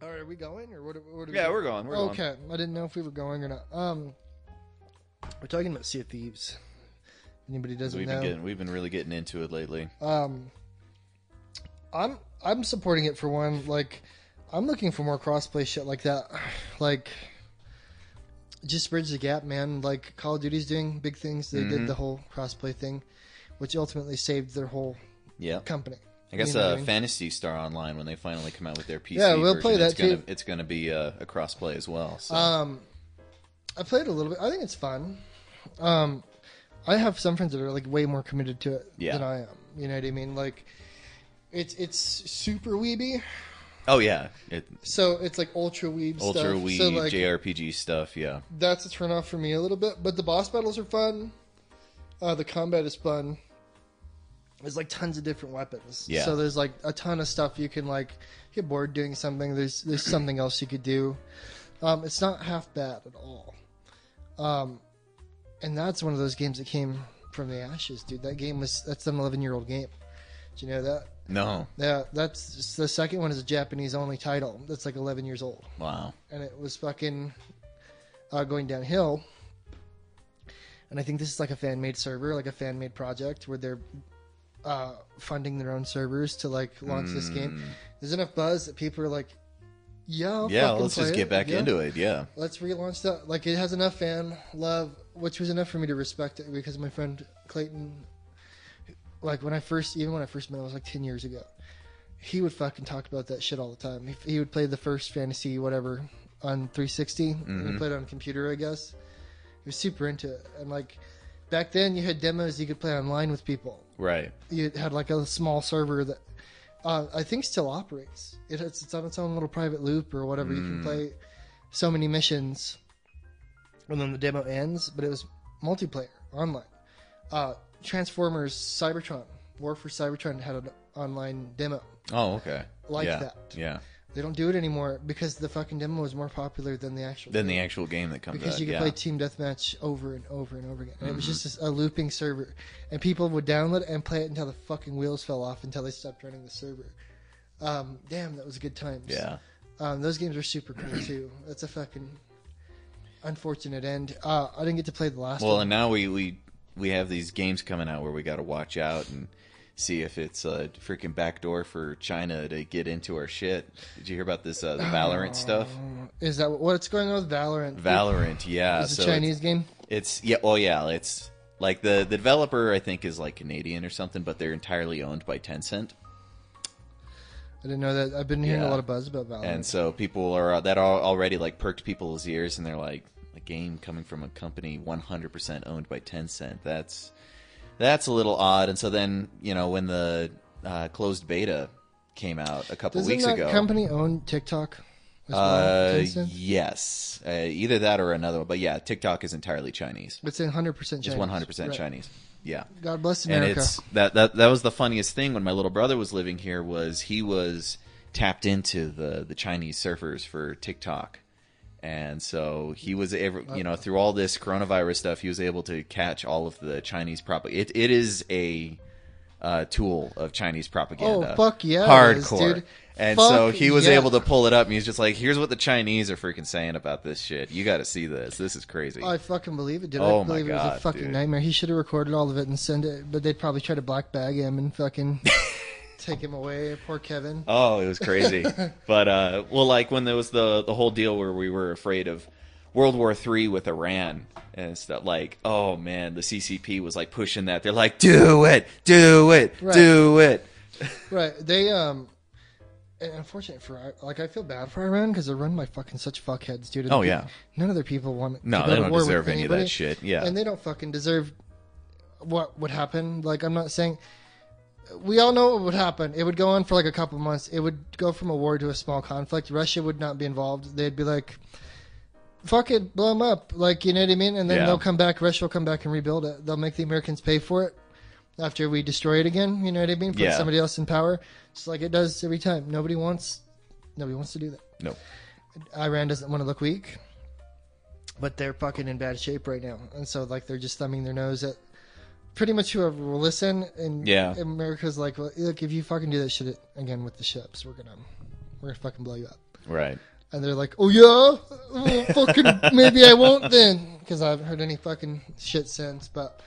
All right, are we going or what are we Yeah, doing? we're going. We're going. Okay, I didn't know if we were going or not. We're talking about Sea of Thieves. Anybody doesn't know? We've been really getting into it lately. I'm supporting it for one. Like, I'm looking for more crossplay shit like that. Like, just bridge the gap, man. Like, Call of Duty's doing big things. They did the whole crossplay thing, which ultimately saved their whole company. I guess You know what I mean? Phantasy Star Online, when they finally come out with their PC Yeah, we'll version, play that too. It's gonna be a cross-play as well. So. I played a little bit. I think it's fun. I have some friends that are like way more committed to it than I am. You know what I mean? Like, it's super weeby. Oh yeah, So it's like ultra weeb stuff. ultra weeb So like JRPG stuff. Yeah, that's a turn off for me a little bit. But the boss battles are fun. The combat is fun. There's like tons of different weapons. Yeah. So there's like a ton of stuff you can like get bored doing something. There's something else you could do. It's not half bad at all. And that's one of those games that came from the ashes, dude. That's an 11-year-old game. Did you know that? no, Yeah, that's the second one is a Japanese only title. That's like 11 years old. wow, And it was fucking going downhill. And I think this is like a fan-made server, like a fan-made project where they're funding their own servers to like launch this game. There's enough buzz that people are like, yeah, let's just get back into it. Yeah, Let's relaunch that. Like, it has enough fan love, which was enough for me to respect it, because my friend Clayton, like when I first met him, it was like 10 years ago. He would fucking talk about that shit all the time. He would play the first fantasy whatever on 360. And he played on a computer, I guess. He was super into it. And like back then, you had demos you could play online with people. right. You had like a small server that I think still operates. It's on its own little private loop or whatever. You can play so many missions, and then the demo ends. But it was multiplayer online. Transformers Cybertron, War for Cybertron had an online demo Oh, okay. like yeah. that. Yeah. They don't do it anymore because the fucking demo was more popular than the actual Then game. the actual game that comes Because out. you could yeah. play Team Deathmatch over and over and over again. And it was just a looping server. And people would download it and play it until the fucking wheels fell off, until they stopped running the server. Damn, that was good times. Yeah. Those games are super cool, too. That's a fucking unfortunate end. I didn't get to play the last Well, one. and now we have these games coming out where we got to watch out and see if it's a freaking backdoor for China to get into our shit. Did you hear about this the Valorant stuff? Is that what's going on with Valorant? Valorant, yeah. It's a Chinese game? It's yeah. Oh yeah. It's like the developer I think is like Canadian or something, but they're entirely owned by Tencent. I didn't know that. I've been hearing Yeah. a lot of buzz about Valorant. And so people are that are already like perked people's ears, and they're like, a game coming from a company 100% owned by Tencent. That's a little odd. And so then, when the closed beta came out a couple weeks Doesn't ago, that company own TikTok as well? Tencent? yes, either that or another one. But yeah, TikTok is entirely Chinese. It's 100% Chinese. It's 100% Right. Chinese. Yeah. God bless And America. it's that was the funniest thing when my little brother was living here, was he was tapped into the Chinese surfers for TikTok. And so he was able, through all this coronavirus stuff, he was able to catch all of the Chinese propaganda. It is a tool of Chinese propaganda. Oh, fuck yeah, it hardcore. is, dude. And Fuck so he was yeah. able to pull it up, and he's just like, "Here's what the Chinese are freaking saying about this shit. You got to see this. This is crazy." I fucking believe it, dude. Oh I my believe it was a God, fucking dude. nightmare. He should have recorded all of it and sent it, but they'd probably try to black bag him and fucking take him away. Poor Kevin. Oh, it was crazy. But like when there was the whole deal where we were afraid of World War III with Iran and stuff, like, oh man, the CCP was like pushing that. They're like, do it, Right. do it. Right. They, and unfortunately I feel bad for Iran because they're run by fucking such fuckheads, dude. Oh, yeah. None of their people want No, to go they to don't war deserve with any of anybody, that shit. Yeah. And they don't fucking deserve what would happen. Like, I'm not saying... We all know what would happen. It would go on for like a couple months. It would go from a war to a small conflict. Russia would not be involved. They'd be like, fuck it, blow them up. Like, you know what I mean? And then Yeah. they'll come back. Russia will come back and rebuild it. They'll make the Americans pay for it after we destroy it again. You know what I mean? Put Yeah. somebody else in power. Just like it does every time. Nobody wants to do that. No. Iran doesn't want to look weak, but they're fucking in bad shape right now. And so, like, they're just thumbing their nose at pretty much whoever will listen. And Yeah. America's like, well, look, if you fucking do that shit again with the ships, we're gonna fucking blow you up. Right. And they're like, oh yeah, well, fucking maybe I won't then, because I haven't heard any fucking shit since. But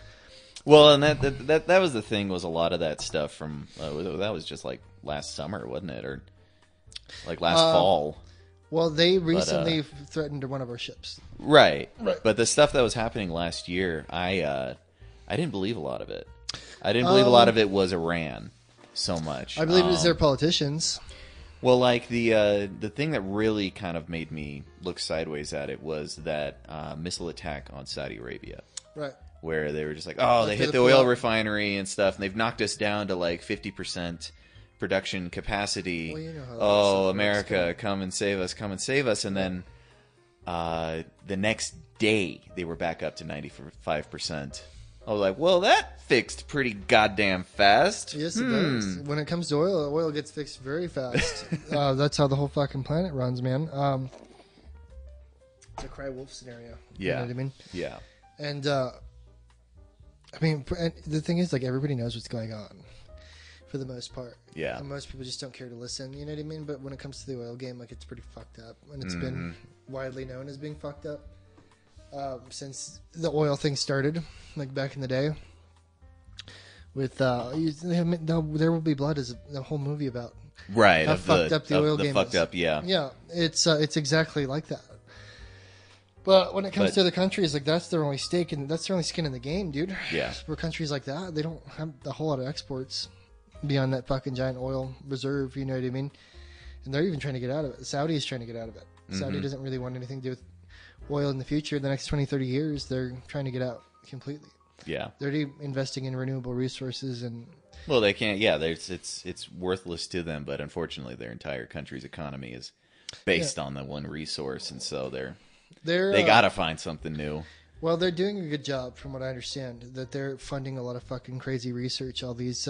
well, and that was the thing, was a lot of that stuff from that was just like last summer, wasn't it, or like last fall? Well, they recently threatened one of our ships. Right. But the stuff that was happening last year, I didn't believe a lot of it. I didn't believe a lot of it was Iran so much. I believe it was their politicians. Well, like the thing that really kind of made me look sideways at it was that missile attack on Saudi Arabia. Right. Where they were just like, oh, they hit the oil refinery and stuff, and they've knocked us down to like 50% production capacity. Well, you know how oh, America, come and save us, come and save us. And then the next day, they were back up to 95%. I was like, well, that fixed pretty goddamn fast. Yes, it does. When it comes to oil gets fixed very fast. That's how the whole fucking planet runs, man. It's a cry wolf scenario. Yeah. You know what I mean? Yeah. And, I mean, the thing is, like, everybody knows what's going on for the most part. Yeah. And most people just don't care to listen, you know what I mean? But when it comes to the oil game, like, it's pretty fucked up. And it's been widely known as being fucked up since the oil thing started, like, back in the day. With, There Will Be Blood is the whole movie about. Right. How fucked up the oil game is. Fucked up, yeah. Yeah, it's exactly like that. But when it comes to other countries, like, that's their only stake, and that's their only skin in the game, dude. Yeah. For countries like that, they don't have a whole lot of exports beyond that fucking giant oil reserve, you know what I mean? And they're even trying to get out of it. Saudi is trying to get out of it. Saudi doesn't really want anything to do with oil in the future. The next 20, 30 years, they're trying to get out completely. Yeah. They're already investing in renewable resources and... Well, they can't. Yeah, it's worthless to them, but unfortunately, their entire country's economy is based on the one resource, and so they gotta find something new. Well, they're doing a good job, from what I understand. That they're funding a lot of fucking crazy research. All these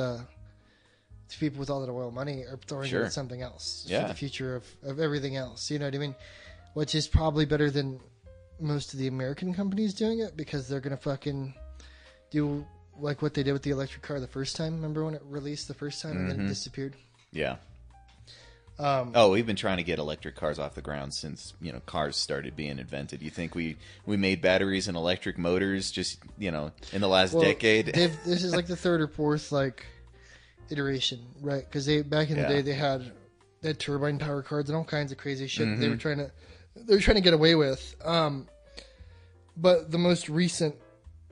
people with all that oil money are throwing it at something else for the future of everything else. You know what I mean? Which is probably better than most of the American companies doing it, because they're gonna fucking do like what they did with the electric car the first time. Remember when it released the first time and then it disappeared? Yeah. We've been trying to get electric cars off the ground since, cars started being invented. You think we made batteries and electric motors just, in the last decade? This is like the third or fourth iteration, right? Because back in the day they had turbine power cars and all kinds of crazy shit they were trying to get away with. But the most recent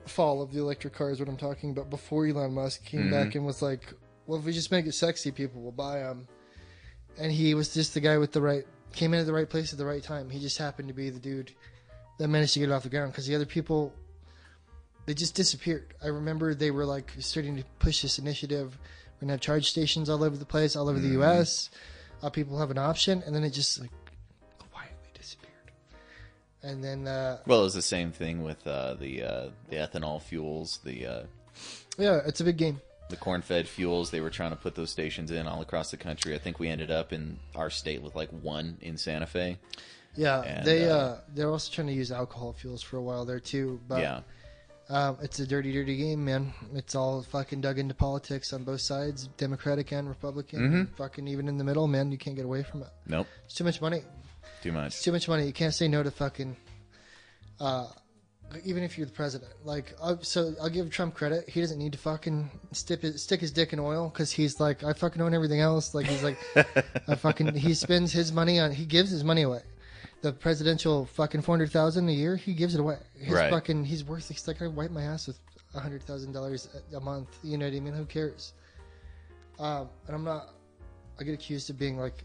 fall of the electric car is what I'm talking about. Before Elon Musk came back and was like, well, if we just make it sexy, people will buy them. And he was just the guy came in at the right place at the right time. He just happened to be the dude that managed to get it off the ground, because the other people, they just disappeared. I remember they were like starting to push this initiative. We're going to have charge stations all over the place, all over the U.S. People have an option, and then it just like quietly disappeared. And then... well, it was the same thing with the ethanol fuels, yeah, it's a big game. The corn-fed fuels, they were trying to put those stations in all across the country. I think we ended up in our state with like one in Santa Fe. Yeah, and, they're also trying to use alcohol fuels for a while there too. But it's a dirty, dirty game, man. It's all fucking dug into politics on both sides, Democratic and Republican. Fucking even in the middle, man, you can't get away from it. Nope. It's too much money. Too much. It's too much money. You can't say no to fucking... even if you're the president, so I'll give Trump credit. He doesn't need to fucking stick his dick in oil, because he's like, I fucking own everything else. Like, he's like, he spends his money he gives his money away. The presidential fucking $400,000 a year, he gives it away. He's worth. He's like, I wipe my ass with $100,000 a month. You know what I mean? Who cares? And I get accused of being like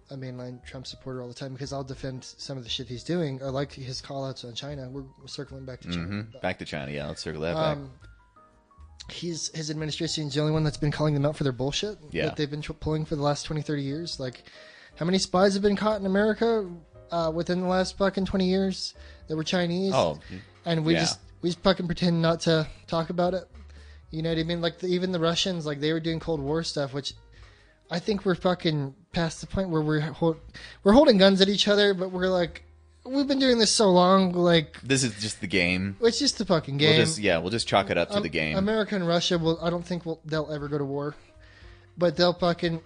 a mainline Trump supporter all the time, because I'll defend some of the shit he's doing. I like his call-outs on China. We're circling back to China. Back to China, yeah. Let's circle that back. His administration is the only one that's been calling them out for their bullshit that they've been pulling for the last 20, 30 years. Like, how many spies have been caught in America within the last fucking 20 years that were Chinese? Oh, and we just fucking pretend not to talk about it. You know what I mean? Like, even the Russians, like, they were doing Cold War stuff, which... I think we're fucking past the point where we're holding guns at each other, but we're like, we've been doing this so long, like... This is just the game. It's just the fucking game. We'll just chalk it up to the game. America and Russia, I don't think they'll ever go to war. But they'll fucking...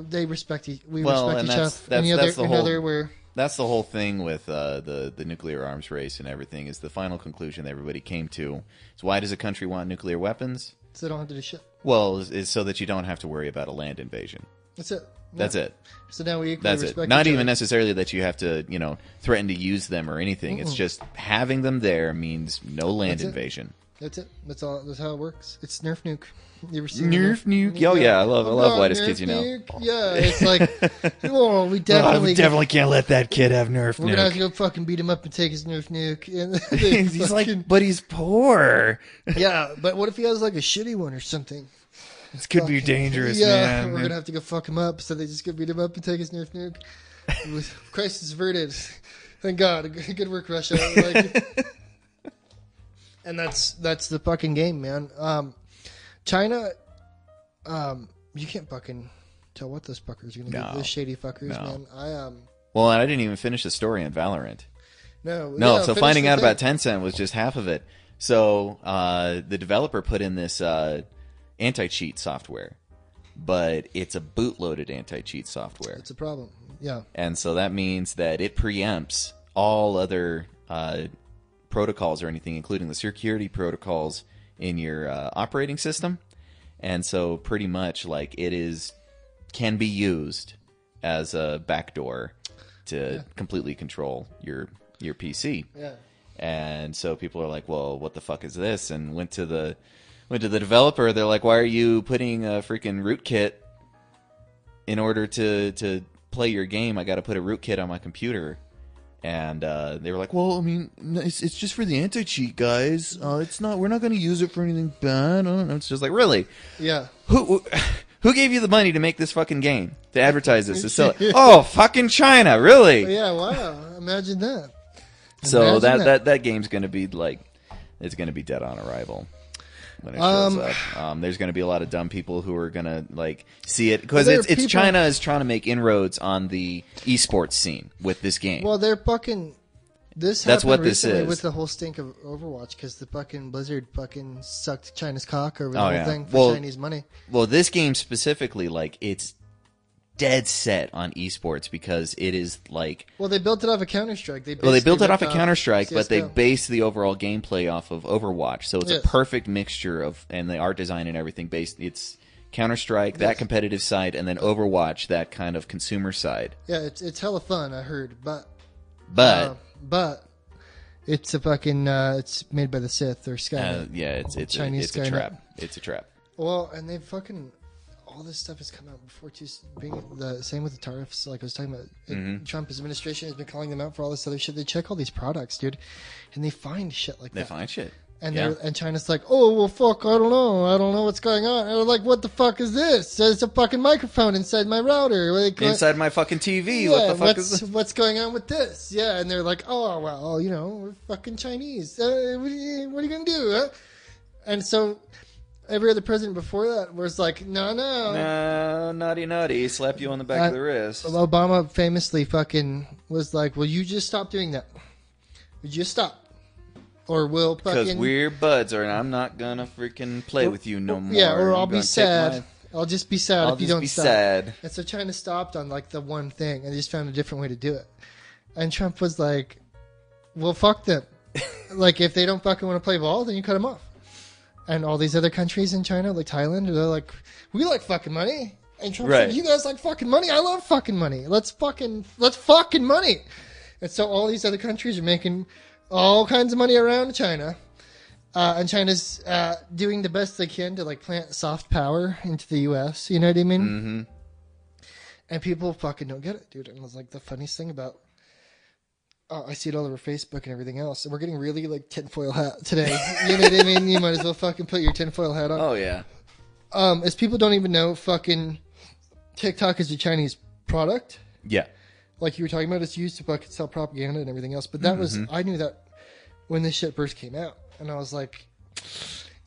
they respect we Well, respect and each that's- other. Any that's the whole- another where That's the whole thing with the nuclear arms race and everything. Is the final conclusion that everybody came to is why does a country want nuclear weapons? so they don't have to do shit. Well, is so that you don't have to worry about a land invasion. That's it. That's it. So now we equally That's respect it. Not each even other. necessarily that you have to, threaten to use them or anything. It's just having them there means no land That's it. invasion. That's it. That's all. That's how it works. It's Nerf nuke. You ever seen Nerf nuke? Oh yeah, I love Whitest Kids, Nuke. Yeah, it's like, oh, we I definitely can't let that kid have Nerf we're gonna have to go fucking beat him up and take his Nerf nuke. And He's like, but he's poor. yeah, but what if he has like a shitty one or something? This could be dangerous, Yeah, man. we're gonna have to go fuck him up. So they just go beat him up and take his Nerf nuke. Crisis averted. Thank God. Good work, Russia. Like, and that's the fucking game, man. China, you can't fucking tell what those fuckers are gonna No. do. Those shady fuckers, No. man. Well, I didn't even finish the story on Valorant. No, No, yeah, so finish finding the out thing. about Tencent was just half of it. So the developer put in this anti-cheat software, but it's a bootloaded anti-cheat software. It's a problem. Yeah. And so that means that it preempts all other protocols or anything, including the security protocols in your operating system. And so pretty much like can be used as a backdoor to completely control your PC. Yeah. And so people are like, well, what the fuck is this? And went to the developer. They're like, why are you putting a freaking rootkit in order to play your game? I got to put a rootkit on my computer. And they were like, well, I mean, it's just for the anti-cheat, guys. We're not going to use it for anything bad. It's just like, really? Yeah. Who gave you the money to make this fucking game? To advertise this? To sell it? Oh, fucking China, really? Yeah, wow. Imagine that. So Imagine that game's going to be like, it's going to be dead on arrival when it shows up. There's going to be a lot of dumb people who are going to like see it because it's China is trying to make inroads on the esports scene with this game. Well, they're fucking. That's what this is. with the whole stink of Overwatch because the fucking Blizzard fucking sucked China's cock over the Oh, whole yeah. thing for Well, Chinese money. Well, this game specifically, like, it's dead set on esports because it is like. Well, they built it off of Counter-Strike. They built it off of Counter-Strike, but they CS:GO. based the overall gameplay off of Overwatch. So it's Yes. a perfect mixture of, and the art design and everything it's Counter-Strike, that competitive side, and then Overwatch, that kind of consumer side. Yeah, it's hella fun. I heard, but it's a fucking it's made by the Sith or Skynet. Yeah, it's Chinese it's a Skynet. trap. It's a trap. Well, and they fucking all this stuff has come out before too. Being the same with the tariffs, like I was talking about, Trump's administration has been calling them out for all this other shit. They check all these products, dude, and they find shit like They that. find shit. And Yeah. and China's like, oh well, fuck, I don't know what's going on. And they're like, what the fuck is this? There's a fucking microphone inside my router. Like, Inside my fucking TV. What the fuck is this? what's going on with this? Yeah, and they're like, oh well, we're fucking Chinese. What are you gonna do? Huh? And so every other president before that was like, no. No, naughty, slap you on the back of the wrist. Obama famously fucking was like, well, you just stop doing that. You just stop. Or we'll Because fucking... we're buds, or I'm not gonna freaking play with you no more. Yeah, or I'll I'm be gonna take sad. I'll just be sad I'll if you just don't be stop. sad. And so China stopped on like the one thing and they just found a different way to do it. And Trump was like, well, fuck them. Like, if they don't fucking want to play ball, then you cut them off. And all these other countries in China, like Thailand, they're like, we like fucking money. And Trump Right. said, you guys like fucking money? I love fucking money. Let's fucking money. And so all these other countries are making all kinds of money around China. And China's doing the best they can to like plant soft power into the U.S. You know what I mean? Mm-hmm. And people fucking don't get it, dude. And it was like the funniest thing about. I see it all over Facebook and everything else. And we're getting really like tinfoil hat today. You know what I mean? You might as well fucking put your tinfoil hat on. Oh yeah. As people don't even know, fucking TikTok is a Chinese product. Yeah. Like you were talking about, it's used to fucking sell propaganda and everything else. But that was, I knew that when this shit first came out. And I was like,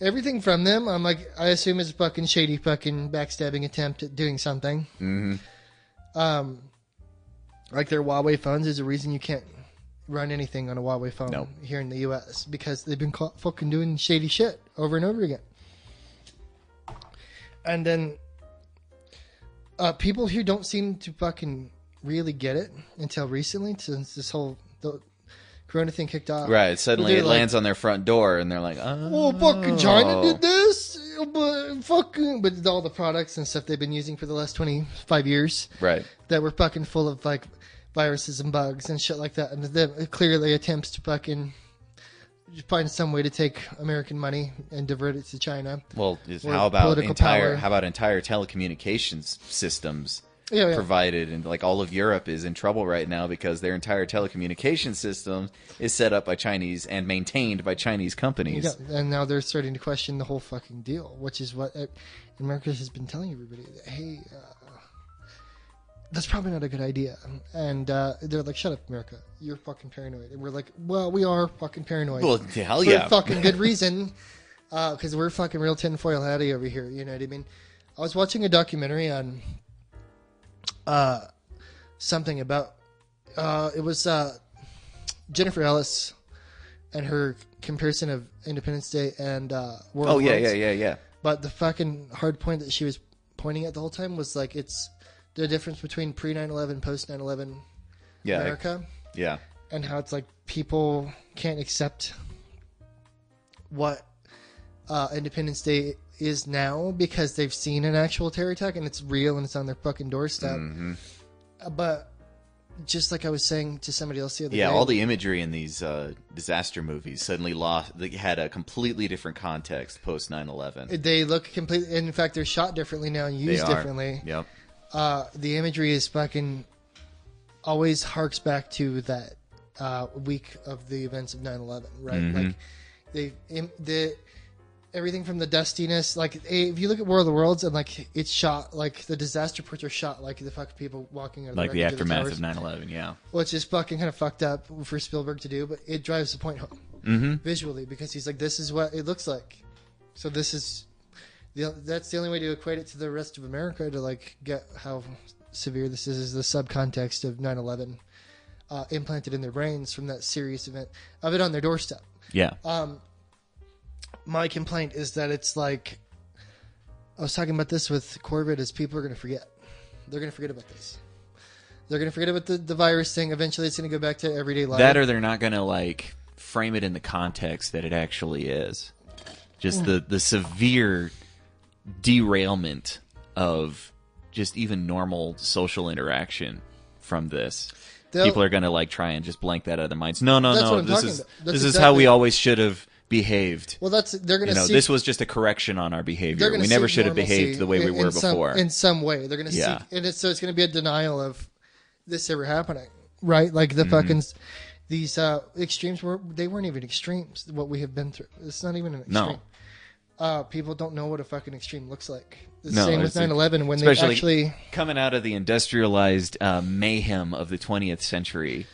everything from them, I'm like, I assume is a fucking shady fucking backstabbing attempt at doing something. Mm-hmm. Like their Huawei phones is a reason you can't run anything on a Huawei phone Nope. here in the U.S. because they've been caught fucking doing shady shit over and over again. And then People here don't seem to fucking really get it until recently, since this whole the Corona thing kicked off. Right. Suddenly They're it lands on their front door, and they're like, "Oh, fucking China did this," but all the products and stuff they've been using for the last 25 years, Right. that were fucking full of like viruses and bugs and shit like that, and it clearly attempts to fucking find some way to take American money and divert it to China. Well, Or how about political power. entire telecommunications systems Yeah. provided, and like all of Europe is in trouble right now because their entire telecommunication system is set up by Chinese and maintained by Chinese companies. Yeah, and now they're starting to question the whole fucking deal, which is what America has been telling everybody. That, hey, that's probably not a good idea. And they're like, shut up, America. You're fucking paranoid. And we're like, well, we are fucking paranoid. Well, hell For yeah. fucking good reason. Because we're fucking real tinfoil hattie over here. You know what I mean? I was watching a documentary on something about... it was Jennifer Ellis and her comparison of Independence Day and War of Worlds. Yeah. But the fucking hard point that she was pointing at the whole time was like, it's the difference between pre 9/11, post 9/11 Yeah. America, Yeah. and how it's like people can't accept what Independence Day is now because they've seen an actual terror attack and it's real and it's on their fucking doorstep. Mm-hmm. But just like I was saying to somebody else the other day, Yeah, all the imagery in these disaster movies suddenly they had a completely different context post 9/11. they look completely. In fact, they're shot differently now and used differently. Yep. The imagery is fucking always harks back to that week of the events of 9/11, right? Mm-hmm. Like everything from the dustiness, like if you look at War of the Worlds and like it's shot like the disaster reports are shot like the fucking people walking out of Like the the aftermath towers, of 9/11, yeah. which is fucking kind of fucked up for Spielberg to do, but it drives the point home Mm-hmm. visually because he's like, this is what it looks like. So this is that's the only way to equate it to the rest of America to like get how severe this is the subcontext of 9/11 implanted in their brains from that serious event of it on their doorstep. Yeah. My complaint is that it's like, I was talking about this with Corbett, is people are going to forget. They're going to forget about this. They're going to forget about the virus thing. Eventually it's going to go back to everyday life. That or they're not going to like frame it in the context that it actually is. Just the severe derailment of just even normal social interaction from this. People are going to like try and just blank that out of their minds. No. That's what I'm This talking is about. That's this is how we exactly- always should have behaved. Well, they're going to see. This was just a correction on our behavior. We never should have behaved the way we were before. In some way, they're going to Yeah. see, and so it's going to be a denial of this ever happening, right? Like the fucking these extremes they weren't even extremes. What we have been through, it's not even an extreme. No. People don't know what a fucking extreme looks like. The No, same with it's 9/11 when they especially actually coming out of the industrialized mayhem of the 20th century.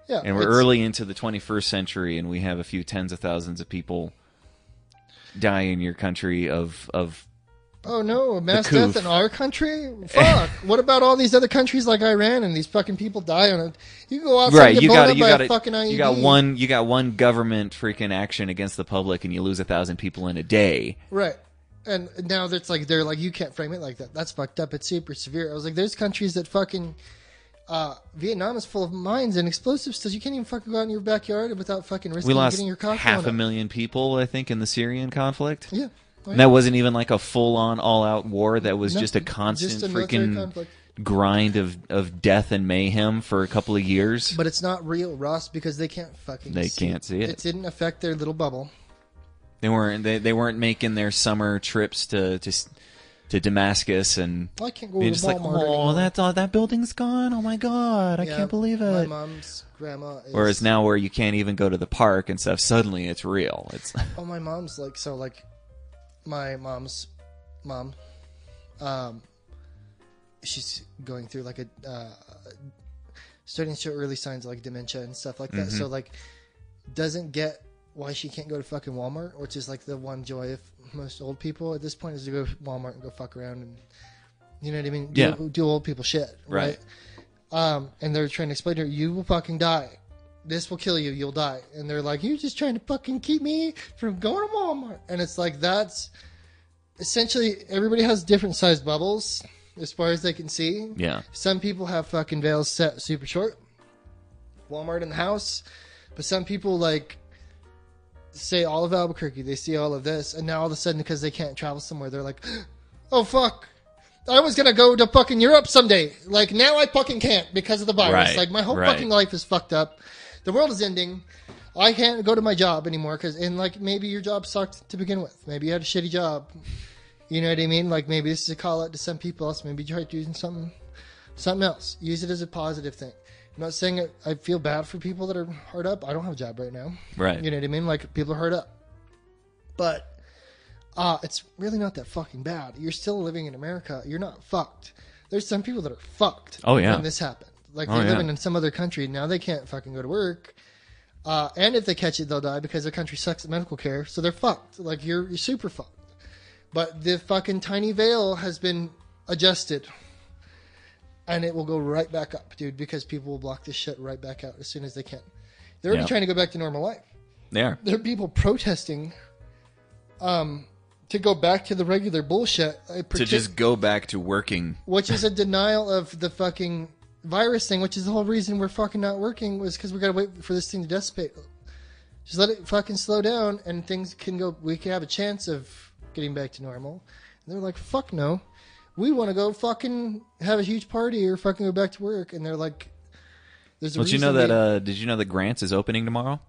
yeah, And we're it's- early into the 21st century, and we have a few tens of thousands of people die in your country of Oh no, mass coof. death in our country? Fuck. What about all these other countries like Iran and these fucking people die on it? You go outside right. and get You blown got up by a fucking IED. you got one government freaking action against the public, and you lose 1,000 people in a day. Right. And now they're like, you can't frame it like that. That's fucked up. It's super severe. I was like, there's countries that fucking Vietnam is full of mines and explosives, so you can't even fucking go out in your backyard without fucking risking We lost getting your cock blown 500,000 people, I think, in the Syrian conflict. up. Yeah. Oh, And that wasn't even like a full-on, all-out war. That was No, just a constant just a military freaking conflict. grind of death and mayhem for a couple of years. But it's not real, Ross, because they can't fucking They can't see it. It didn't affect their little bubble. They weren't making their summer trips to Damascus and I can't go being to just like, Walmart anymore. that building's gone. Oh my god, I Yeah, can't believe My it. mom's grandma is... Whereas now, where you can't even go to the park and stuff, suddenly it's real. It's Oh, my mom's like, so like, my mom's mom, she's going through like starting to show early signs of like dementia and stuff like that. So like, doesn't get why she can't go to fucking Walmart, which is like the one joy of most old people at this point is to go to Walmart and go fuck around and, you know what I mean? Do old people shit, right? And they're trying to explain to her, you will fucking die. This will kill you. You'll die. And they're like, you're just trying to fucking keep me from going to Walmart. And it's like, that's essentially, everybody has different sized bubbles. as far as they can see. Yeah. Some people have fucking veils set super short. Walmart in the house. But some people, like, say all of Albuquerque, they see all of this, and now all of a sudden, because they can't travel somewhere, they're like, oh, fuck. I was going to go to fucking Europe someday. Like, now I fucking can't because of the virus. Right, Like, my whole right. fucking life is fucked up. The world is ending. I can't go to my job anymore and, like, maybe your job sucked to begin with. Maybe you had a shitty job. You know what I mean? Like, maybe this is a call out to some people else. Maybe try doing something else. Use it as a positive thing. I'm not saying I feel bad for people that are hard up. I don't have a job right now. Right. You know what I mean? Like, people are hard up. But it's really not that fucking bad. You're still living in America. You're not fucked. There's some people that are fucked when this happened. Like, they're living in some other country. Now they can't fucking go to work. And if they catch it, they'll die because their country sucks at medical care. So they're fucked. Like, you're super fucked. But the fucking tiny veil has been adjusted. And it will go right back up, dude, because people will block this shit right back out as soon as they can. They're already trying to go back to normal life. They are. There are people protesting to go back to the regular bullshit. To just go back to working. Which is a denial of the fucking virus thing, which is the whole reason we're fucking not working, was because we got to wait for this thing to dissipate. Just let it fucking slow down and things can go. We can have a chance of getting back to normal. And they're like, fuck no. We want to go fucking have a huge party or fucking go back to work. And they're like, there's a Did you know that? Did you know that Grants is opening tomorrow?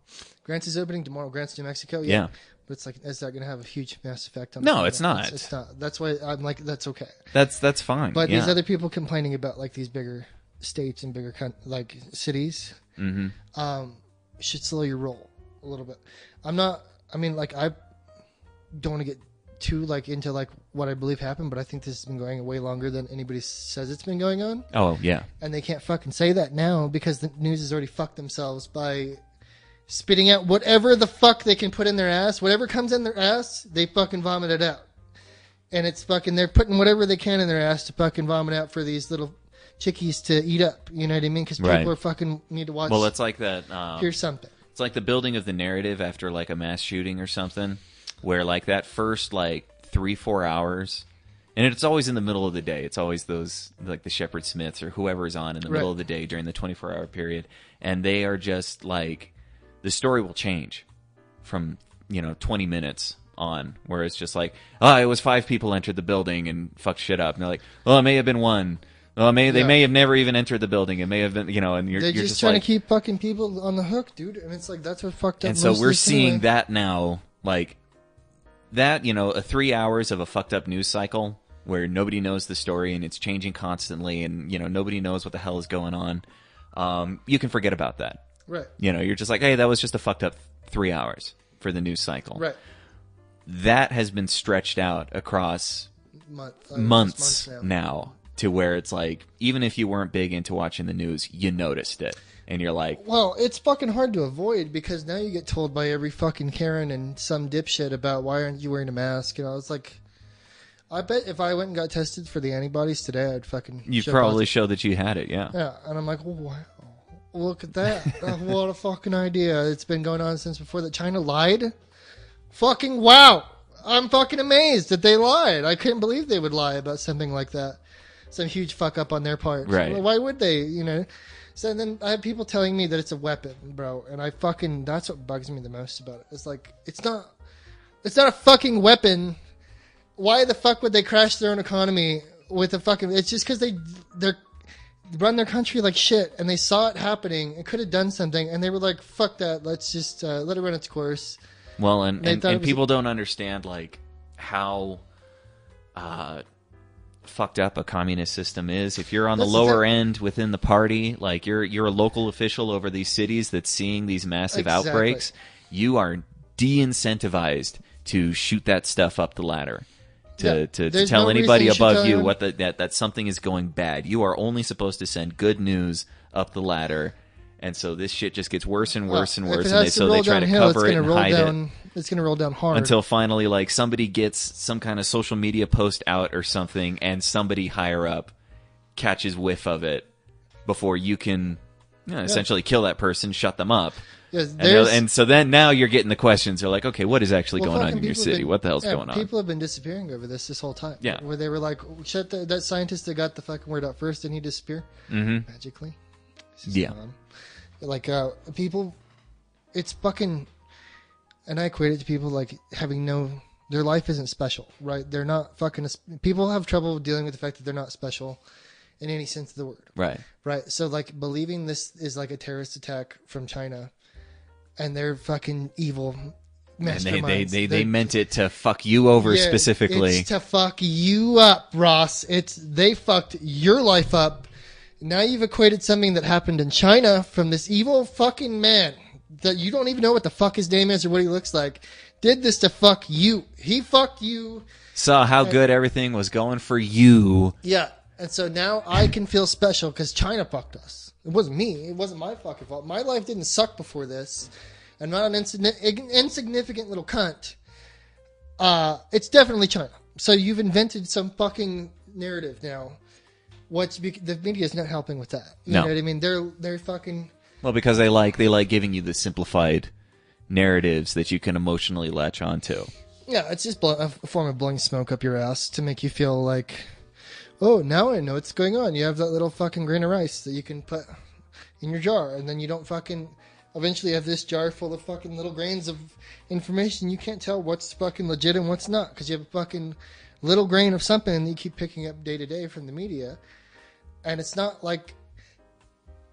Grants is opening tomorrow. Grants, New Mexico. Yeah. But it's like, it's not going to have a huge, mass effect on. No, it's not. It's not. That's why I'm like, that's okay. That's fine. But these other people complaining about like these bigger states and bigger like cities, should slow your roll a little bit. I mean, like, I don't want to get too like into like what I believe happened, but I think this has been going way longer than anybody says it's been going on. Oh yeah. And they can't fucking say that now because the news has already fucked themselves by spitting out whatever the fuck they can put in their ass. Whatever comes in their ass, they fucking vomit it out. And it's fucking, they're putting whatever they can in their ass to fucking vomit out for these little chickies to eat up. You know what I mean? Because people are fucking need to watch. Well, it's like that. Here's something. It's like the building of the narrative after like a mass shooting or something, where like that first like 3-4 hours, and it's always in the middle of the day. It's always those like the Shepard Smiths or whoever's on in the middle of the day during the 24-hour period, and they are just like, the story will change from 20 minutes on, where it's just like, it was 5 people entered the building and fucked shit up, and they're like, well, it may have been 1. Well, they may have never even entered the building. It may have been, and you're just trying like, to keep fucking people on the hook, dude. And it's like, that's what fucked up. And so we're seeing that now, like that, a 3 hours of a fucked up news cycle where nobody knows the story and it's changing constantly, and nobody knows what the hell is going on. You can forget about that. Right. You're just like, hey, that was just a fucked up 3 hours for the news cycle. Right. That has been stretched out across months now. To where it's like, even if you weren't big into watching the news, you noticed it. And you're like... Well, it's fucking hard to avoid because now you get told by every fucking Karen and some dipshit about why aren't you wearing a mask. And I was like, I bet if I went and got tested for the antibodies today, I'd fucking... You'd probably show that you had it, yeah. Yeah, and I'm like, oh, wow. Look at that. What a fucking idea. It's been going on since before that China lied. Fucking wow. I'm fucking amazed that they lied. I couldn't believe they would lie about something like that. Some huge fuck up on their part. Right. Well, why would they, So then I have people telling me that it's a weapon, bro. And that's what bugs me the most about it. It's like, it's not a fucking weapon. Why the fuck would they crash their own economy with a fucking, it's just because they run their country like shit and they saw it happening and could have done something. And they were like, fuck that. Let's just let it run its course. Well, and people don't understand like how, fucked up a communist system is. If you're on the lower end within the party, like you're a local official over these cities that's seeing these massive outbreaks, you are de-incentivized to shoot that stuff up the ladder. To tell anybody above you that something is going bad. You are only supposed to send good news up the ladder. And so this shit just gets worse and worse and worse, and they try to cover it and hide it. It's going to roll down hard. Until finally, like, somebody gets some kind of social media post out or something, and somebody higher up catches whiff of it before you can essentially kill that person, shut them up. Yes, and so then now you're getting the questions. They're like, okay, what is actually going on in your city? What the hell's going on? People have been disappearing over this whole time. Yeah. Where they were like, shut that scientist that got the fucking word out first, didn't he disappear? Mm-hmm. Magically. Yeah. Like, people, it's fucking, and I equate it to people like having their life isn't special, right? They're not fucking, people have trouble dealing with the fact that they're not special in any sense of the word. Right. Right. So, like, believing this is like a terrorist attack from China and they're fucking evil masterminds. And they meant it to fuck you over specifically. It's to fuck you up, Ross. They fucked your life up. Now you've equated something that happened in China from this evil fucking man that you don't even know what the fuck his name is or what he looks like. Did this to fuck you. He fucked you. Saw how good everything was going for you. Yeah. And so now I can feel special because China fucked us. It wasn't me. It wasn't my fucking fault. My life didn't suck before this. I'm not an insignificant little cunt. It's definitely China. So you've invented some fucking narrative now. The media is not helping with that. You know what I mean? They're fucking... Well, because they like giving you the simplified narratives that you can emotionally latch onto. Yeah, it's just a form of blowing smoke up your ass to make you feel like, oh, now I know what's going on. You have that little fucking grain of rice that you can put in your jar, and then you don't fucking... Eventually you have this jar full of fucking little grains of information. You can't tell what's fucking legit and what's not because you have a fucking little grain of something that you keep picking up day to day from the media. And it's not like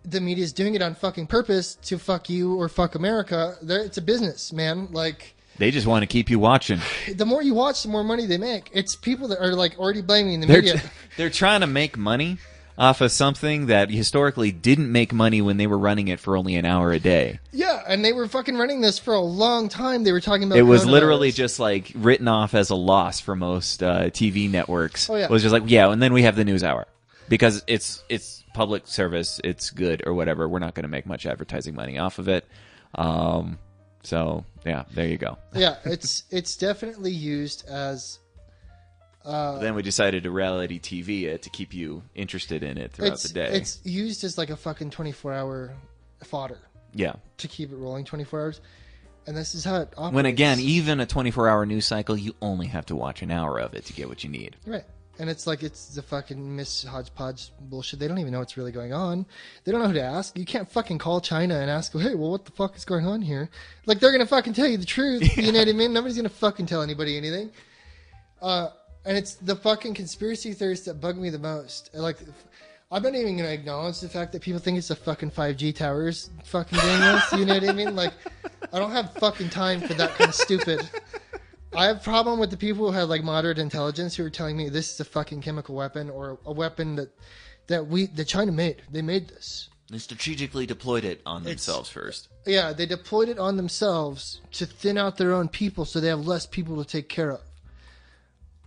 the media is doing it on fucking purpose to fuck you or fuck America. It's a business, man. Like, they just want to keep you watching. The more you watch, the more money they make. It's people that are like already blaming the media. They're trying to make money off of something that historically didn't make money when they were running it for only an hour a day. Yeah, and they were fucking running this for a long time. They were talking about it was literally just like written off as a loss for most TV networks. Oh, yeah. It was just like, yeah, and then we have the news hour. Because it's public service, it's good or whatever. We're not going to make much advertising money off of it. So, yeah, there you go. Yeah, it's definitely used as... then we decided to reality TV it to keep you interested in it throughout the day. It's used as like a fucking 24-hour fodder. Yeah. To keep it rolling 24 hours. And this is how it operates. When, again, even a 24-hour news cycle, you only have to watch an hour of it to get what you need. Right. And it's like it's the fucking Miss Hodgepodge bullshit. They don't even know what's really going on. They don't know who to ask. You can't fucking call China and ask, hey, well, what the fuck is going on here? Like, they're going to fucking tell you the truth. Yeah. You know what I mean? Nobody's going to fucking tell anybody anything. And it's the fucking conspiracy theories that bug me the most. Like, I'm not even going to acknowledge the fact that people think it's the fucking 5G towers fucking doing this. You know what I mean? Like, I don't have fucking time for that kind of stupid... I have a problem with the people who have like moderate intelligence who are telling me this is a fucking chemical weapon or a weapon that China made. They made this. They strategically deployed it on themselves first. Yeah, they deployed it on themselves to thin out their own people so they have less people to take care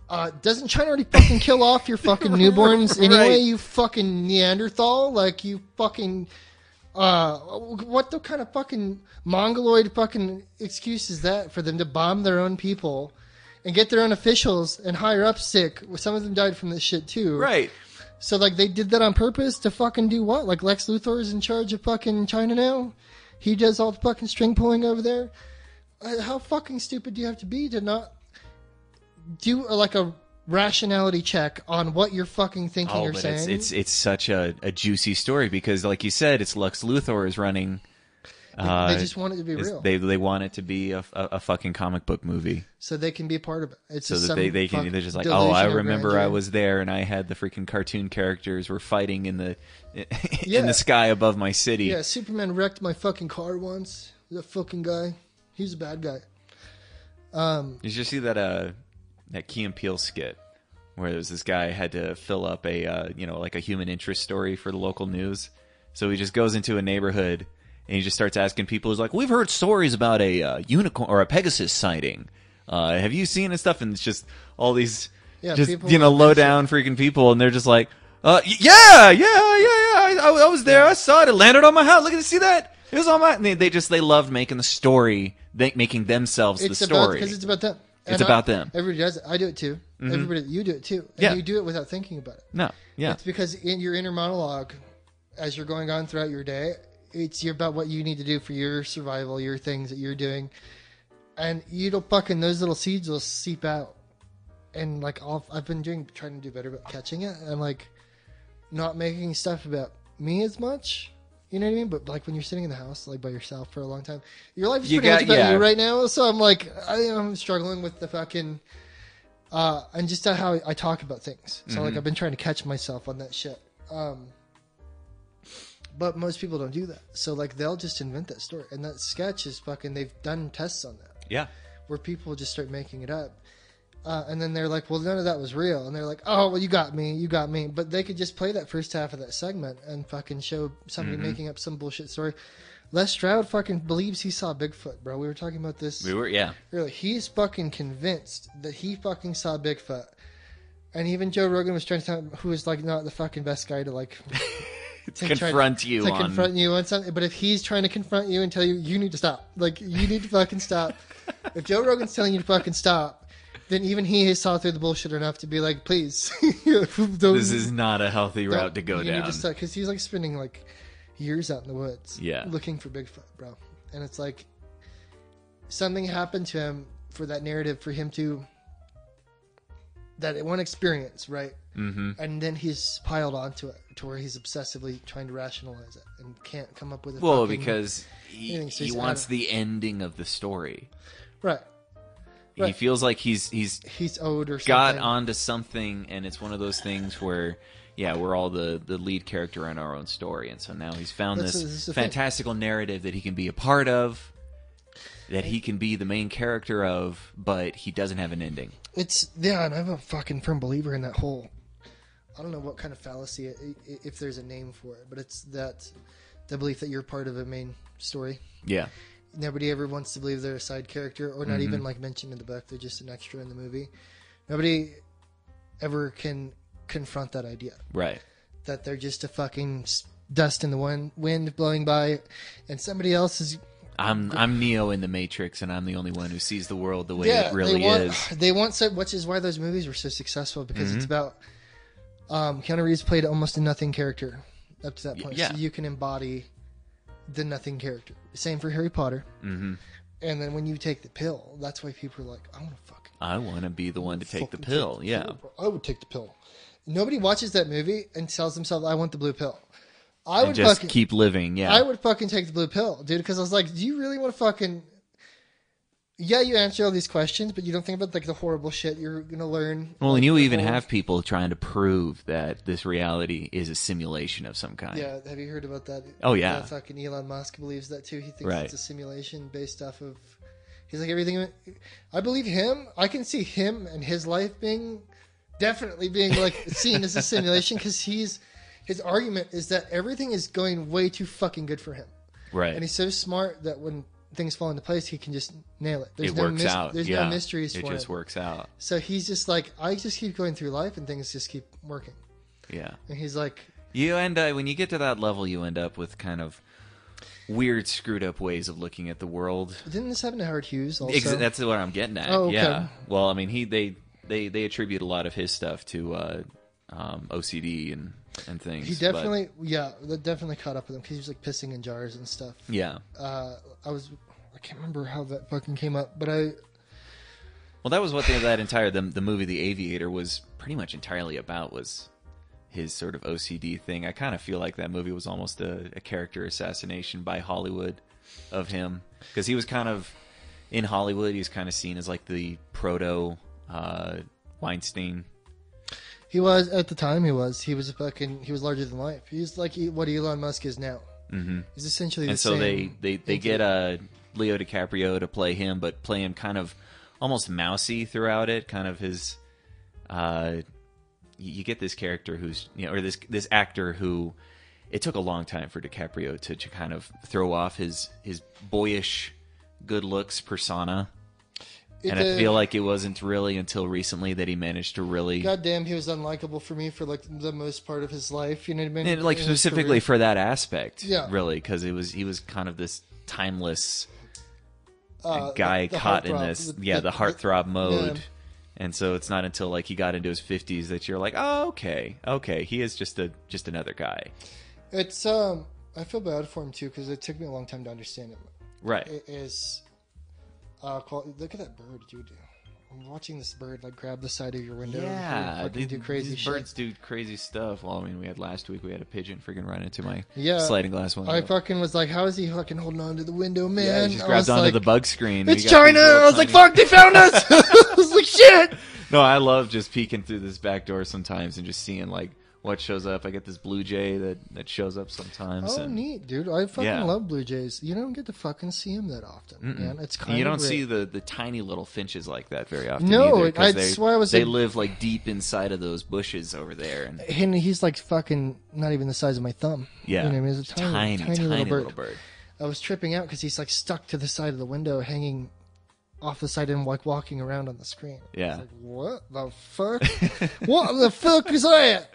of. Doesn't China already fucking kill off your fucking newborns anyway, right. You fucking Neanderthal? Like, you fucking... what the kind of fucking mongoloid fucking excuse is that for them to bomb their own people and get their own officials and higher up sick? Some of them died from this shit too. Right. So like they did that on purpose to fucking do what? Like Lex Luthor is in charge of fucking China now? He does all the fucking string pulling over there? How fucking stupid do you have to be to not do like a rationality check on what you're fucking thinking or saying? It's such a juicy story because, like you said, it's Lex Luthor is running. They just want it to be real. They want it to be a fucking comic book movie, so they can be a part of it. It's so that they're just like, oh, I remember I was there and I had the freaking cartoon characters were fighting in the in the sky above my city. Yeah, Superman wrecked my fucking car once. That fucking guy, he's a bad guy. Did you see that Key and Peele skit where there was this guy had to fill up a like a human interest story for the local news, so he just goes into a neighborhood and he just starts asking people. He's like, we've heard stories about a unicorn or a Pegasus sighting. Have you seen and stuff? And it's just all these low down freaking people, and they're just like, yeah. I was there. I saw it. It landed on my house. Look at see that. It was on my. And they loved making the story, making themselves the story because it's about them. It's about them. Everybody does it. I do it too. Mm-hmm. Everybody, you do it too. And you do it without thinking about it. No, yeah. It's because in your inner monologue, as you're going on throughout your day, It's about what you need to do for your survival, your things that you're doing, and you'll fucking those little seeds will seep out. And like I've been trying to do better about catching it, and like not making stuff about me as much. You know what I mean? But like when you're sitting in the house like by yourself for a long time, your life is pretty much about you right now. So I'm like I'm struggling with the fucking and just how I talk about things. So like I've been trying to catch myself on that shit. But most people don't do that. So like they'll just invent that story, and that sketch is fucking. They've done tests on that. Yeah. Where people just start making it up. And then they're like, well, none of that was real. And they're like, oh, well, you got me. But they could just play that first half of that segment and fucking show somebody making up some bullshit story. Les Stroud fucking believes he saw Bigfoot, bro. We were talking about this. Yeah. Really, he's fucking convinced that he fucking saw Bigfoot. And even Joe Rogan was trying to tell him who is like not the fucking best guy to like confront you on something. But if he's trying to confront you and tell you, you need to stop. Like, you need to fucking stop. If Joe Rogan's telling you to fucking stop, then even he has saw through the bullshit enough to be like, please. This is not a healthy route to go down. Because he's like spending like years out in the woods looking for Bigfoot, bro. And it's like something happened to him for that narrative, for him to, that one experience, right? Mm-hmm. And then he's piled onto it to where he's obsessively trying to rationalize it and can't come up with a because he wants the ending of the story. Right. He feels like he's owed or something. Got onto something, and it's one of those things where, we're all the lead character in our own story, and so now he's found this fantastical narrative that he can be a part of, that he can be the main character of, but he doesn't have an ending. And I'm a fucking firm believer in that whole, I don't know what kind of fallacy, if there's a name for it, but it's that the belief that you're part of a main story. Yeah. Nobody ever wants to believe they're a side character, or not even like mentioned in the book. They're just an extra in the movie. Nobody ever can confront that idea. Right. That they're just a fucking dust in the wind blowing by, and somebody else is... I'm Neo in the Matrix, and I'm the only one who sees the world the way it really is. They want so, which is why those movies were so successful, because it's about... Keanu Reeves played almost a nothing character up to that point. Yeah. So you can embody the nothing character. Same for Harry Potter. Mm-hmm. And then when you take the pill, that's why people are like, I want to be the one to take the pill. Yeah. I would take the pill. Nobody watches that movie and tells themselves, I want the blue pill. I would just keep living. Yeah. I would fucking take the blue pill, dude, because I was like, do you really want to fucking... Yeah, you answer all these questions, but you don't think about like the horrible shit you're going to learn. Well, and you even have people trying to prove that this reality is a simulation of some kind. Yeah, have you heard about that? Oh, yeah. Fucking Elon Musk believes that too. He thinks it's a simulation based off of... He's like, everything... I believe him. I can see him and his life definitely being like seen as a simulation, because his argument is that everything is going way too fucking good for him. Right. And he's so smart that when things fall into place, he can just nail it. It works out. There's no mysteries for it. It just works out. So he's just like, I just keep going through life and things just keep working. Yeah. And he's like... You end up, when you get to that level, you end up with kind of weird, screwed up ways of looking at the world. Didn't this happen to Howard Hughes also? That's what I'm getting at. Oh, okay. Yeah. Well, I mean, they attribute a lot of his stuff to OCD and things. He definitely, that definitely caught up with him, because he was like pissing in jars and stuff. Yeah. I can't remember how that fucking came up, but Well, that was what the movie The Aviator was pretty much entirely about, was his sort of OCD thing. I kind of feel like that movie was almost a character assassination by Hollywood of him, because he was kind of, in Hollywood, he was kind of seen as like the proto Weinstein. He was, at the time, he was larger than life. He's like what Elon Musk is now. Mm-hmm. He's essentially the same. And so they get Leo DiCaprio to play him, but play him kind of almost mousy throughout it. Kind of his, you get this character who's, or this actor who, it took a long time for DiCaprio to kind of throw off his boyish good looks persona. And I feel like it wasn't really until recently that he managed to really... Goddamn, he was unlikable for me for like the most part of his life. You know what I mean? And like specifically for that aspect, really, because he was kind of this timeless guy caught in this, the heartthrob mode. Yeah. And so it's not until like he got into his 50s that you're like, oh, okay, he is just another guy. It's I I feel bad for him too because it took me a long time to understand him. Right. It is. Look at that bird, dude. I'm watching this bird like grab the side of your window. Yeah, do crazy these shit. birds do crazy stuff. Well, I mean, we had last week. We had a pigeon freaking run into my Yeah. sliding glass window. I fucking was like, how is he fucking holding on to the window, man? Yeah, he just I grabbed was onto like, the bug screen. It's We got these China! little I was like, tiny- fuck, they found us! I was like, shit! No, I love just peeking through this back door sometimes and just seeing like what shows up. I get this blue jay that shows up sometimes. Oh, and neat, dude. I fucking Yeah. love blue jays. You don't get to fucking see them that often, man. It's kind you of don't rare. see the tiny little finches like that very often. No, either, 'cause that's why I was they like- live like deep inside of those bushes over there. And And he's like fucking not even the size of my thumb. yeah, You know what I mean? He's a tiny little bird. I was tripping out because he's like stuck to the side of the window, hanging off the side and like walking around on the screen. I Yeah. was like, what the fuck? What the fuck is that?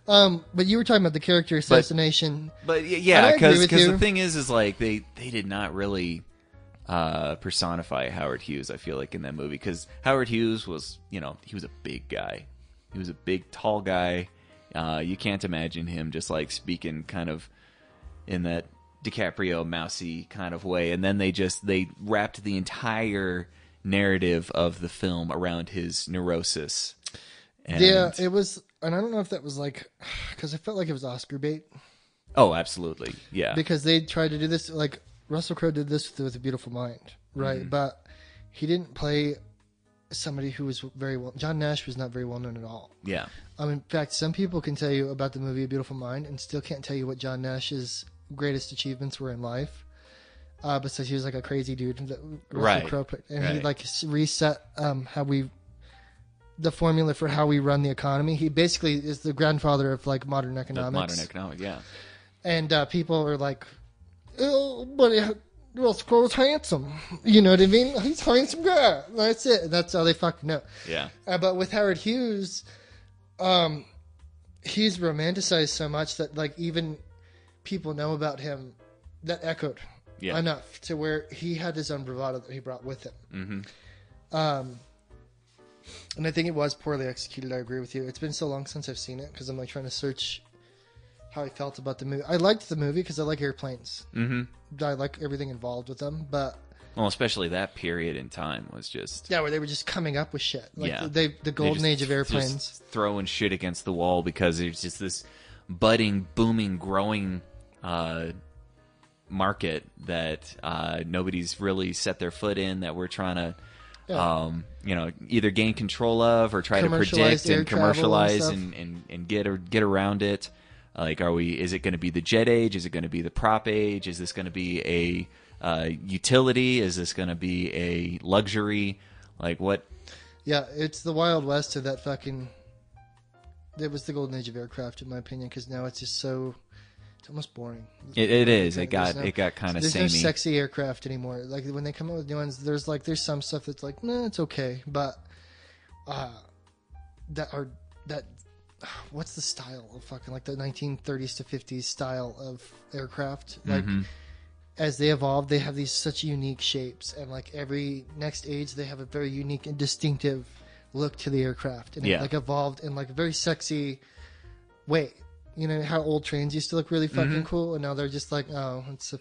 But you were talking about the character assassination. But And I yeah, agree because with you. the thing is like they did not really personify Howard Hughes. I feel like in that movie because Howard Hughes was he was a big guy. He was a big tall guy. You can't imagine him just like speaking kind of in that DiCaprio mousy kind of way. And then they wrapped the entire narrative of the film around his neurosis. And, Yeah, it was, and I don't know if that was like, because I felt like it was Oscar bait. Oh, absolutely. Yeah. Because they tried to do this, like Russell Crowe did this with A Beautiful Mind, right? Mm-hmm. But he didn't play somebody who was very well. John Nash was not very well known at all. Yeah. In fact, some people can tell you about the movie A Beautiful Mind and still can't tell you what John Nash's greatest achievements were in life. Besides, he was like a crazy dude that Russell Right. Crowe put, and he Right. like reset the formula for how we run the economy. He basically is the grandfather of like modern The economics. modern economic, yeah. And people are like, oh, but Russell Crowe's handsome. You know what I mean? He's a handsome guy. That's it. That's all they fucking know. Yeah. But with Howard Hughes, he's romanticized so much that like even people know about him that echoed Yeah. enough to where he had his own bravado that he brought with him. Mm-hmm. And I think it was poorly executed. I agree with you. It's been so long since I've seen it because I'm like trying to search how I felt about the movie. I liked the movie because I like airplanes. Mm-hmm. I like everything involved with them, but Well, especially that period in time was just yeah, where they were just coming up with shit. Like Yeah. the they golden just- age of airplanes. just throwing shit against the wall because there's just this budding, booming, growing market that nobody's really set their foot in. That we're trying to. Yeah. Either gain control of or try to Commercialize predict air and travel and commercialize stuff. and get around it. Like, is it going to be the jet age? Is it going to be the prop age? Is this going to be a utility? Is this going to be a luxury? Like what? Yeah, it's the Wild West of that fucking. It was the golden age of aircraft, in my opinion, because now it's just so. It's almost boring. It is. It There's got kind of There's samey. no sexy aircraft anymore. Like when they come out with new ones, there's some stuff that's like, nah, it's okay, but what's the style of fucking like the 1930s to 50s style of aircraft? Like as they evolve, they have these such unique shapes, and like every next age, they have a very unique and distinctive look to the aircraft, and it like evolved in like a very sexy way. You know how old trains used to look really fucking cool, and now they're just like, oh, it's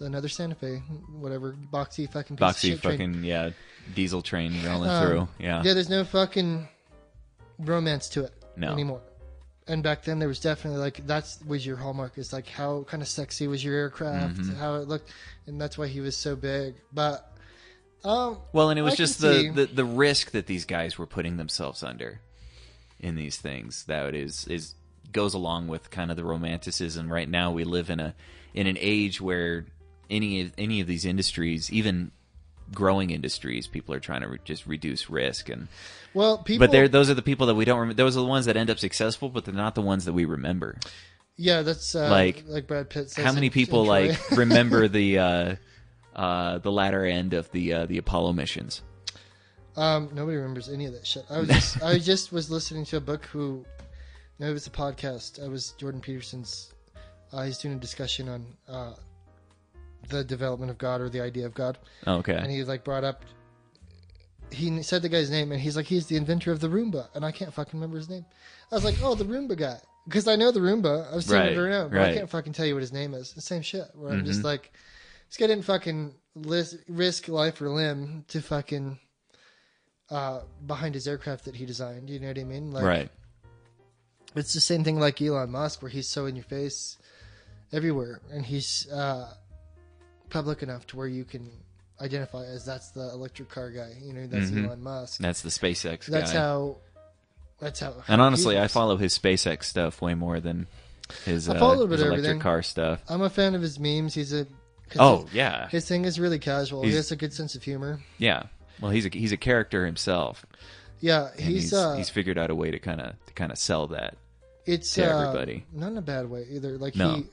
another Santa Fe, whatever boxy fucking piece of Boxy shit train. fucking diesel train rolling through. Yeah. There's no fucking romance to it No. anymore. And back then there was definitely like that was your hallmark. Is like how kind of sexy was your aircraft, how it looked, and that's why he was so big. But Well, and it was I can just see- the risk that these guys were putting themselves under in these things that is goes along with kind of the romanticism. Right now, we live in an age where any of these industries, even growing industries, people are trying to just reduce risk and. well, people. But those are the people that we don't remember. Those are the ones that end up successful, but they're not the ones that we remember. Yeah, that's like Brad Pitt says. How many in people Troy. like remember the latter end of the Apollo missions? Nobody remembers any of that shit. I just was listening to a book no, it was a podcast. I was Jordan Peterson's. He's doing a discussion on the development of God or the idea of God. Oh, okay. And he like brought up. He said the guy's name, and he's like, he's the inventor of the Roomba, and I can't fucking remember his name. I was like, oh, the Roomba guy. because I know the Roomba. I've seen it around, but I right. can't fucking tell you what his name is. The same shit. Where I'm Mm-hmm. just like, this guy didn't fucking risk life or limb to fucking behind his aircraft that he designed. You know what I mean? Like, Right. it's the same thing like Elon Musk, where he's so in your face everywhere, and he's public enough to where you can identify as that's the electric car guy. You know, that's Mhm. Elon Musk. That's the SpaceX That's guy. how. That's how. And honestly, he I is. follow his SpaceX stuff way more than his, I follow a little bit his of electric everything. car stuff. I'm a fan of his memes. He's a. 'cause Oh yeah, His thing is really casual. He He's- has a good sense of humor. yeah. Well, he's a character himself. Yeah, And he's figured out a way to kind of sell that. it's to everybody. not in a bad way either. Like No.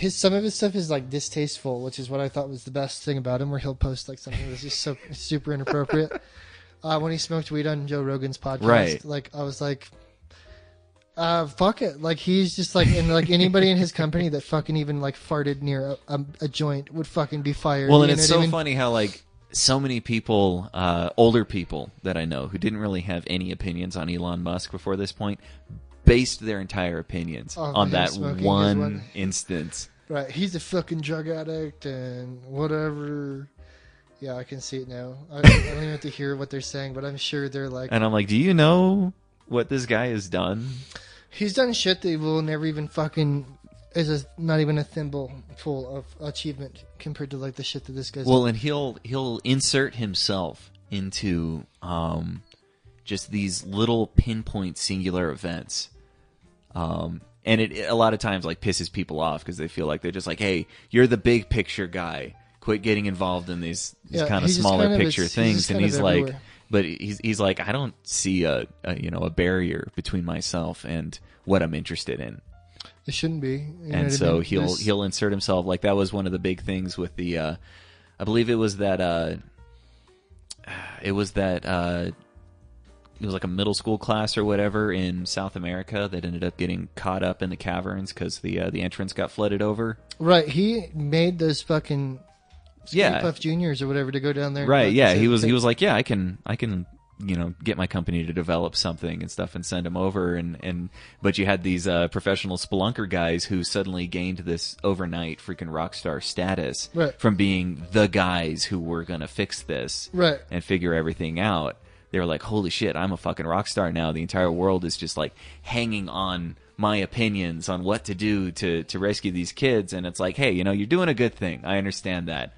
some of his stuff is like distasteful, which is what I thought was the best thing about him. Where he'll post like something that's just so super inappropriate. When he smoked weed on Joe Rogan's podcast, Right. like I was like, fuck it. Like he's just like, and like anybody in his company that fucking even like farted near a joint would fucking be fired. Well, and You it's know what so I mean? funny how like so many people, older people that I know who didn't really have any opinions on Elon Musk before this point, based their entire opinions on him that smoking his one instance. Right, he's a fucking drug addict and whatever. Yeah, I can see it now. I don't even have to hear what they're saying, but I'm sure they're like, And I'm like, do you know what this guy has done? he's done shit that will never even fucking not even a thimble full of achievement compared to like the shit that this guy's. Well, and he'll insert himself into just these little pinpoint singular events. And it a lot of times like pisses people off because they feel like they're just like, hey, you're the big picture guy. Quit getting involved in these Yeah, kind of he's just smaller kind of picture he's things. just And kind of he's like, everywhere. but he's like, I don't see a barrier between myself and what I'm interested in. It shouldn't be. You know what I And so mean? he'll insert himself. Like that was one of the big things with the I believe it was that it was like a middle school class or whatever in South America that ended up getting caught up in the caverns because the entrance got flooded over. Right, he made those fucking Yeah. Puff Juniors or whatever to go down there. and Right, fucking yeah, save he the was kids. like, yeah, I can get my company to develop something and stuff and send them over but you had these professional spelunker guys who suddenly gained this overnight freaking rock star status Right. from being the guys who were gonna fix this Right. and figure everything out. They were like, holy shit, I'm a fucking rock star now. The entire world is just like hanging on my opinions on what to do to rescue these kids. And it's like, hey, you're doing a good thing. I understand that.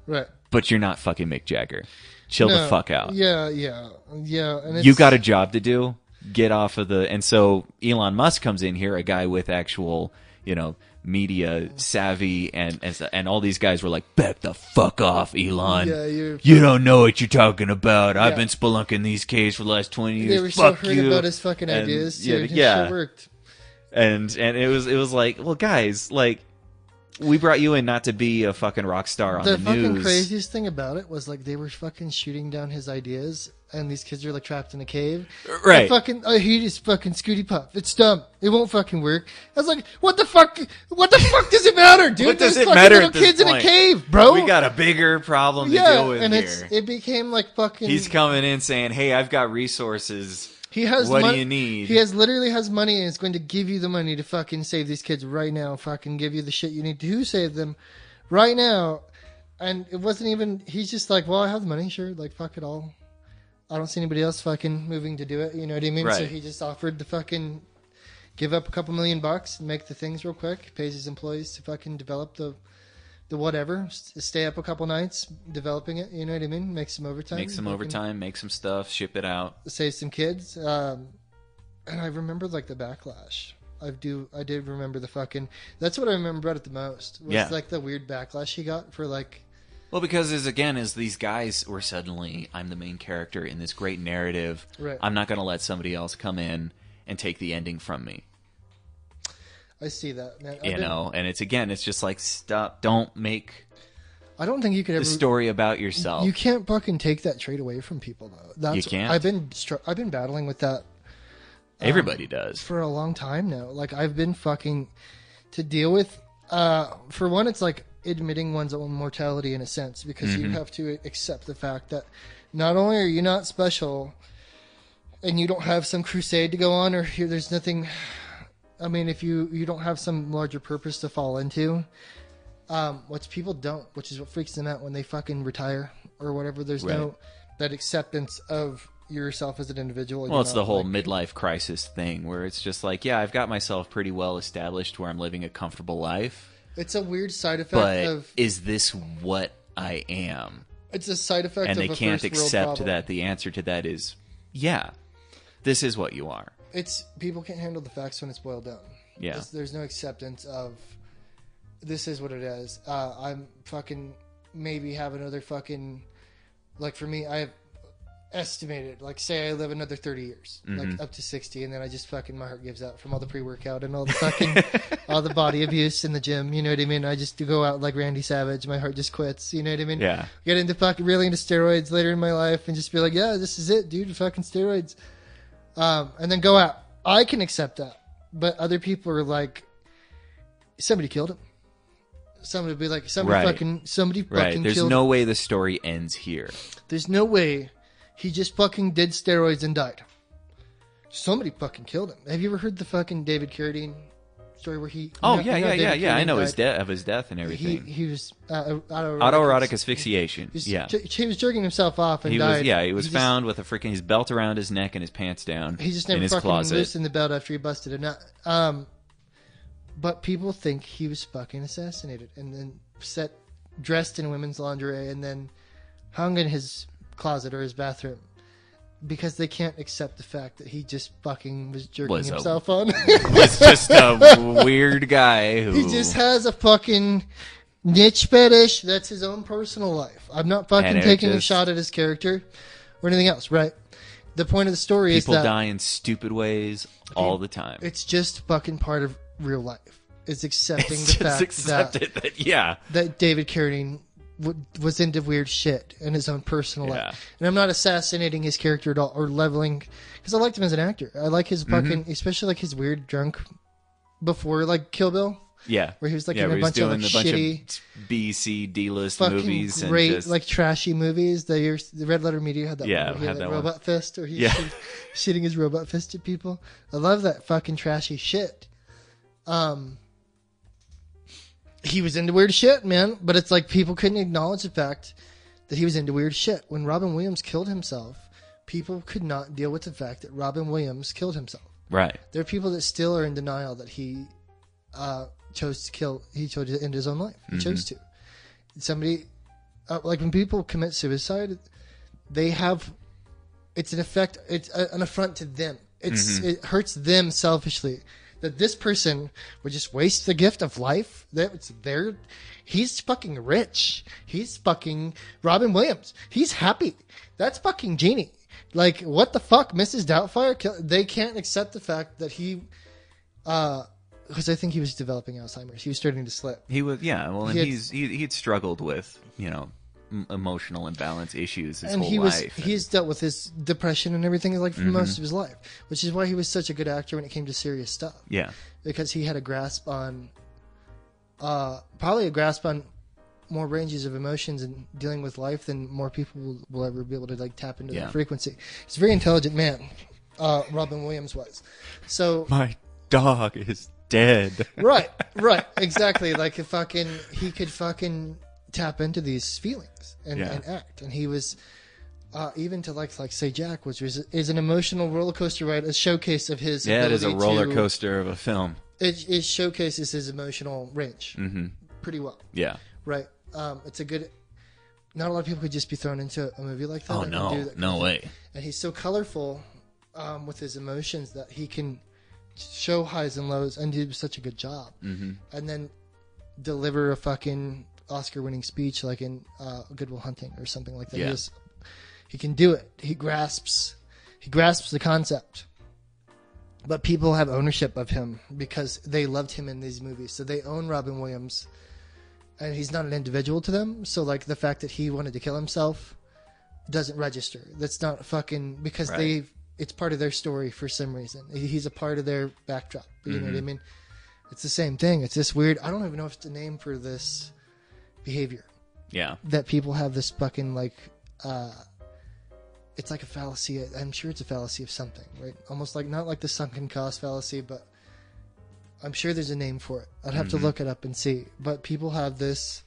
Right. But you're not fucking Mick Jagger. Chill the No, fuck out. Yeah. And it's, You got a job to do. Get off of the... And so Elon Musk comes in here, a guy with actual, media savvy, and all these guys were like, back the fuck off, Elon. Yeah, You don't know what you're talking about. I've Yeah. been spelunking these caves for the last 20 years. They were Fuck so hurt you. about his fucking And, ideas. yeah, Dude. His yeah. shit worked. And it was like, well, guys, like, we brought you in not to be a fucking rock star on the fucking news. craziest thing about it was like they were fucking shooting down his ideas, and these kids are like trapped in a cave. Right. And fucking, he just fucking Scooty Puff. It's dumb. It won't fucking work. I was like, what the fuck? What the fuck does it matter, dude? What does There's it fucking matter little at this kids in a point? cave, bro. We got a bigger problem to yeah, deal with and here. it became like fucking. He's coming in saying, hey, I've got resources. He has What do mon- you need? He literally has money, and is going to give you the money to fucking save these kids right now. Fucking give you the shit you need to save them right now. And it wasn't even. He's just like, well, I have the money, sure. Like, fuck it all. I don't see anybody else fucking moving to do it. You know what I mean? So Right. he just offered to fucking give up a couple $1,000,000 and make the things real quick. Pays his employees to fucking develop the whatever. Stay up a couple nights developing it. You know what I mean? Make some overtime. Make some Fucking overtime, make some stuff, ship it out. save some kids. And I remember like the backlash. I did remember the fucking. That's what I remember about it the most. Was Yeah. like the weird backlash he got for like. Well, because as these guys were suddenly, I'm the main character in this great narrative. Right. I'm not going to let somebody else come in and take the ending from me. I see that, man. And it's just like, stop, don't make I don't think you could the ever. story about yourself. You can't fucking take that trait away from people though. That's, You can't? I've been battling with that Everybody does. for a long time now. Like I've been fucking to deal with. For one, it's like admitting one's own mortality in a sense, because you have to accept the fact that not only are you not special, and you don't have some crusade to go on, or there's nothing. I mean, if you don't have some larger purpose to fall into, which people don't, which is what freaks them out when they fucking retire or whatever. There's no that acceptance of yourself as an individual. Well, it's the whole midlife crisis thing where it's just like, yeah, I've got myself pretty well established where I'm living a comfortable life. It's a weird side effect but is this what I am? It's a side effect and of they a can't first world accept problem. that the answer to that is, yeah, this is what you are. It's people can't handle the facts when it's boiled down. Yeah. There's no acceptance of this is what it is. I'm fucking maybe have another fucking, like for me, I have estimated, like say I live another 30 years, like up to 60, and then I just fucking, my heart gives out from all the pre-workout and all the fucking, all the body abuse in the gym, you know what I mean? I just do go out like Randy Savage, my heart just quits, you know what I mean? Yeah. Get into fucking, really into steroids later in my life and just be like, yeah, this is it, dude, fucking steroids. And then go out. I can accept that. But other people are like, somebody killed him. Somebody be like, somebody fucking There's killed no him. way the story ends here. There's no way he just fucking did steroids and died. Somebody fucking killed him. Have you ever heard the fucking David Carradine story where he... Oh, you know David yeah. I Carradine know died? his death and everything. He was autoerotic asphyxiation. He was jerking himself off and He died. he was found with a freaking his belt around his neck and his pants down. He just in never his fucking closet. loosened the belt after he busted a nut. But people think he was fucking assassinated and then dressed in women's lingerie and then hung in his closet or his bathroom because they can't accept the fact that he just fucking was jerking himself on. Was just a weird guy who... He just has a fucking niche fetish. That's his own personal life. I'm not fucking taking a shot at his character or anything else, right? The point of the story is that... People die in stupid ways all the time. It's just fucking part of real life. It's accepting that David Carradine was into weird shit in his own personal life. And I'm not assassinating his character at all or leveling, because I liked him as an actor. I like his fucking, especially like his weird drunk before like Kill Bill. Yeah. Where he was like in a bunch of like shitty B, C, D-list fucking movies. Great, and just... like trashy movies. The Red Letter Media had that one. Yeah, He had that one. robot fist or he's shooting his robot fist at people. I love that fucking trashy shit. He was into weird shit, man. But it's like people couldn't acknowledge the fact that he was into weird shit. When Robin Williams killed himself, people could not deal with the fact that Robin Williams killed himself. Right. There are people that still are in denial that he chose to kill. He chose to end his own life. He chose to. Somebody, like when people commit suicide, they have. It's an effect. It's an affront to them. It hurts them selfishly. That this person would just waste the gift of life. He's fucking rich. He's fucking Robin Williams. He's happy. That's fucking genie. Like, what the fuck? Mrs. Doubtfire? They can't accept the fact that he, because I think he was developing Alzheimer's. He was starting to slip. He was, well, and he'd struggled with, emotional imbalance issues his whole life. He's dealt with his depression and everything like for most of his life, which is why he was such a good actor when it came to serious stuff. Yeah, because he had a grasp on, probably a grasp on more ranges of emotions and dealing with life than more people will ever be able to like tap into that frequency. He's a very intelligent man. Robin Williams was. So my dog is dead. right, exactly. Like he could fucking tap into these feelings and act, and he was even to like say Jack, which is an emotional roller coaster ride, a showcase of his. Yeah, it is a roller coaster of a film. It showcases his emotional range pretty well. Yeah, right. It's a good. Not a lot of people could just be thrown into a movie like that. Oh no way! And he's so colorful with his emotions that he can show highs and lows and do such a good job, and then deliver a fucking Oscar-winning speech like in Good Will Hunting or something like that. Yeah. He can do it. He grasps the concept. But people have ownership of him because they loved him in these movies. So they own Robin Williams, and he's not an individual to them. So like the fact that he wanted to kill himself doesn't register. That's not fucking because it's part of their story for some reason. He's a part of their backdrop. You know what I mean? It's the same thing. It's this weird. I don't even know if it's a name for this behavior. Yeah. That people have this fucking like it's like a fallacy. I'm sure it's a fallacy of something, right? Almost like, not like the sunken cost fallacy, but I'm sure there's a name for it. I'd have to look it up and see. But people have this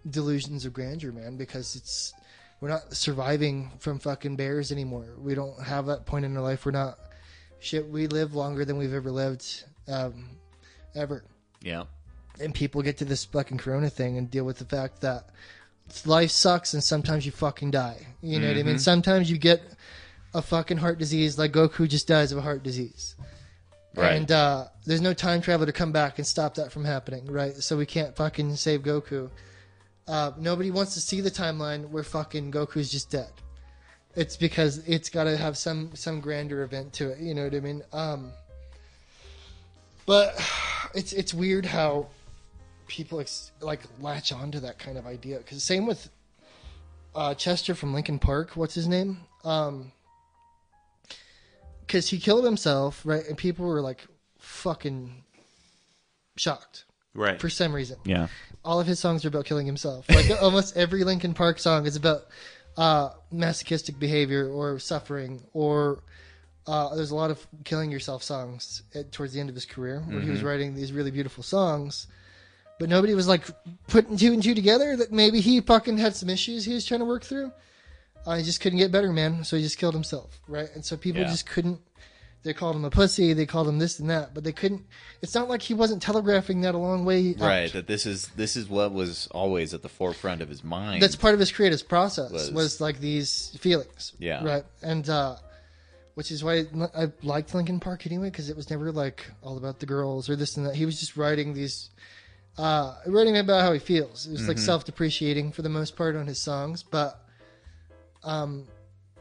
delusions of grandeur, man, because we're not surviving from fucking bears anymore. We don't have that point in our life. We're not we live longer than we've ever lived, ever. Yeah. And people get to this fucking corona thing and deal with the fact that life sucks and sometimes you fucking die. You know what I mean? Sometimes you get a fucking heart disease like Goku just dies of a heart disease. Right. And there's no time travel to come back and stop that from happening, right? So we can't fucking save Goku. Nobody wants to see the timeline where fucking Goku's just dead. It's because it's got to have some grander event to it. You know what I mean? But it's weird how people latch on to that kind of idea. Because same with Chester from Linkin Park. What's his name? Because he killed himself, right? And people were like fucking shocked. Right. For some reason. Yeah. All of his songs are about killing himself. Like almost every Linkin Park song is about masochistic behavior or suffering, or there's a lot of killing yourself songs towards the end of his career where he was writing these really beautiful songs. But nobody was like putting two and two together that maybe he fucking had some issues he was trying to work through. He just couldn't get better, man. So he just killed himself, right? And so people just couldn't. They called him a pussy. They called him this and that, but they couldn't. It's not like he wasn't telegraphing that a long way out. Right. That this is what was always at the forefront of his mind. That's part of his creative process. Was like these feelings. Yeah. Right. And which is why I liked Linkin Park anyway, because it was never like all about the girls or this and that. He was just writing these. Writing about how he feels. It was like self-depreciating for the most part on his songs, but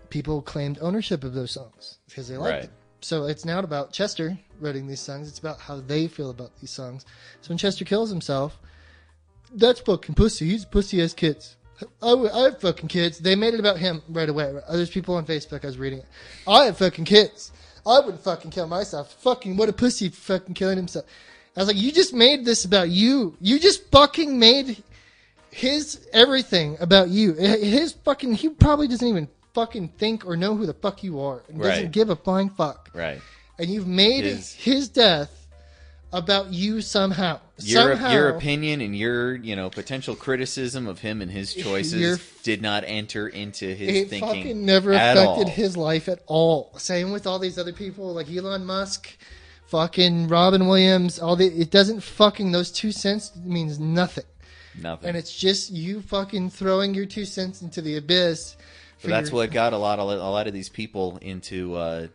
people claimed ownership of those songs because they liked them. So it's not about Chester writing these songs. It's about how they feel about these songs. So when Chester kills himself, that's fucking pussy. He's pussy-ass kids. I have fucking kids. They made it about him right away. There's people on Facebook, I was reading it. I have fucking kids. I wouldn't fucking kill myself. Fucking what a pussy for fucking killing himself. I was like, you just made this about you. You just fucking made his everything about you. His fucking, he probably doesn't even fucking think or know who the fuck you are. And doesn't give a flying fuck. Right. And you've made his death about you somehow. Your opinion and your, potential criticism of him and his choices did not enter into his thinking. It fucking never affected his life at all. Same with all these other people like Elon Musk, fucking Robin Williams, it doesn't fucking, those 2 cents means nothing. Nothing. And it's just you fucking throwing your 2 cents into the abyss. That's what got a lot of these people into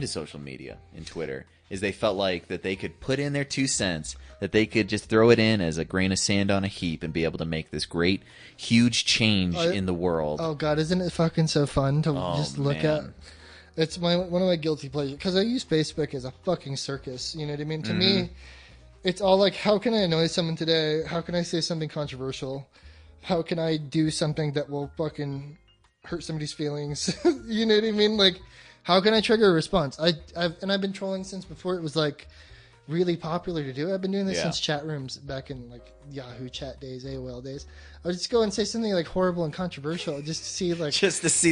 social media and Twitter, is they felt like that they could put in their 2 cents, that they could just throw it in as a grain of sand on a heap and be able to make this great, huge change in the world. Oh God, isn't it fucking so fun to just look at? It's one of my guilty pleasures, because I use Facebook as a fucking circus. You know what I mean? To me, it's all like, how can I annoy someone today? How can I say something controversial? How can I do something that will fucking hurt somebody's feelings? You know what I mean? Like, how can I trigger a response? I've been trolling since before it was like really popular to do. I've been doing this since chat rooms back in like Yahoo chat days, AOL days. I would just go and say something like horrible and controversial just to see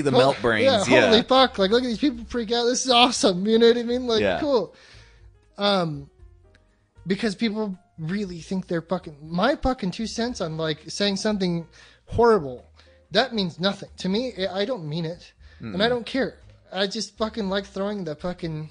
the melt brains. Yeah, holy fuck! Like, look at these people freak out. This is awesome. You know what I mean? Like, cool. Because people really think they're my fucking 2 cents on like saying something horrible. That means nothing to me. I don't mean it, and I don't care. I just fucking like throwing the fucking,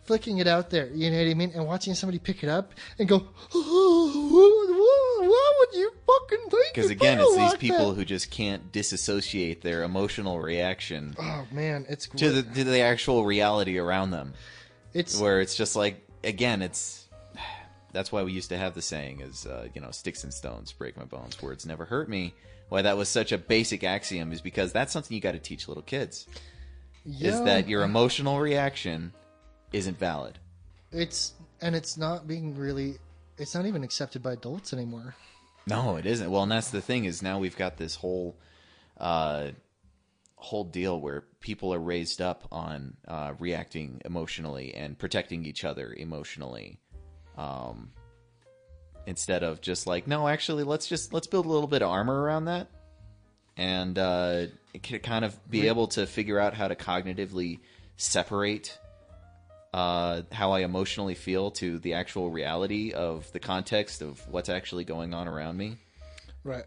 flicking it out there. You know what I mean? And watching somebody pick it up and go, why would you fucking think? Because again, it's these people who just can't disassociate their emotional reaction. Oh man, it's to the actual reality around them. It's where it's just like, again, that's why we used to have the saying is, sticks and stones break my bones, words never hurt me. Why that was such a basic axiom is because that's something you got to teach little kids. Yeah. Is that your emotional reaction isn't valid. It's not even accepted by adults anymore. No, it isn't. Well, and that's the thing, is now we've got this whole deal where people are raised up on reacting emotionally and protecting each other emotionally. Instead of just like, no, actually, let's build a little bit of armor around that. and it can kind of be able to figure out how to cognitively separate how I emotionally feel to the actual reality of the context of what's actually going on around me. Right.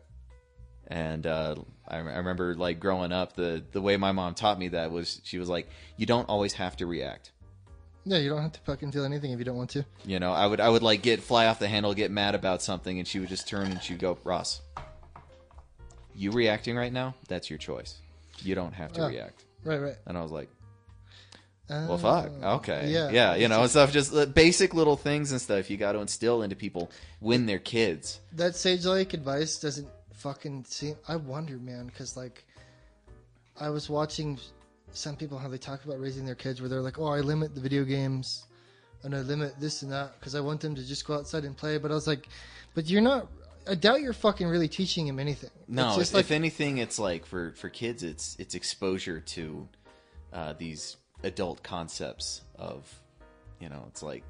And I remember, like, growing up, the way my mom taught me that was, she was like, you don't always have to react. Yeah, you don't have to fucking feel anything if you don't want to. You know, I would like fly off the handle, get mad about something, and she would just turn and she'd go, Ross, you reacting right now? That's your choice. You don't have to react. Right. And I was like, well, fuck. Okay. Yeah. You know, stuff, just basic little things and stuff you got to instill into people when they're kids. That sage-like advice doesn't fucking seem... I wonder, man, because, like, I was watching some people, how they talk about raising their kids, where they're like, oh, I limit the video games, and I limit this and that, because I want them to just go outside and play. But I was like, but you're not... I doubt you're fucking really teaching him anything. No, just if anything, it's like, for kids, it's exposure to these adult concepts of, you know, it's like,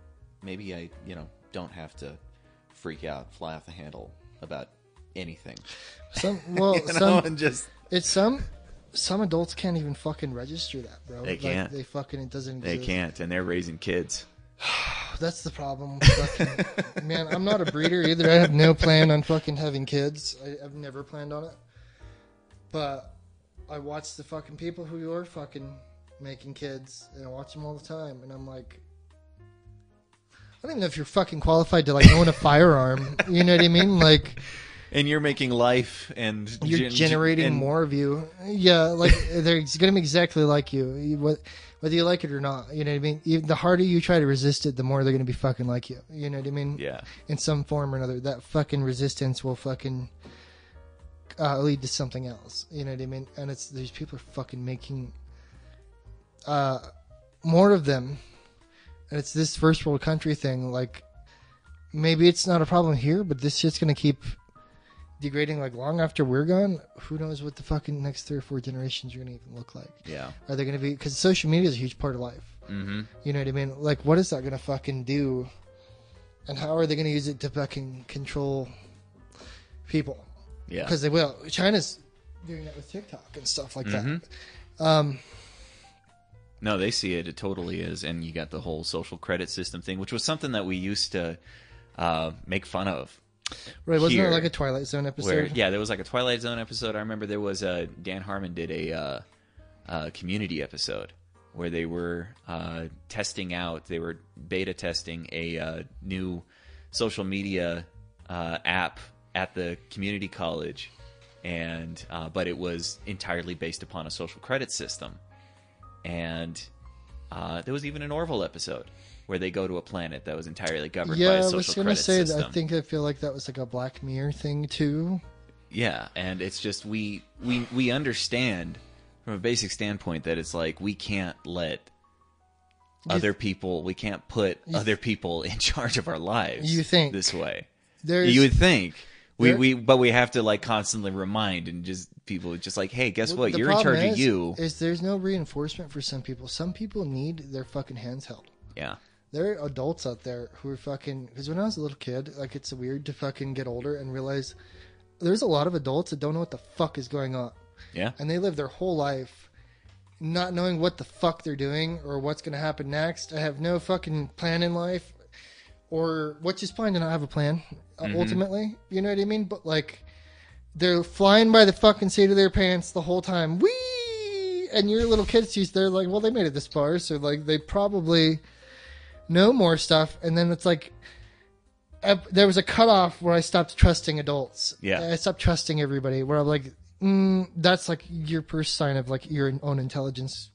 maybe I, you know, don't have to freak out, fly off the handle about anything. Some adults can't even fucking register that, bro. They can't. Like, they fucking, it doesn't They exist. can't, and they're raising kids. That's the problem. Fucking, man, I'm not a breeder either. I have no plan on fucking having kids. I've never planned on it. But I watch the fucking people who are fucking making kids, and I watch them all the time, and I'm like, I don't even know if you're fucking qualified to, like, own a firearm. You know what I mean? Like, and you're making life, and you're generating more of you. Yeah, like, they're going to be exactly like you. Whether you like it or not, you know what I mean? The harder you try to resist it, the more they're going to be fucking like you. You know what I mean? Yeah. In some form or another. That fucking resistance will fucking lead to something else. You know what I mean? And it's, these people are fucking making more of them. And it's this first world country thing. Like, maybe it's not a problem here, but this shit's going to keep degrading, like, long after we're gone. Who knows what the fucking next 3 or 4 generations are going to even look like. Yeah. Are they going to be... Because social media is a huge part of life. Mm-hmm. You know what I mean? Like, what is that going to fucking do? And how are they going to use it to fucking control people? Yeah. Because they will. China's doing that with TikTok and stuff like Mm-hmm. that. No, they see it. It totally is. And you got the whole social credit system thing, which was something that we used to make fun of. Right, wasn't here, there like a Twilight Zone episode? yeah, there was like a Twilight Zone episode. I remember there was Dan Harmon did a Community episode where they were testing out, they were beta testing a new social media app at the community college, and but it was entirely based upon a social credit system. And there was even an Orville episode where they go to a planet that was entirely governed by a social credit system. I feel like that was like a Black Mirror thing too. Yeah, and it's just we understand from a basic standpoint that it's like we can't let other people, we can't put other people in charge of our lives. You think this way? There's, you would think but we have to like constantly remind and just people just like, hey, guess what? You're in charge of you. Is there's no reinforcement for some people. Some people need their fucking hands held. Yeah. There are adults out there who are fucking... Because when I was a little kid, like, it's weird to fucking get older and realize there's a lot of adults that don't know what the fuck is going on. Yeah. And they live their whole life not knowing what the fuck they're doing or what's going to happen next. I have no fucking plan in life. Or, which is fine to not have a plan, ultimately. You know what I mean? But, like, they're flying by the fucking seat of their pants the whole time. Whee! And your little kids, they're like, well, they made it this far, so, like, they probably... know more stuff, and then it's like there was a cutoff where I stopped trusting adults. Yeah, I stopped trusting everybody. Where I'm like, that's like your first sign of like your own intelligence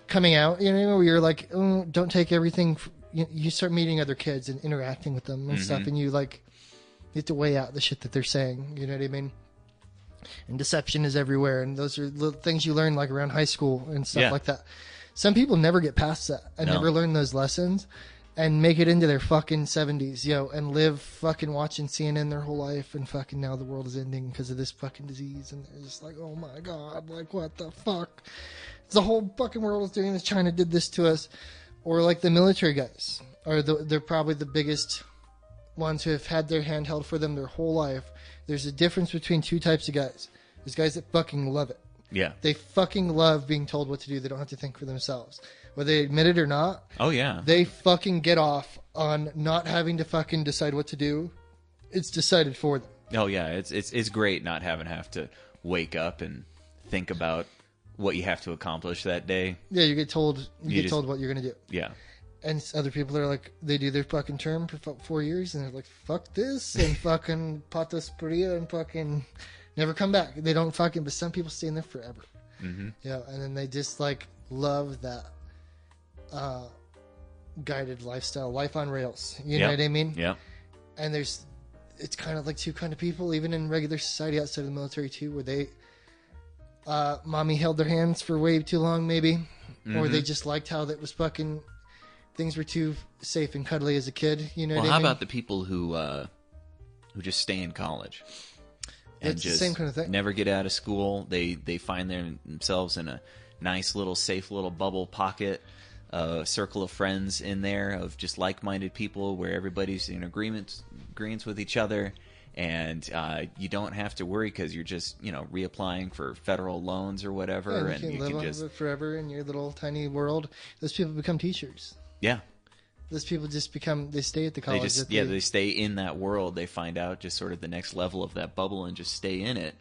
coming out. You know, where you're like, don't take everything. You start meeting other kids and interacting with them and stuff, and you like have to weigh out the shit that they're saying. You know what I mean? And deception is everywhere, and those are little things you learn like around high school and stuff like that. Some people never get past that and never learn those lessons and make it into their fucking 70s, and live fucking watching CNN their whole life, and fucking now the world is ending because of this fucking disease, and they're just like, oh my God, like what the fuck? The whole fucking world is doing this. China did this to us. Or like the military guys, they're probably the biggest ones who have had their hand held for them their whole life. There's a difference between two types of guys. There's guys that fucking love it. Yeah. They fucking love being told what to do. They don't have to think for themselves. Whether they admit it or not, Oh, yeah. they fucking get off on not having to fucking decide what to do. It's decided for them. Oh, yeah. It's great not have to wake up and think about what you have to accomplish that day. Yeah, you get told just- told what you're going to do. Yeah. And other people are like, they do their fucking term for 4 years, and they're like, fuck this, and fucking patas paria, and fucking never come back. They don't fucking, but some people stay in there forever. Mm-hmm. Yeah, and then they just like love that guided lifestyle, life on rails. You know Yep. what I mean? Yeah. And it's kind of like two kind of people, even in regular society outside of the military too, where they, mommy held their hands for way too long, maybe, or they just liked how that was fucking. Things were too safe and cuddly as a kid, you know Well, what I how mean? about the people who just stay in college and It's the just same kind of thing. never get out of school? They find themselves in a nice little safe little bubble pocket, a circle of friends in there of just like-minded people where everybody's in agreements with each other, and you don't have to worry because you're just reapplying for federal loans or whatever, and you can live just on it forever in your little tiny world. Those people become teachers. yeah. Those people just become, they stay at the college. They stay in that world. They find out just sort of the next level of that bubble and just stay in it,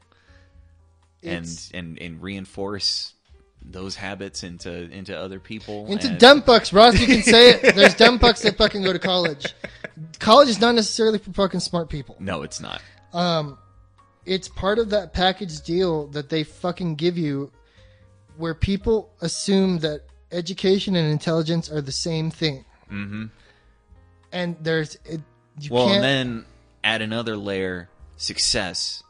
and reinforce those habits into other people. Into and, dumb fucks, Ross, you can say it. There's dumb fucks that fucking go to college. College is not necessarily for fucking smart people. No, it's not. It's part of that package deal that they fucking give you where people assume that education and intelligence are the same thing. Mm-hmm. And you Well, can't, and then add another layer. Success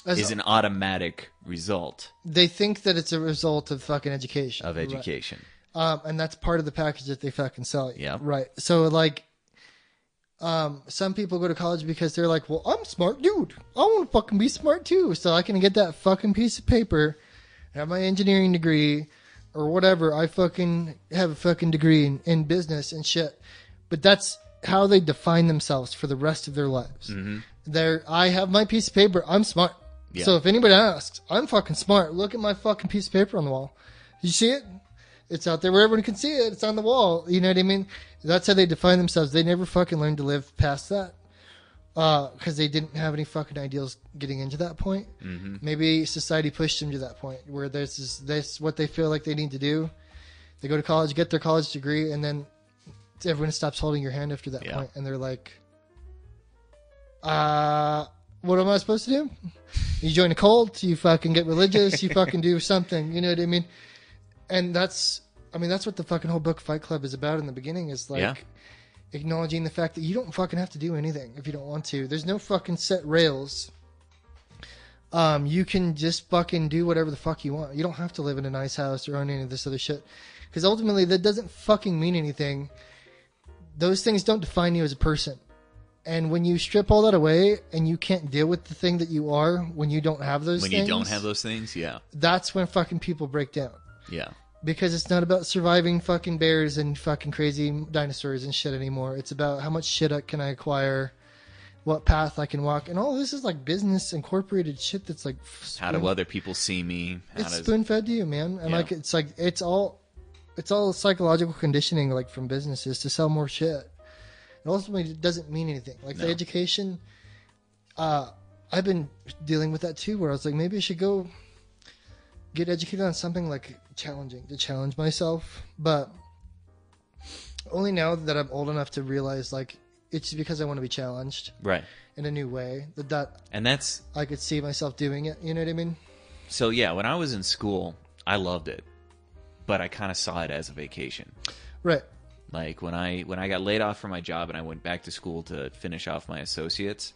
is an automatic result they think that it's a result of fucking education. of education. Right. And that's part of the package that they fucking sell you. Yeah. Right. So like, some people go to college because they're like, well, I'm a smart dude. I want to fucking be smart too. So I can get that fucking piece of paper, have my engineering degree or whatever. I fucking have a fucking degree in business and shit. But that's how they define themselves for the rest of their lives. Mm-hmm. I have my piece of paper. I'm smart. Yeah. So if anybody asks, I'm fucking smart. Look at my fucking piece of paper on the wall. You see it? It's out there where everyone can see it. It's on the wall. You know what I mean? That's how they define themselves. They never fucking learned to live past that. Because they didn't have any fucking ideals getting into that point. Mm-hmm. Maybe society pushed them to that point where this what they feel like they need to do. They go to college, get their college degree, and then everyone stops holding your hand after that point, and they're like, what am I supposed to do? You join a cult, you fucking get religious, you fucking do something, you know what I mean? And that's what the fucking whole book Fight Club is about in the beginning, is like acknowledging the fact that you don't fucking have to do anything if you don't want to. There's no fucking set rails. You can just fucking do whatever the fuck you want. You don't have to live in a nice house or own any of this other shit. Because ultimately, that doesn't fucking mean anything. Those things don't define you as a person. And when you strip all that away and you can't deal with the thing that you are when you don't have those things. When you don't have those things, yeah. That's when fucking people break down. Yeah. Because it's not about surviving fucking bears and fucking crazy dinosaurs and shit anymore. It's about how much shit can I acquire, what path I can walk. And all this is like business incorporated shit that's like... How do other people see me? It's spoon-fed to you, man. And Yeah. it's all psychological conditioning, like, from businesses to sell more shit. And ultimately, it doesn't mean anything. Like, the education, I've been dealing with that too, where I was like, maybe I should go get educated on something like challenging, to challenge myself. But only now that I'm old enough to realize, like, it's because I want to be challenged Right. in a new way that And that's... I could see myself doing it. You know what I mean? So, yeah, when I was in school, I loved it. But I kind of saw it as a vacation. Right. Like, when I got laid off from my job and I went back to school to finish off my associates,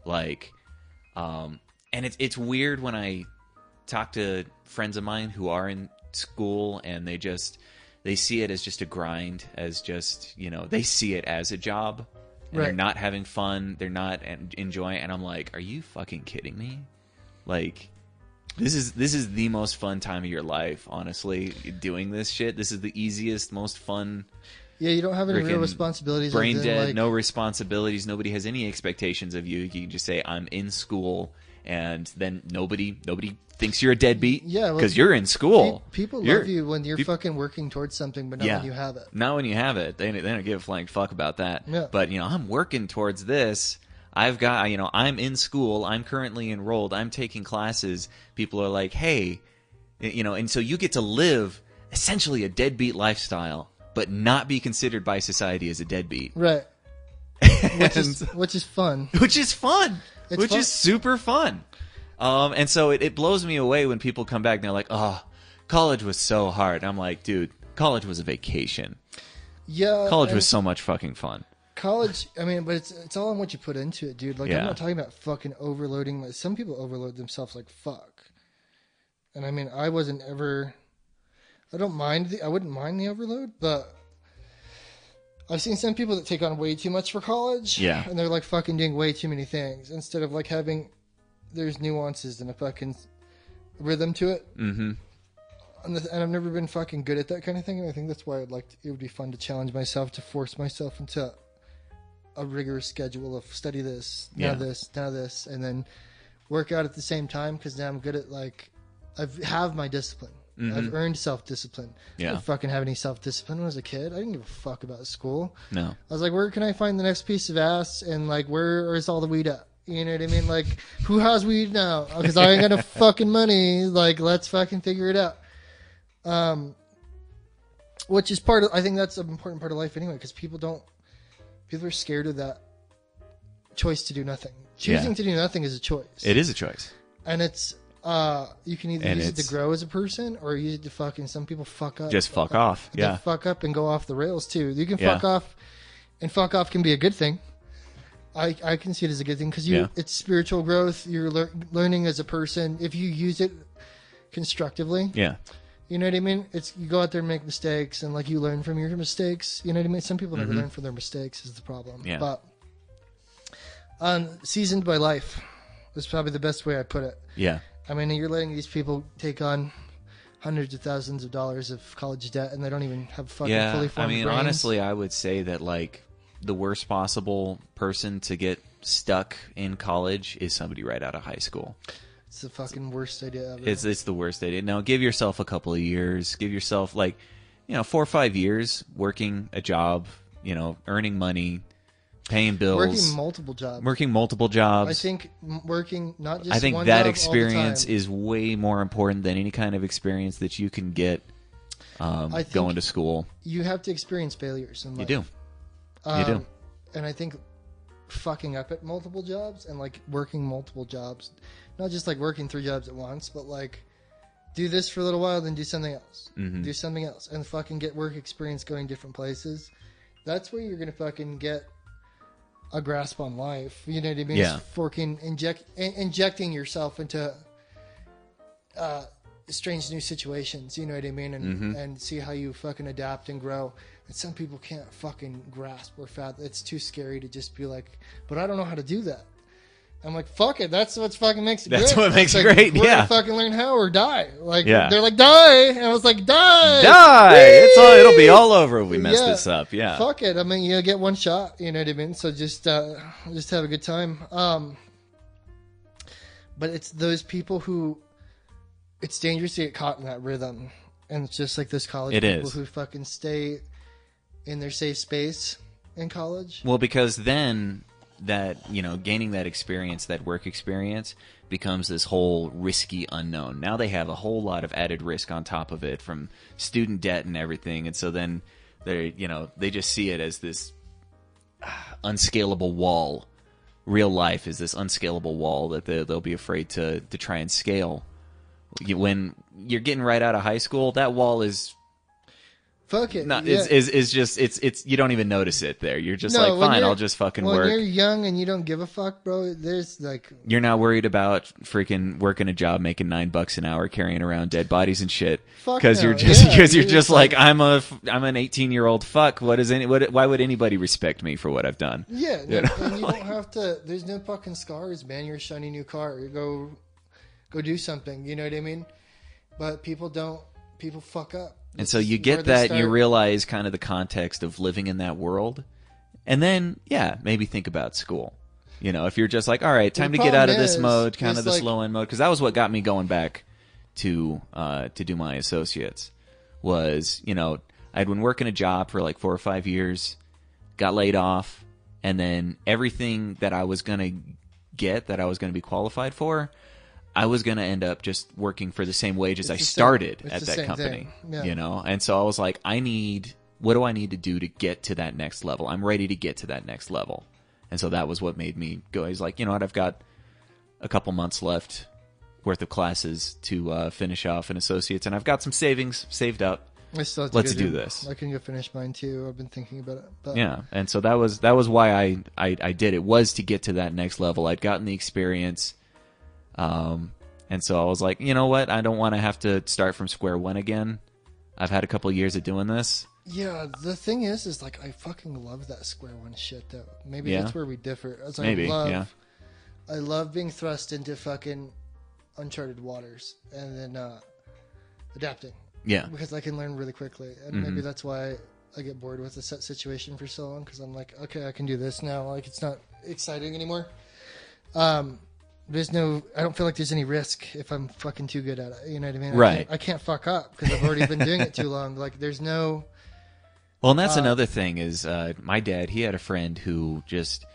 like, and it's weird when I talk to friends of mine who are in school and they see it as just a grind, as just, they see it as a job. And Right. they're not having fun. They're not enjoying it. And I'm like, are you fucking kidding me? Like, this is the most fun time of your life, honestly, doing this shit. This is the easiest, most fun. Yeah, you don't have any real Freaking responsibilities. Brain other than, dead, like, no responsibilities. Nobody has any expectations of you. You can just say, I'm in school and then nobody thinks you're a deadbeat. Yeah, well, because you're in school. People love you when you're fucking working towards something, but not when you have it. Not when you have it. They don't give a flying fuck about that. Yeah. But I'm working towards this. I've got, I'm in school. I'm currently enrolled. I'm taking classes. People are like, hey, and so you get to live essentially a deadbeat lifestyle, but not be considered by society as a deadbeat. Right. Which is fun. Which is fun. It's fun. Is super fun. And so it blows me away when people come back and they're like, oh, college was so hard. I'm like, dude, college was a vacation. Yeah. College was so much fucking fun. College, I mean, but it's all in what you put into it, dude. Like, Yeah. I'm not talking about fucking overloading. Some people overload themselves like fuck. And I mean, I wasn't ever... I wouldn't mind the overload, but I've seen some people that take on way too much for college. Yeah. And they're like fucking doing way too many things instead of like having... There's nuances and a fucking rhythm to it. Mm-hmm. And I've never been fucking good at that kind of thing. And I think that's why it would be fun to challenge myself, to force myself into a rigorous schedule of study this, now this, and then work out at the same time, because now I'm good at, like, I have my discipline. Mm-hmm. I've earned self-discipline. Yeah. I didn't fucking have any self-discipline when I was a kid. I didn't give a fuck about school. No. I was like, where can I find the next piece of ass, and like, where is all the weed at? You know what I mean? Like, who has weed now? Because I ain't got no fucking money. Like, let's fucking figure it out. Which is I think that's an important part of life anyway, because people are scared of that choice to do nothing. Choosing to do nothing is a choice. It is a choice. And it's, you can either use it to grow as a person, or use it to fucking, some people fuck up. Just fuck off. They Yeah. fuck up and go off the rails too. You can fuck off, and fuck off can be a good thing. I can see it as a good thing, because it's spiritual growth. You're learning as a person if you use it constructively. Yeah. You know what I mean? You go out there and make mistakes, and like, you learn from your mistakes. You know what I mean? Some people never learn from their mistakes is the problem. Yeah. But seasoned by life is probably the best way I put it. Yeah. I mean, you're letting these people take on hundreds of thousands of dollars of college debt, and they don't even have fucking fully formed brains. Honestly, I would say that, like, the worst possible person to get stuck in college is somebody right out of high school. It's the fucking worst idea ever. It's the worst idea. Now, give yourself a couple of years. Give yourself, 4 or 5 years working a job, earning money, paying bills. Working multiple jobs. I think working not just I think one that job experience all the time. is way more important than any kind of experience that you can get going to school. You have to experience failures in life. You do. You do. And I think fucking up at multiple jobs and like working multiple jobs, not just like working 3 jobs at once, but like do this for a little while, then do something else. Mm-hmm. Do something else, and fucking get work experience going different places. That's where you're going to fucking get a grasp on life. You know what I mean? Yeah. Injecting yourself into strange new situations. You know what I mean? And see how you fucking adapt and grow. And some people can't fucking grasp or fathom. It's too scary to just be like, but I don't know how to do that. I'm like, fuck it. That's what fucking makes it great. That's what makes it like, great, we're yeah. gonna fucking learn how or die. Like, Yeah. they're like, die. And I was like, die. Die! Whee! It'll be all over if we mess this up. Yeah. Fuck it. I mean, you get one shot. You know what I mean? So just have a good time. But it's those people who, it's dangerous to get caught in that rhythm. And it's just like those college people who fucking stay in their safe space in college. Well, because then that, gaining that experience, that work experience, becomes this whole risky unknown. Now they have a whole lot of added risk on top of it from student debt and everything. And so then they just see it as this unscalable wall. Real life is this unscalable wall that they'll be afraid to try and scale. When you're getting right out of high school, that wall is fuck it. Is just it's you don't even notice it there. You're just like, fine, I'll just fucking work. When you're young and you don't give a fuck, bro, there's like, you're not worried about freaking working a job making $9 an hour carrying around dead bodies and shit. Because you're just like, I'm an 18-year-old fuck. Why would anybody respect me for what I've done? Yeah, and you don't have to. There's no fucking scars, man. You're a shiny new car. You go do something. You know what I mean? But people fuck up. And so you get that, you realize kind of the context of living in that world. And then, maybe think about school. You know, if you're just like, all right, time to get out of this mode, kind of this low end mode, because that was what got me going back to do my associates. Was, you know, I'd been working a job for like 4 or 5 years, got laid off, and then everything that I was gonna get, that I was gonna be qualified for, I was gonna end up just working for the same wage as I started at that company. Yeah. You know, and so I was like, what do I need to do to get to that next level? I'm ready to get to that next level. And so that was what made me go. He's like, you know what? I've got a couple months left worth of classes to finish off in associates, and I've got some savings saved up. Let's do this. I can go finish mine too. I've been thinking about it. But. Yeah, and so that was why I did it, was to get to that next level. I'd gotten the experience, and so I was like, you know what? I don't want to have to start from square one again. I've had a couple of years of doing this. Yeah, the thing is like I fucking love that square one shit though. Maybe that's where we differ. I love being thrust into fucking uncharted waters and then adapting. Yeah, because I can learn really quickly, and maybe that's why I get bored with a set situation for so long. Because I'm like, okay, I can do this now. Like it's not exciting anymore. I don't feel like there's any risk if I'm fucking too good at it. You know what I mean? Right. I can't fuck up because I've already been doing it too long. Like there's no. Well, and that's another thing is my dad, he had a friend who just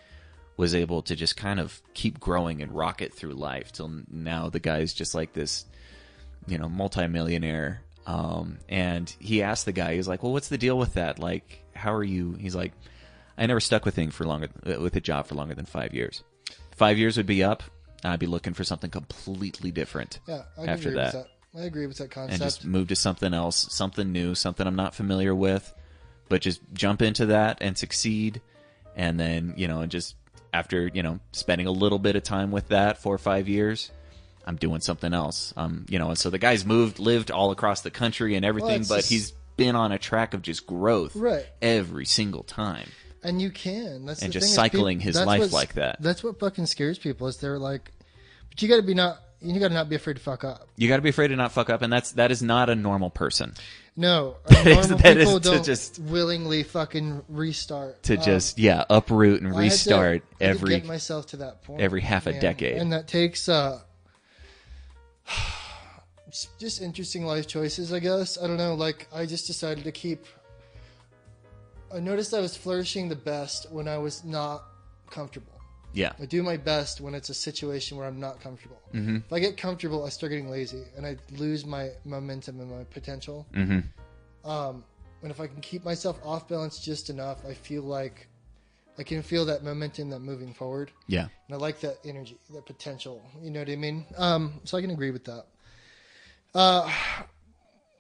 was able to just kind of keep growing and rocket through life till now. The guy's just like this, you know, multimillionaire. And he asked the guy, he's like, well, what's the deal with that? Like, how are you? He's like, I never stuck with a job for longer than 5 years. 5 years would be up. I'd be looking for something completely different. Yeah, after that. I agree with that concept. And just move to something else, something new, something I'm not familiar with, but just jump into that and succeed. And then, you know, and just after, you know, spending a little bit of time with that 4 or 5 years, I'm doing something else. You know, and so the guy's lived all across the country and everything, but he's been on a track of just growth every single time. And you can. That's and the just thing cycling his life like that. That's what fucking scares people is they're like, but you got to not be afraid to fuck up. You got to be afraid to not fuck up, and that is not a normal person. No, normal people don't just willingly fucking restart. To uproot and restart I had to get myself to that point every half a decade, and that takes just interesting life choices, I guess. I don't know. Like I just decided to keep. I noticed I was flourishing the best when I was not comfortable. Yeah. I do my best when it's a situation where I'm not comfortable. Mm-hmm. If I get comfortable, I start getting lazy and I lose my momentum and my potential. Mm-hmm. And if I can keep myself off balance just enough, I feel like I can feel that momentum, that moving forward. Yeah. And I like that energy, that potential. You know what I mean? So I can agree with that.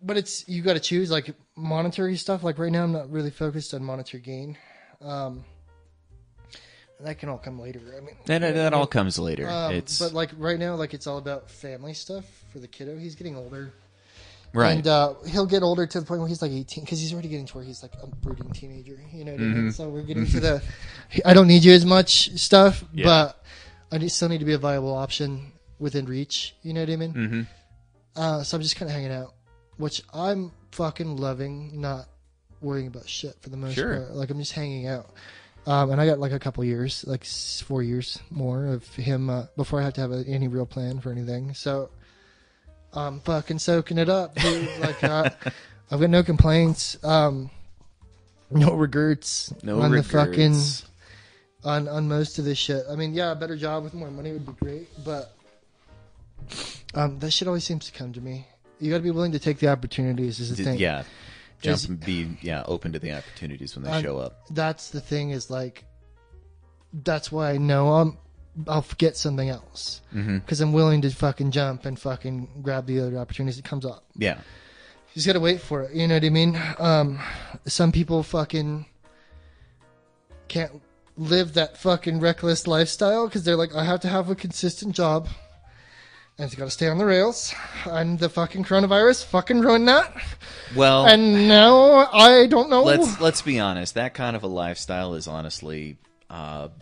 But you got to choose like monetary stuff. Like right now, I'm not really focused on monetary gain. That can all come later. I mean, that all comes later. But like right now, like it's all about family stuff for the kiddo. He's getting older, right? And he'll get older to the point where he's like 18 because he's already getting to where he's like a brooding teenager. You know what I mean? So we're getting to the I don't need you as much stuff, but I still need to be a viable option within reach. You know what I mean? Mm-hmm. So I'm just kind of hanging out, which I'm fucking loving, not worrying about shit for the most part. Like I'm just hanging out. And I got like a couple years, like 4 years more of him before I have to have any real plan for anything. So I'm fucking soaking it up, dude. Like I've got no complaints, no regrets on the fucking on most of this shit. I mean, yeah, a better job with more money would be great, but that shit always seems to come to me. You got to be willing to take the opportunities. Is the thing. Yeah. Jump and be open to the opportunities when they show up. That's the thing is like, that's why I know I'll get something else because I'm willing to fucking jump and fucking grab the other opportunities that comes up. Yeah, you just gotta wait for it. You know what I mean? Some people fucking can't live that fucking reckless lifestyle because they're like, I have to have a consistent job. And it's got to stay on the rails. And the fucking coronavirus fucking ruined that. Well, and now I don't know. Let's be honest. That kind of a lifestyle has honestly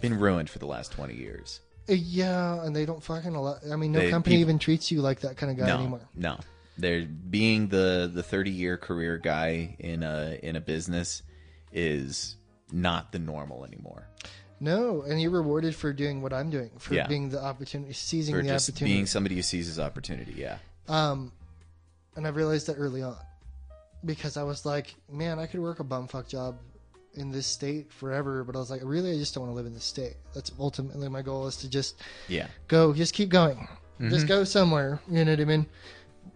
been ruined for the last 20 years. Yeah, and they don't fucking allow. I mean, no company even treats you like that kind of guy anymore. No, they're being the 30-year career guy in a business is not the normal anymore. No, and you're rewarded for doing what I'm doing, for Yeah. being the opportunity, seizing For the just opportunity. being somebody who seizes opportunity. Yeah. And I realized that early on, because I was like, man, I could work a bumfuck job in this state forever, but I was like, really, I just don't want to live in this state. That's ultimately my goal, is to just Yeah. just keep going, just go somewhere. You know what I mean?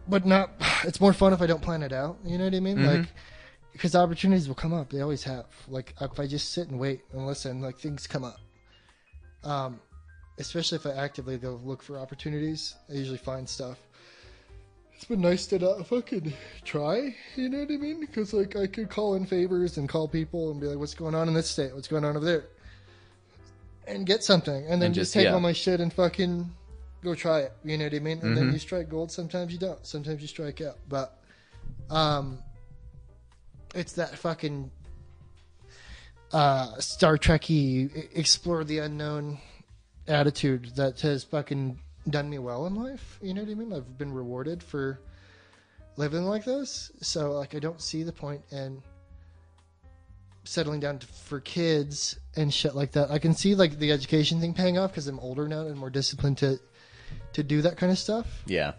But not. It's more fun if I don't plan it out. You know what I mean? Like, because opportunities will come up. They always have. Like, if I just sit and wait and listen, like, things come up. Especially if I actively go look for opportunities, I usually find stuff. It's been nice to not fucking try, you know what I mean? Because, like, I could call in favors and call people and be like, what's going on in this state? What's going on over there? And get something. And then And just just- take yeah. all my shit and fucking go try it. You know what I mean? And then you strike gold. Sometimes you don't. Sometimes you strike out. But it's that fucking Star Trek-y explore the unknown attitude that has fucking done me well in life. You know what I mean? I've been rewarded for living like this. So, like, I don't see the point in settling down for kids and shit like that. I can see, like, the education thing paying off because I'm older now and more disciplined to do that kind of stuff. Yeah.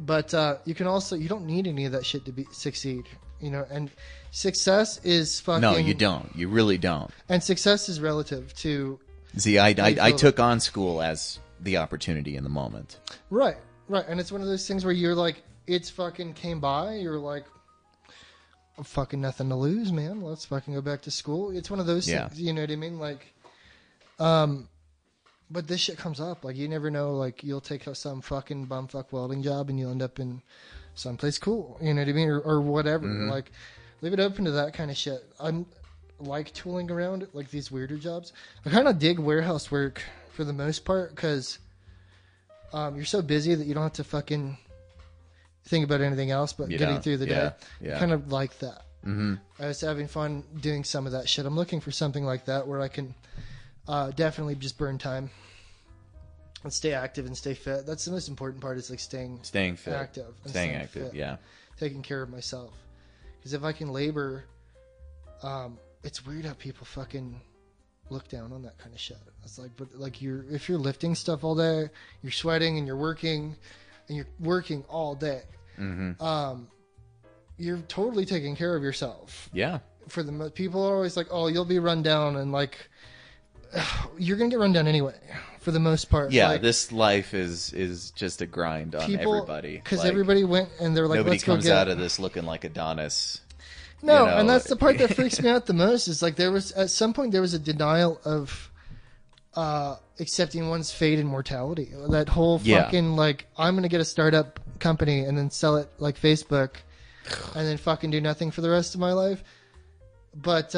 But you can also, you don't need any of that shit to succeed, you know. And success is fucking. No, you don't. You really don't. And success is relative to. See, I took on school as the opportunity in the moment. Right. And it's one of those things where you're like, it's fucking came by. You're like, fucking nothing to lose, man. Let's fucking go back to school. It's one of those things. You know what I mean? Like, but this shit comes up. Like, you never know. Like, you'll take some fucking bumfuck welding job and you'll end up in someplace cool. You know what I mean? Or whatever. Like, leave it open to that kind of shit. I'm like tooling around like these weirder jobs. I kind of dig warehouse work for the most part because you're so busy that you don't have to fucking think about anything else but getting through the day. Yeah. Kind of like that. I was having fun doing some of that shit. I'm looking for something like that where I can definitely just burn time and stay active and stay fit. That's the most important part, is like staying Fit. active. And Staying active, fit. yeah. Taking care of myself. Because if I can labor, it's weird how people fucking look down on that kind of shit. It's like, but like if you're lifting stuff all day, you're sweating and you're working all day. You're totally taking care of yourself. Yeah. For the people are always like, oh, you'll be run down, and like you're gonna get run down anyway. For the most part, Yeah, like, this life is just a grind on everybody. Because Like, everybody went and they're like, nobody let's go comes get out of this looking like Adonis. No, you know. and that's the part that freaks me out the most. Is like at some point there was a denial of accepting one's fate and mortality. That whole fucking like, I'm gonna get a startup company and then sell it like Facebook, and then fucking do nothing for the rest of my life. But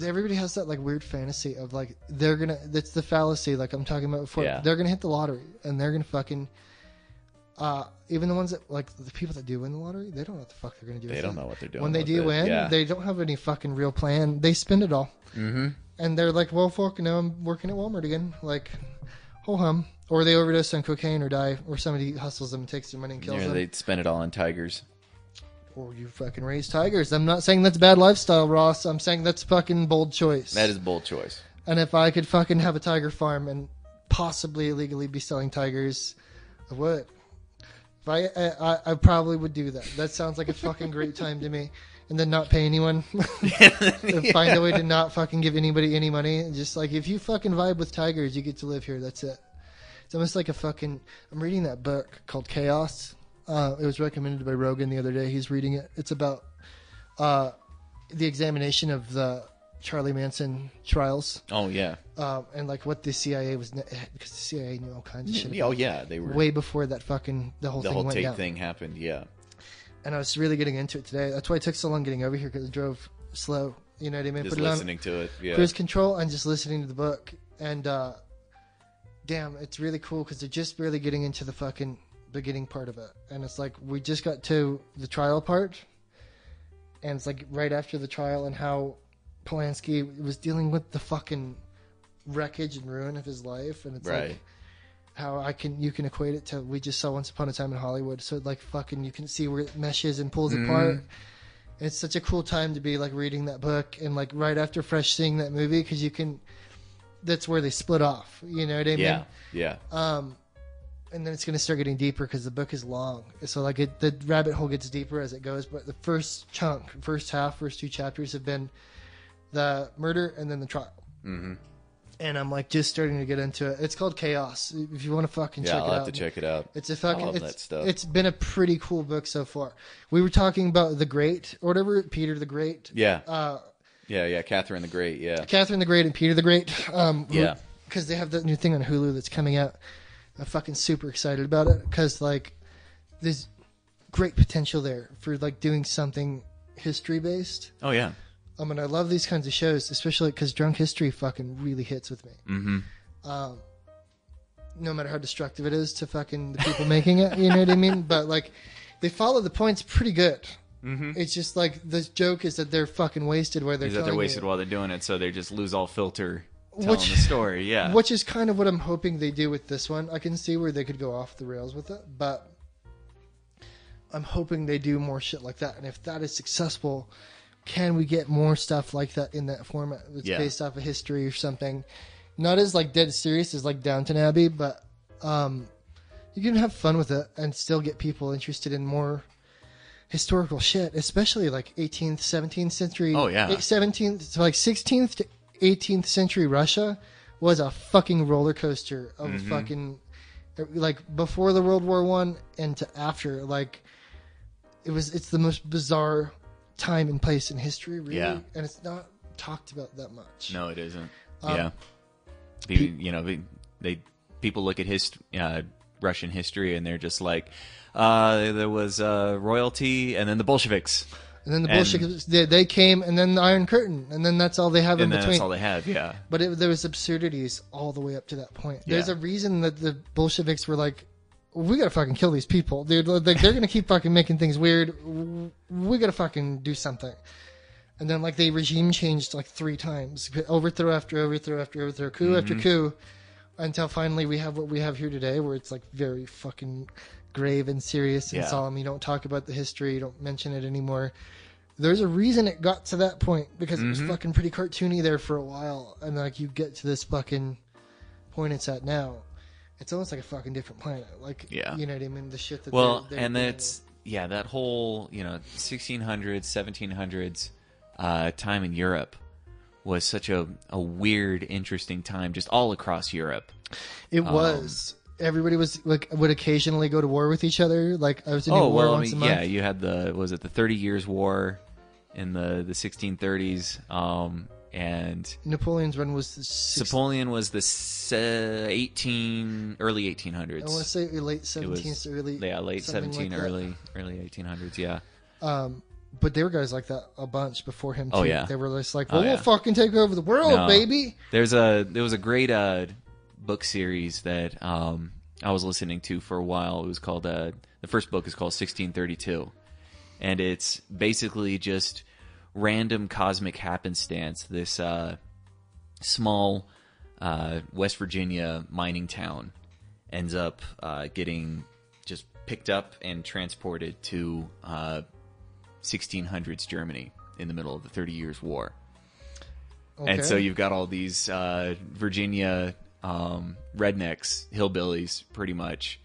everybody has that like weird fantasy of like that's the fallacy like I'm talking about before. Yeah. They're gonna hit the lottery and they're gonna fucking even the ones that like the people that do win the lottery, they don't know what the fuck they're gonna do. They don't know what they're doing. When they with do it. win, Yeah. they don't have any fucking real plan. They spend it all. Mm-hmm. And they're like, well, fuck, now I'm working at Walmart again. Like, ho hum. Or they overdose on cocaine or die, or somebody hustles them and takes their money and kills them. They spend it all on tigers. Or you fucking raise tigers. I'm not saying that's bad lifestyle, Ross. I'm saying that's fucking bold choice. That is a bold choice. And if I could fucking have a tiger farm and possibly illegally be selling tigers, I would. If I probably would do that. That sounds like a fucking great time to me. And then not pay anyone. Find a way to not fucking give anybody any money. Just like, if you fucking vibe with tigers, you get to live here. That's it. It's almost like I'm reading that book called Chaos. It was recommended by Rogan the other day. He's reading it. It's about the examination of the Charlie Manson trials. Oh yeah. And like what the CIA was, because the CIA knew all kinds of shit. Oh yeah, they were way before that fucking the whole thing went tape down. thing happened. Yeah. And I was really getting into it today. That's why it took so long getting over here, because I drove slow. You know what I mean? Just Put it listening to it. Yeah. cruise control and just listening to the book. And damn, it's really cool because they're just really getting into the fucking beginning part of it. And it's like, we just got to the trial part, and it's like right after the trial and how Polanski was dealing with the fucking wreckage and ruin of his life. And it's Right. like how you can equate it to, we just saw Once Upon a Time in Hollywood. So like fucking, you can see where it meshes and pulls apart. It's such a cool time to be like reading that book and like right after fresh seeing that movie because you can. That's where they split off. You know what I mean? Yeah. And then it's going to start getting deeper because the book is long. So like the rabbit hole gets deeper as it goes. But the first chunk, first two chapters have been the murder and then the trial. Mm-hmm. And I'm like just starting to get into it. It's called Chaos. If you want to fucking check it out. Yeah, I'll have to check it out. It's a fucking. I love that stuff. It's been a pretty cool book so far. We were talking about the Great or whatever, Peter the Great. Yeah. Yeah. Catherine the Great. Yeah. Catherine the Great and Peter the Great. Yeah. Because they have that new thing on Hulu that's coming out. I'm fucking super excited about it because like there's great potential there for like doing something history based. Oh yeah. And I love these kinds of shows, especially because Drunk History fucking really hits with me. Mm-hmm. No matter how destructive it is to fucking the people making it, you know what I mean? But like, they follow the points pretty good. Mm-hmm. It's just like the joke is that they're fucking wasted while they're wasted while they're doing it, so they just lose all filter telling the story. Yeah, which is kind of what I'm hoping they do with this one. I can see where they could go off the rails with it, but I'm hoping they do more shit like that. And if that is successful. Can we get more stuff like that in that format that's based off of history or something? Not as like dead serious as like Downton Abbey, but you can have fun with it and still get people interested in more historical shit, especially like 18th, 17th century. Oh yeah, 17th, so like 16th to 18th century Russia was a fucking roller coaster of a fucking like before the World War I and to after. Like it's the most bizarre time and place in history, really, and it's not talked about that much. No, it isn't. People look at Russian history and they're just like, there was royalty, and then the Bolsheviks, and then the Bolsheviks they came, and then the Iron Curtain, and then that's all they have in between. That's all they have, yeah. But there was absurdities all the way up to that point. There's a reason that the Bolsheviks were like, we gotta fucking kill these people, dude. Like, they're gonna keep fucking making things weird. We gotta fucking do something. And then, like, they regime changed like 3 times, overthrow after overthrow after overthrow, coup after coup, until finally we have what we have here today, where it's like very fucking grave and serious and solemn. You don't talk about the history, you don't mention it anymore. There's a reason it got to that point because it was fucking pretty cartoony there for a while, and like you get to this fucking point it's at now. It's almost like a fucking different planet. Like, you know what I mean? The shit that they're and that's, that whole, 1600s, 1700s time in Europe was such a weird, interesting time just all across Europe. It was. Everybody was like would occasionally go to war with each other. Like, I was in a war once a month. Yeah, you had the 30 Years War in the 1630s. And Napoleon's run was Napoleon was the early 1800s. I want to say late 17th to early. Yeah, late 17, like early 1800s. Yeah. But there were guys like that a bunch before him too. Oh yeah. They were just like, we'll fucking take over the world, baby. There was a great book series that I was listening to for a while. It was called the first book is called 1632, and it's basically just random cosmic happenstance. This small West Virginia mining town ends up getting just picked up and transported to 1600s Germany in the middle of the 30 Years War. Okay. And so you've got all these Virginia rednecks, hillbillies, pretty much.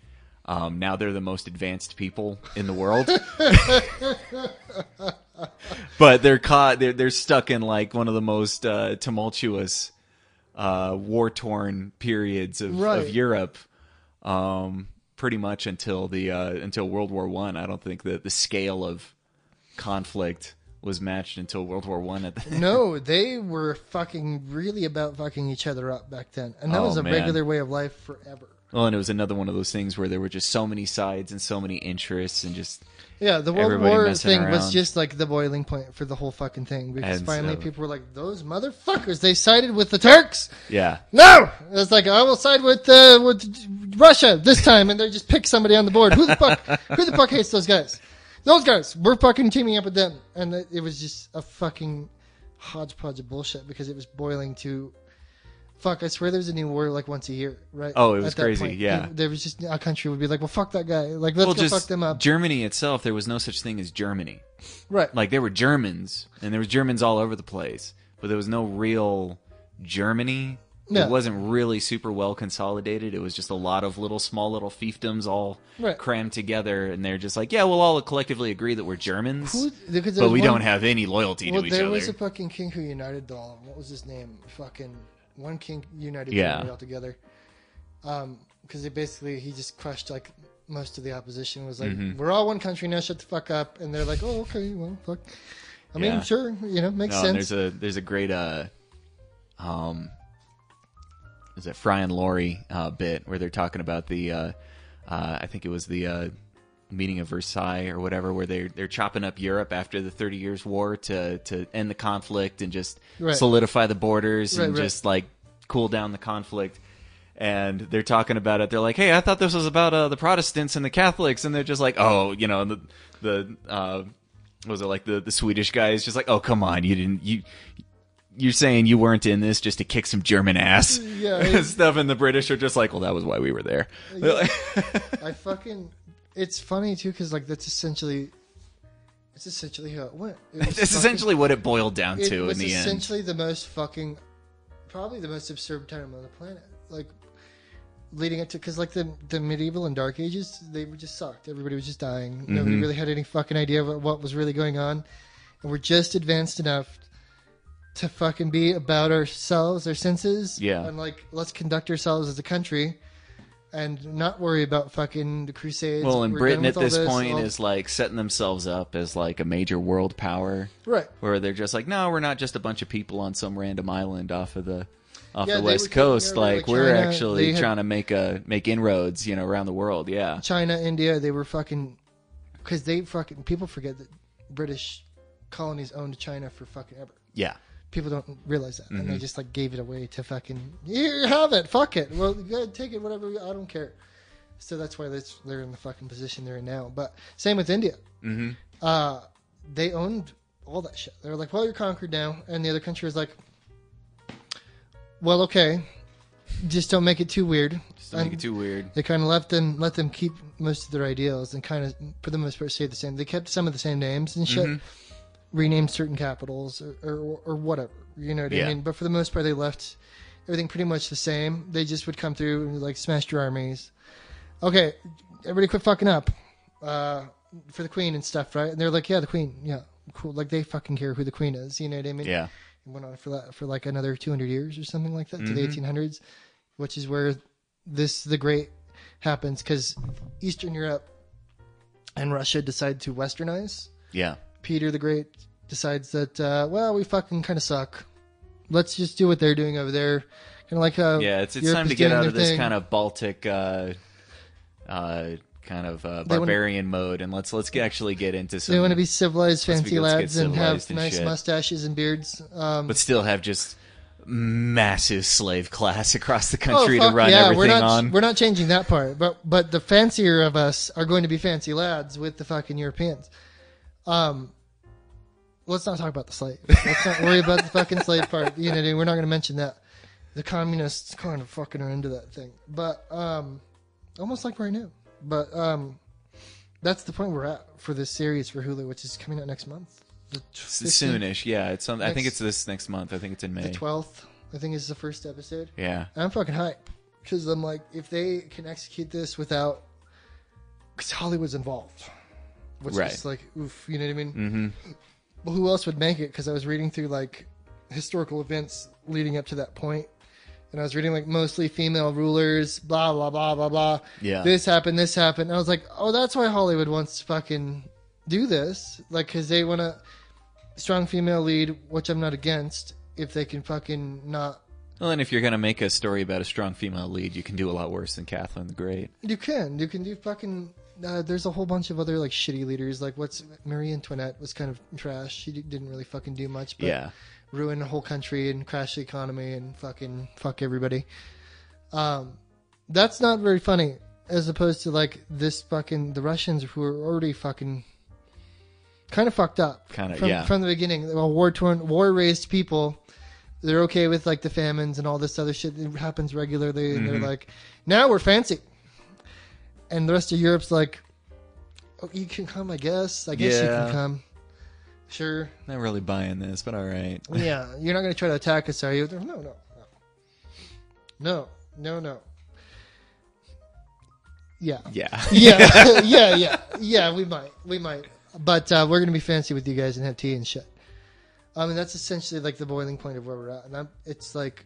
Now they're the most advanced people in the world. But they're caught. They're stuck in like one of the most tumultuous, war-torn periods of Europe, pretty much until World War I. I don't think that the scale of conflict was matched until World War I. No, they were fucking really about fucking each other up back then, and that was a regular way of life forever. Well, and it was another one of those things where there were just so many sides and so many interests and just the World War thing was just like the boiling point for the whole fucking thing because finally people were like, those motherfuckers, they sided with the Turks. Yeah. No, it's like I will side with Russia this time, and they just pick somebody on the board. Who the fuck hates those guys? Those guys. We're fucking teaming up with them, and it was just a fucking hodgepodge of bullshit because it was boiling to Fuck, I swear there's a new war like once a year, right? Oh, it was At that crazy, point, yeah. there was just a country would be like, well, fuck that guy. Like, let's go fuck them up. Germany itself, there was no such thing as Germany. Right. Like, there were Germans, and there was Germans all over the place, but there was no real Germany. Yeah. It wasn't really super well consolidated. It was just a lot of small little fiefdoms all Right. crammed together, and they're just like, yeah, we'll all collectively agree that we're Germans, Because but we don't have any loyalty well, to each there other. was a fucking king who united all. What was his name? Fucking one king united Yeah. Germany all together. Because he just crushed like most of the opposition. Was like, Mm-hmm. we're all one country now. Shut the fuck up. And they're like, oh, okay, well, fuck. I mean, Yeah. sure, makes No, sense. there's a great is it Fry and Laurie bit where they're talking about the I think it was the meeting of Versailles or whatever, where they're chopping up Europe after the 30 Years' War to end the conflict and just Right. solidify the borders and Right. just like cool down the conflict. And they're talking about it. They're like, "Hey, I thought this was about the Protestants and the Catholics," and they're just like, "Oh, the was it like the Swedish guy is just like, oh, come on, you're saying you weren't in this just to kick some German ass Yeah, stuff," and the British are just like, well, that was why we were there. Yeah. It's funny too because like it's essentially how it went. It's essentially what it boiled down to in the It's end. essentially the most fucking, probably the most absurd time on the planet. Like leading up to, because like the medieval and dark ages, they were just sucked. Everybody was just dying. Nobody really had any fucking idea of what was really going on, and we're just advanced enough to fucking be about ourselves, our senses, Yeah. and like let's conduct ourselves as a country. And not worry about fucking the Crusades. Well, and We're Britain done at with all this point all- is like setting themselves up as like a major world power, right. where they're just like, no, we're not just a bunch of people on some random island off Yeah, the they west were taking coast. over, Like like, we're China. actually They had- trying to make inroads, around the world. Yeah, China, India, they were fucking, because people forget that British colonies owned China for fucking ever. yeah. People don't realize that, Mm-hmm. and they just like gave it away to fucking, here you have it, fuck it, well, go ahead, take it, whatever, I don't care. So that's why they're in the fucking position they're in now. But same with India. Mm-hmm. They owned all that shit. They were like, well, you're conquered now, and the other country was like, well, okay, just don't make it too weird. Just don't make it too weird. They kind of let them keep most of their ideals and kind of, for the most part, stay the same. They kept some of the same names and shit, renamed certain capitals or whatever. You know what Yeah. I mean? But for the most part, they left everything pretty much the same. They just would come through and like smash your armies. Okay, everybody quit fucking up for the queen and stuff, right? And they're like, yeah, the queen, yeah, cool. Like they fucking care who the queen is. You know what I mean? Yeah. It went on for like another 200 years or something like that to the 1800s, which is where the Great happens because Eastern Europe and Russia decide to westernize. Yeah. Peter the Great decides that well, we fucking kind of suck. Let's just do what they're doing over there. Kind of like how Yeah, it's Europe time is to get doing out their of this thing. kind of Baltic barbarian mode, and let's actually get into some. They want to be civilized, let's fancy get lads, and have civilized and nice shit. mustaches and beards. but still have just massive slave class across the country to fuck run yeah, everything on. We're not changing that part, but the fancier of us are going to be fancy lads with the fucking Europeans. Let's not talk about the slave. Let's not worry about the fucking slave part. You know, dude, we're not going to mention that. The communists kind of fucking are into that thing, but almost like right now. But that's the point we're at for this series for Hulu, which is coming out next month. Soonish, yeah. It's I think it's this next month. I think it's in May. The 12th, I think, is the first episode. Yeah. And I'm fucking hype because I'm like, if they can execute this without, because Hollywood's involved, which Right. is like, oof, you know what I mean? Mm-hmm. Well, who else would make it? Because I was reading through like historical events leading up to that point, and I was reading like mostly female rulers, blah blah blah blah blah. Yeah. This happened. And I was like, oh, that's why Hollywood wants to fucking do this, like, because they want a strong female lead, which I'm not against, if they can fucking not. Well, and if you're gonna make a story about a strong female lead, you can do a lot worse than Catherine the Great. You can do fucking. There's a whole bunch of other like shitty leaders. Like Marie Antoinette was kind of trash. She didn't really fucking do much. But Yeah. ruin the whole country and crash the economy and fucking fuck everybody. That's not very funny. As opposed to like this fucking the Russians who are already fucking kind of fucked up. Kinda, from, yeah. From the beginning, war raised people They're okay with like the famines and all this other shit that happens regularly, and they're like, now we're fancy. And the rest of Europe's like, oh, you can come, I guess. I guess you can come. Sure. Not really buying this, but all right. Yeah, you're not going to try to attack us, are you? No. Yeah. Yeah, we might. But we're going to be fancy with you guys and have tea and shit. And that's essentially like the boiling point of where we're at. And it's like,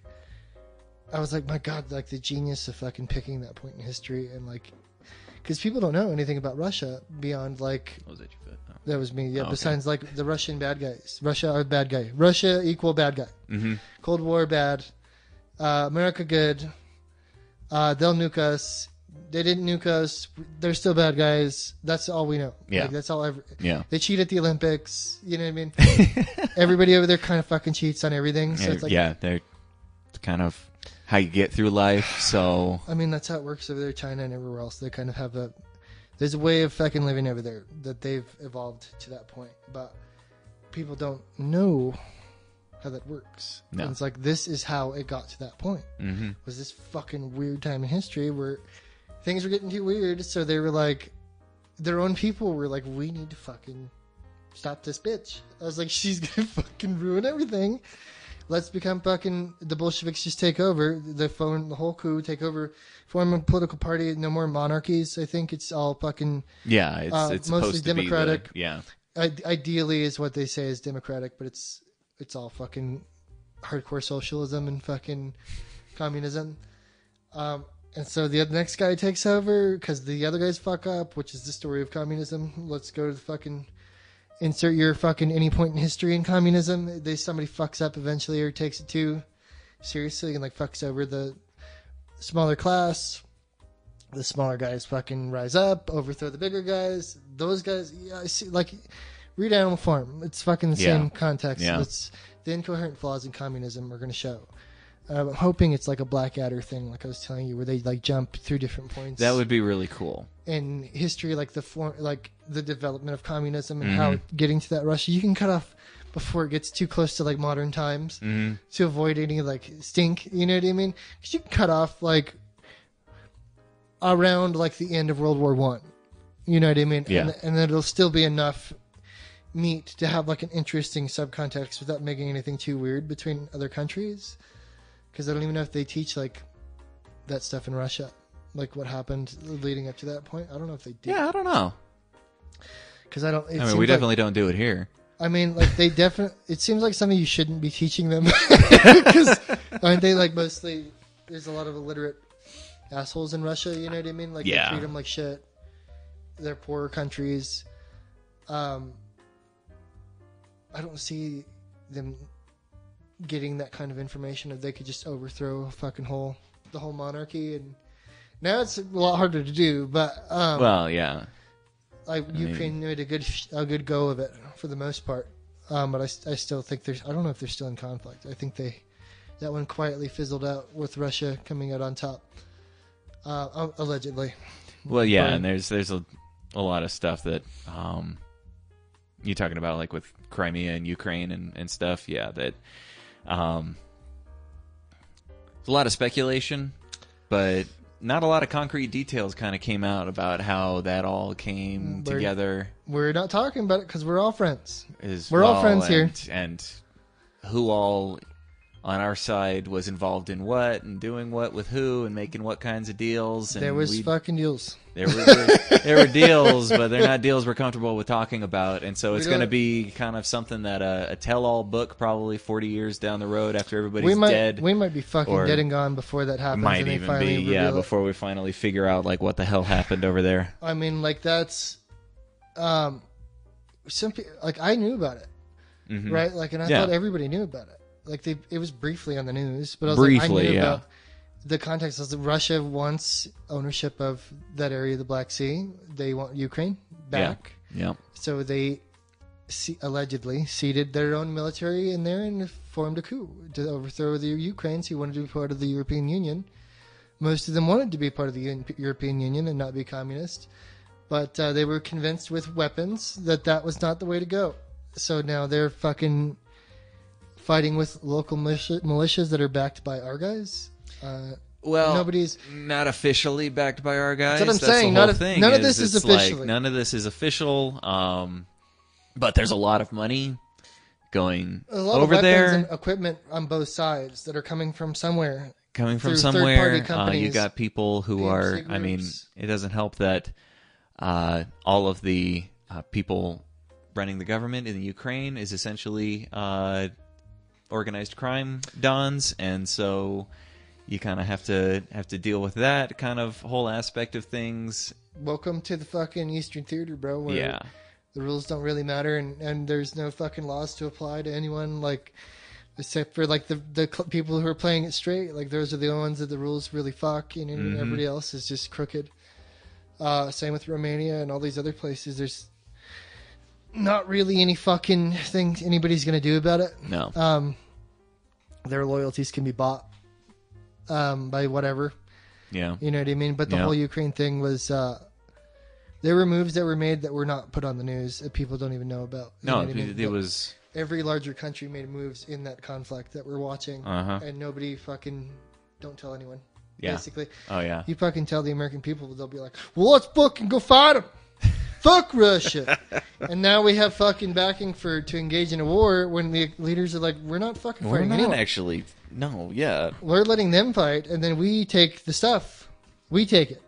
I was like, my God, like the genius of fucking picking that point in history. And like, because people don't know anything about Russia beyond like... Was that your foot? Oh. That was me, yeah. Oh, besides like the Russian bad guys. Russia are bad guy. Russia equal bad guy. Mm-hmm. Cold War bad. America good. They'll nuke us. They didn't nuke us. They're still bad guys. That's all we know. Yeah. Like, that's all Yeah. They cheat at the Olympics. You know what I mean? Everybody over there kind of fucking cheats on everything. So it's like, yeah, they're kind of how you get through life. So I mean, that's how it works over there, China and everywhere else. They kind of have there's a way of fucking living over there that they've evolved to that point. But people don't know how that works. No. And it's like, this is how it got to that point. Mm-hmm. Was this fucking weird time in history where things were getting too weird, so they were like, their own people were like, we need to fucking stop this bitch. I was like, she's gonna fucking ruin everything. Let's become fucking, the Bolsheviks just take over, the whole coup, take over, form a political party, no more monarchies. I think it's all fucking... Yeah, it's mostly supposed to democratic. be yeah. Ideally is what they say is democratic, but it's all fucking hardcore socialism and fucking communism. And so the next guy takes over because the other guys fuck up, which is the story of communism. Let's go to the fucking... Insert your fucking any point in history in communism. Somebody fucks up eventually or takes it too seriously and like fucks over the smaller class. The smaller guys fucking rise up, overthrow the bigger guys. Those guys, yeah, I see. Like, read Animal Farm. It's fucking the same context. Yeah. It's the incoherent flaws in communism are going to show. I'm hoping it's like a Blackadder thing, like I was telling you, where they like jump through different points. That would be really cool. In history, like the development of communism and how getting to that Russia, you can cut off before it gets too close to like modern times to avoid any like stink. You know what I mean? Because you can cut off like around like the end of World War I. You know what I mean? Yeah. And then it'll still be enough meat to have like an interesting subcontext without making anything too weird between other countries. Because I don't even know if they teach like that stuff in Russia, like what happened leading up to that point. I don't know if they do. Yeah, I don't know. Because I don't. I mean, we definitely don't do it here. I mean, like they definitely. It seems like something you shouldn't be teaching them because aren't they like mostly? There's a lot of illiterate assholes in Russia. You know what I mean? Like they treat them like shit. They're poorer countries. I don't see them getting that kind of information if they could just overthrow the whole monarchy. And now it's a lot harder to do, but well, yeah, Ukraine made a good go of it for the most part, but I still think I don't know if they're still in conflict. I think that one quietly fizzled out with Russia coming out on top, allegedly. Well, yeah, and there's a lot of stuff that you're talking about, like with Crimea and Ukraine and stuff. Yeah, that there's a lot of speculation, but not a lot of concrete details kind of came out about how that all came together. We're not talking about it because we're all friends. We're all friends here. And who all on our side was involved in what and doing what with who and making what kinds of deals. And there was fucking deals. There were deals, but they're not deals we're comfortable with talking about. And so it's going to be kind of something that a tell-all book probably 40 years down the road after everybody's dead. We might be fucking dead and gone before that happens. Might even be, before we finally figure out like what the hell happened over there. I mean, like that's, like I knew about it, right? Like, and I thought everybody knew about it. Like it was briefly on the news, but I was like, I knew about the context. Was that Russia wants ownership of that area of the Black Sea. They want Ukraine back. Yeah. So they allegedly seeded their own military in there and formed a coup to overthrow the Ukrainians who wanted to be part of the European Union. Most of them wanted to be part of the European Union and not be communist, but they were convinced with weapons that was not the way to go. So now they're fucking fighting with local militias that are backed by our guys. Well, nobody's not officially backed by our guys. That's what I'm saying. The whole thing. None of this is officially. None of this is official. But there's a lot of money going a lot over of there. And equipment on both sides that are coming from somewhere. Third-party you got people who are. I mean, it doesn't help that all of the people running the government in the Ukraine is essentially organized crime dons, and so you kind of have to deal with that kind of whole aspect of things. Welcome to the fucking Eastern Theater, bro. Where the rules don't really matter, and there's no fucking laws to apply to anyone, like, except for like the people who are playing it straight. Like, those are the only ones that the rules really fuck, and everybody else is just crooked. Same with Romania and all these other places. There's not really any fucking thing anybody's gonna do about it. No. Their loyalties can be bought by whatever. Yeah. You know what I mean? But the whole Ukraine thing was there were moves that were made that were not put on the news that people don't even know about. You know what I mean? It was... Every larger country made moves in that conflict that we're watching, and nobody fucking don't tell anyone. Yeah. Basically. Oh, yeah. You fucking tell the American people, they'll be like, well, let's fucking go fight them. Fuck Russia. And now we have fucking backing to engage in a war when the leaders are like, we're not fucking fighting anyone. We're not actually. No, yeah. We're letting them fight, and then we take the stuff. We take it.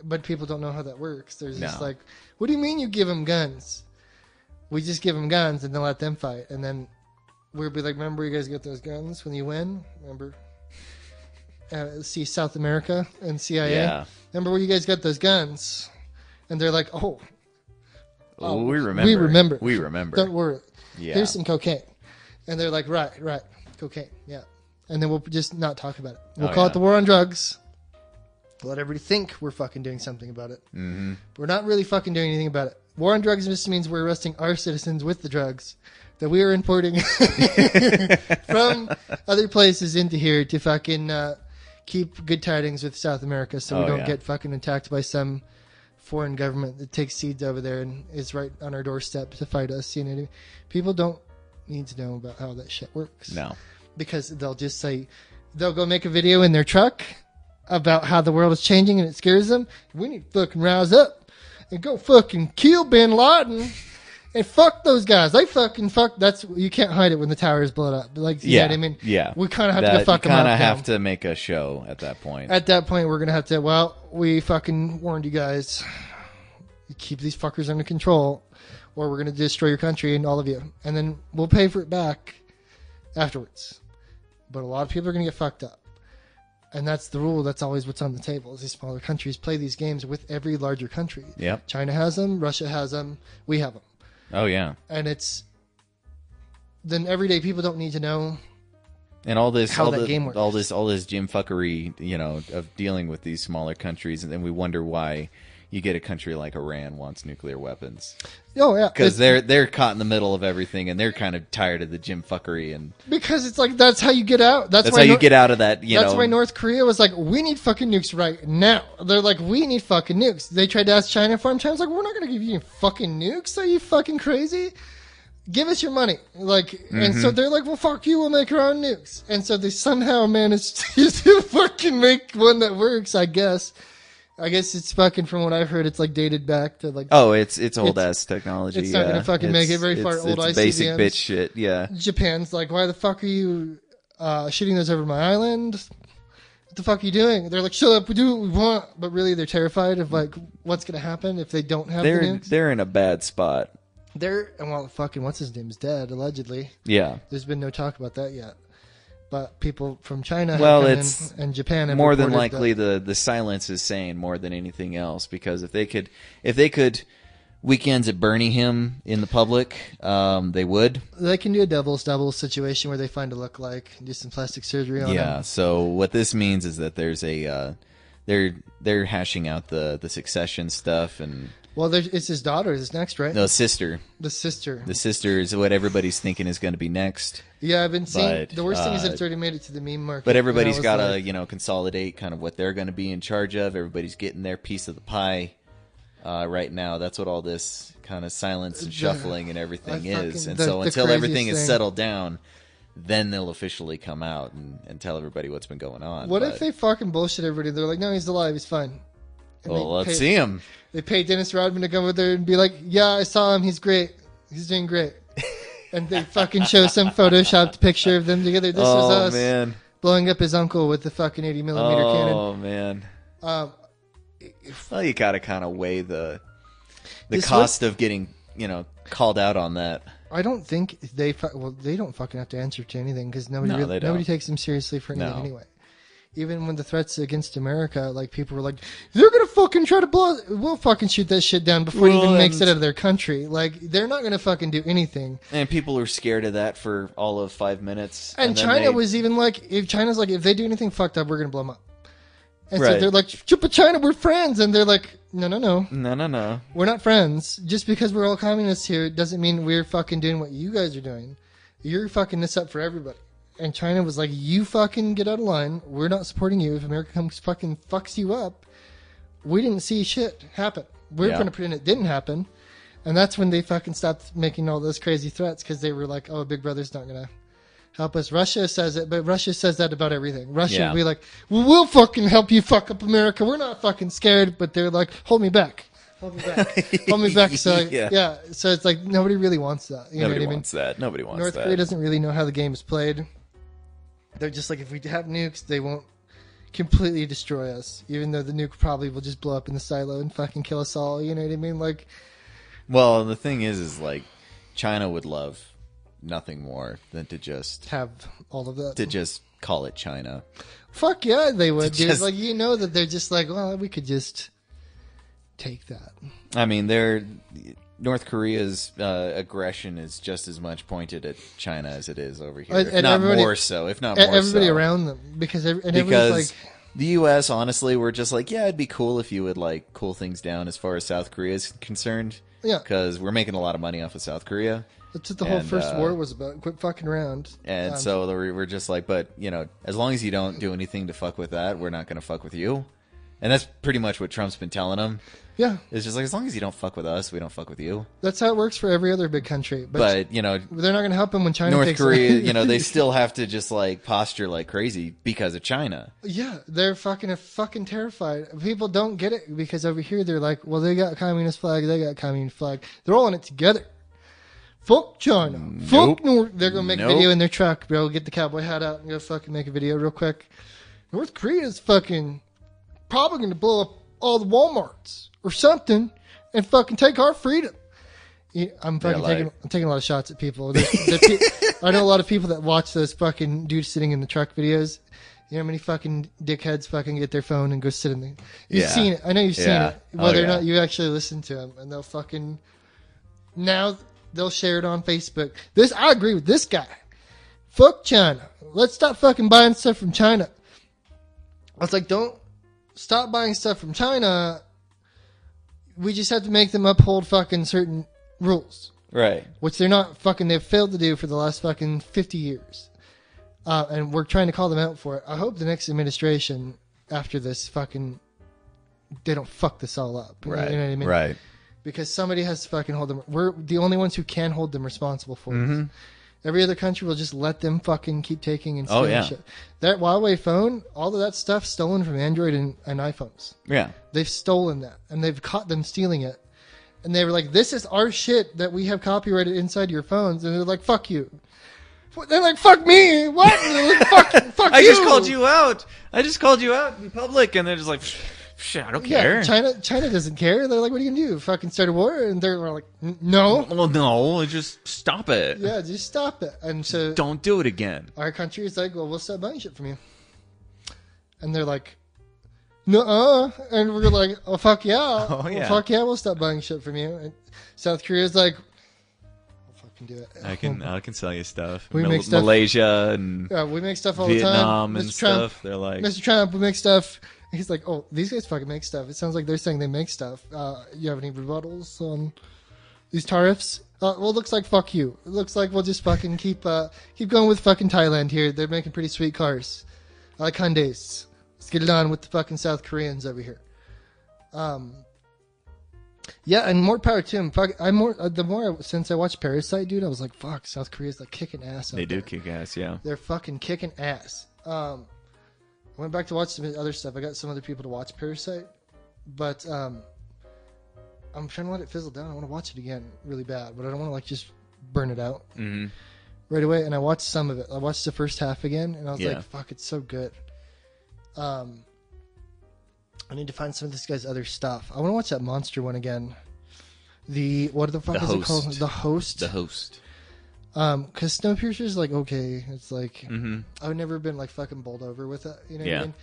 But people don't know how that works. They're just like, what do you mean you give them guns? We just give them guns and then let them fight. And then we'll be like, remember you guys get those guns when you win? Remember? See South America and CIA? Yeah. Remember where you guys got those guns? And they're like, oh, we remember. We remember. Don't worry. Yeah. Here's some cocaine. And they're like, right. Cocaine. Yeah. And then we'll just not talk about it. We'll call it the war on drugs. Let everybody think we're fucking doing something about it. Mm-hmm. We're not really fucking doing anything about it. War on drugs just means we're arresting our citizens with the drugs that we are importing from other places into here to fucking keep good tidings with South America so we don't get fucking attacked by some foreign government that takes seeds over there and is right on our doorstep to fight us. You know what I mean? People don't need to know about how that shit works. No. Because they'll just say, they'll go make a video in their truck about how the world is changing and it scares them. We need to fucking rouse up and go fucking kill Bin Laden and fuck those guys. They fucking fuck. That's, you can't hide it when the tower is blown up. Like, you know what I mean? Yeah. We kind of have to go fuck them up. You kind of have to make a show at that point. At that point, we're going to have to, well, we fucking warned you guys. You keep these fuckers under control or we're going to destroy your country and all of you. And then we'll pay for it back afterwards. But a lot of people are going to get fucked up. And that's the rule. That's always what's on the table. Is these smaller countries play these games with every larger country. Yep. China has them. Russia has them. We have them. Oh, yeah. And it's... Then everyday people don't need to know and all this, how that game works. all this Jim fuckery, you know, of dealing with these smaller countries. And then we wonder why you get a country like Iran wants nuclear weapons. Oh, yeah. Because they're caught in the middle of everything, and they're kind of tired of the Jim fuckery. And because it's like, that's how you get out. That's how you get out of that, That's why North Korea was like, we need fucking nukes right now. They're like, we need fucking nukes. They tried to ask China for them. China's like, we're not going to give you fucking nukes. Are you fucking crazy? Give us your money. Like, and so they're like, well, fuck you. We'll make our own nukes. And so they somehow managed to fucking make one that works, I guess. I guess it's fucking, from what I've heard, it's like dated back to like... Oh, it's old ass technology. It's not going to fucking make it very far. Old ICBMs. Basic bitch shit, yeah. Japan's like, why the fuck are you shooting those over my island? What the fuck are you doing? They're like, shut up, we do what we want. But really, they're terrified of like what's going to happen if they don't have the nukes. They're in a bad spot. Well, fucking, what's his name's dead, allegedly. Yeah. There's been no talk about that yet. But people from China and Japan have more than likely the silence is saying more than anything else, because if they could weekends at Bernie him in the public, they would. They can do a double situation where they find a look-alike and do some plastic surgery on him. Yeah. So what this means is that there's a they're hashing out the succession stuff. And well, it's his daughter is next, right? No, sister. The sister. The sister is what everybody's thinking is going to be next. Yeah, I've been seeing. The worst thing is that it's already made it to the meme market. But everybody's got to, consolidate kind of what they're going to be in charge of. Everybody's getting their piece of the pie right now. That's what all this kind of silence and shuffling and everything is. And so until everything is settled down, then they'll officially come out and tell everybody what's been going on. What if they fucking bullshit everybody? They're like, no, he's alive, he's fine. And well, let's see him. They pay Dennis Rodman to come over there and be like, yeah, I saw him, he's great. He's doing great. And they fucking show some photoshopped picture of them together. This was us man. blowing up his uncle with the fucking 80 millimeter cannon. Oh, man. Well, you got to kind of weigh the cost of getting, called out on that. I don't think they don't fucking have to answer to anything because nobody takes them seriously for anything anyway. Even when the threats against America, like people were like, they're gonna fucking try to blow. We'll fucking shoot that shit down before it even makes it out of their country. Like they're not gonna fucking do anything. And people are scared of that for all of 5 minutes. And China was even like, if China's like, if they do anything fucked up, we're gonna blow them up. And so they're like, but China, we're friends. And they're like, no. We're not friends. Just because we're all communists here doesn't mean we're fucking doing what you guys are doing. You're fucking this up for everybody. And China was like, you fucking get out of line. We're not supporting you. If America comes fucking fucks you up, we didn't see shit happen. We're going to pretend it didn't happen. And that's when they fucking stopped making all those crazy threats because they were like, oh, Big Brother's not going to help us. Russia says it, but Russia says that about everything. Russia will be like, well, we'll fucking help you fuck up America. We're not fucking scared, but they're like, hold me back. Hold me back. Hold me back. So, so it's like nobody really wants that. Nobody wants that. Nobody wants that. North Korea doesn't really know how the game is played. They're just like, if we have nukes, they won't completely destroy us, even though the nuke probably will just blow up in the silo and fucking kill us all. You know what I mean? Like, well, the thing is like, China would love nothing more than to just have all of that. To just call it China. Fuck yeah, they would, dude. Like, you know that they're just like, well, we could just take that. I mean, North Korea's aggression is just as much pointed at China as it is over here. If not more so. Everybody around them. Because like, the U.S., honestly, we're just like, yeah, it'd be cool if you would like cool things down as far as South Korea is concerned. Yeah. Because we're making a lot of money off of South Korea. That's what the whole first war was about. Quit fucking around. And so we're just like, but, as long as you don't do anything to fuck with that, we're not going to fuck with you. And that's pretty much what Trump's been telling them. Yeah. It's just like, as long as you don't fuck with us, we don't fuck with you. That's how it works for every other big country. But they're not going to help him when China North takes Korea, they still have to just like posture like crazy because of China. Yeah, they're fucking terrified. People don't get it because over here they're like, well, they got communist flag, they got communist flag. They're all in it together. Fuck China. Fuck North. They're going to make a video in their truck, bro. Get the cowboy hat out and go fucking make a video real quick. North Korea's fucking probably going to blow up all the Walmarts or something and fucking take our freedom. I'm taking a lot of shots at people. I know a lot of people that watch those fucking dudes sitting in the truck videos. You know how many fucking dickheads fucking get their phone and go sit in there? You've seen it. I know you've seen it. Whether or not you actually listen to them. And they'll fucking... Now they'll share it on Facebook. I agree with this guy. Fuck China. Let's stop fucking buying stuff from China. I was like, don't stop buying stuff from China. We just have to make them uphold fucking certain rules. Right. Which they're not fucking, they've failed to do for the last fucking 50 years. And we're trying to call them out for it. I hope the next administration after this fucking, they don't fuck this all up. Right. You know what I mean? Right. Because somebody has to fucking hold them. We're the only ones who can hold them responsible for this. Every other country will just let them fucking keep taking and stealing shit. That Huawei phone, all of that stuff stolen from Android and iPhones. Yeah. They've stolen that. And they've caught them stealing it. And they were like, this is our shit that we have copyrighted inside your phones. And they're like, fuck you. They're like, fuck me. What? They're like, fuck I you. just called you out. I just called you out in public. And they're just like... Shit, I don't care. China doesn't care. They're like, what are you gonna do? Fucking start a war? And they're like, no. Well, no, just stop it. Yeah, just stop it. And so don't do it again. Our country is like, well, we'll stop buying shit from you. And they're like, nuh-uh. And we're like, oh fuck yeah. Oh yeah. Well, fuck yeah, we'll stop buying shit from you. And South Korea's like, I'll fucking do it. I can sell you stuff. We make stuff. Malaysia and we make stuff all Vietnam the time. and stuff. They're like, Mr. Trump, we make stuff. He's like, oh, these guys fucking make stuff. It sounds like they're saying they make stuff. You have any rebuttals on these tariffs? Well, it looks like fuck you. It looks like we'll just fucking keep going with fucking Thailand here. They're making pretty sweet cars. I like Hyundais. Let's get it on with the fucking South Koreans over here. Yeah, and more power to him. Fuck, since I watched Parasite, dude, I was like, fuck, South Korea's like kicking ass. They do kick ass, yeah. They're fucking kicking ass. I went back to watch some other stuff. I got some other people to watch Parasite, but I'm trying to let it fizzle down. I want to watch it again really bad, but I don't want to like just burn it out right away. And I watched some of it. I watched the first half again, and I was like, fuck, it's so good. I need to find some of this guy's other stuff. I want to watch that monster one again. What the fuck is it called? The Host. The Host. Because Snowpiercer's like okay. It's like I've never been like fucking bowled over with it. You know what I mean?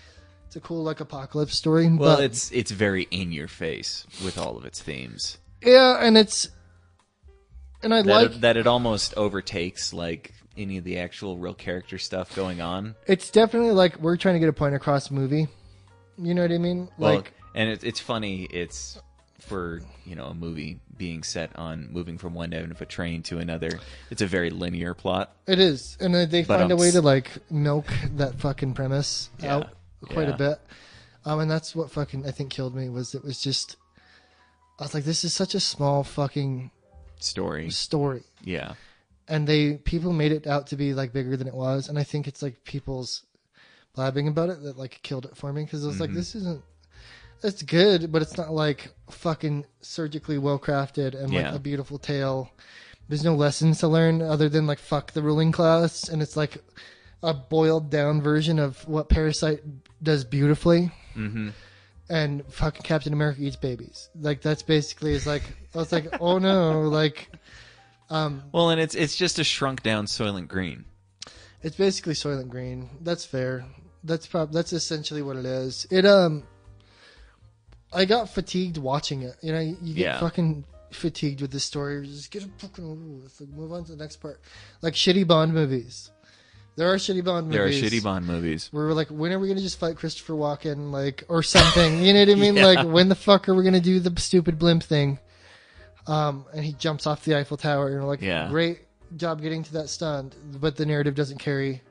It's a cool like apocalypse story. Well, but, it's very in your face with all of its themes. Yeah, and I like that it almost overtakes like any of the actual real character stuff going on. It's definitely like we're trying to get a point across movie. You know what I mean? Like, and it's funny. It's for a movie being set on moving from one end of a train to another. It's a very linear plot. It is, and they find a way to like milk that fucking premise out quite a bit. And that's what fucking I think killed me was it was just I was like, this is such a small fucking story. Yeah, and people made it out to be like bigger than it was, and I think it's like people's blabbing about it that like killed it for me because I was like, it's good, but it's not like fucking surgically well crafted and like a beautiful tale. There's no lessons to learn other than like fuck the ruling class, and it's like a boiled down version of what Parasite does beautifully. And fucking Captain America eats babies. Like that's basically is like I was like, oh no, like. Well, and it's just a shrunk down Soylent Green. It's basically Soylent Green. That's fair. That's essentially what it is. I got fatigued watching it. You know, you get fucking fatigued with this story. Just get a fucking let's move on to the next part. Like shitty Bond movies. There are shitty Bond movies. Where we're like, when are we gonna just fight Christopher Walken, like, or something? You know what I mean? Like, when the fuck are we gonna do the stupid blimp thing? And he jumps off the Eiffel Tower, and we're like, great job getting to that stunt, but the narrative doesn't carry.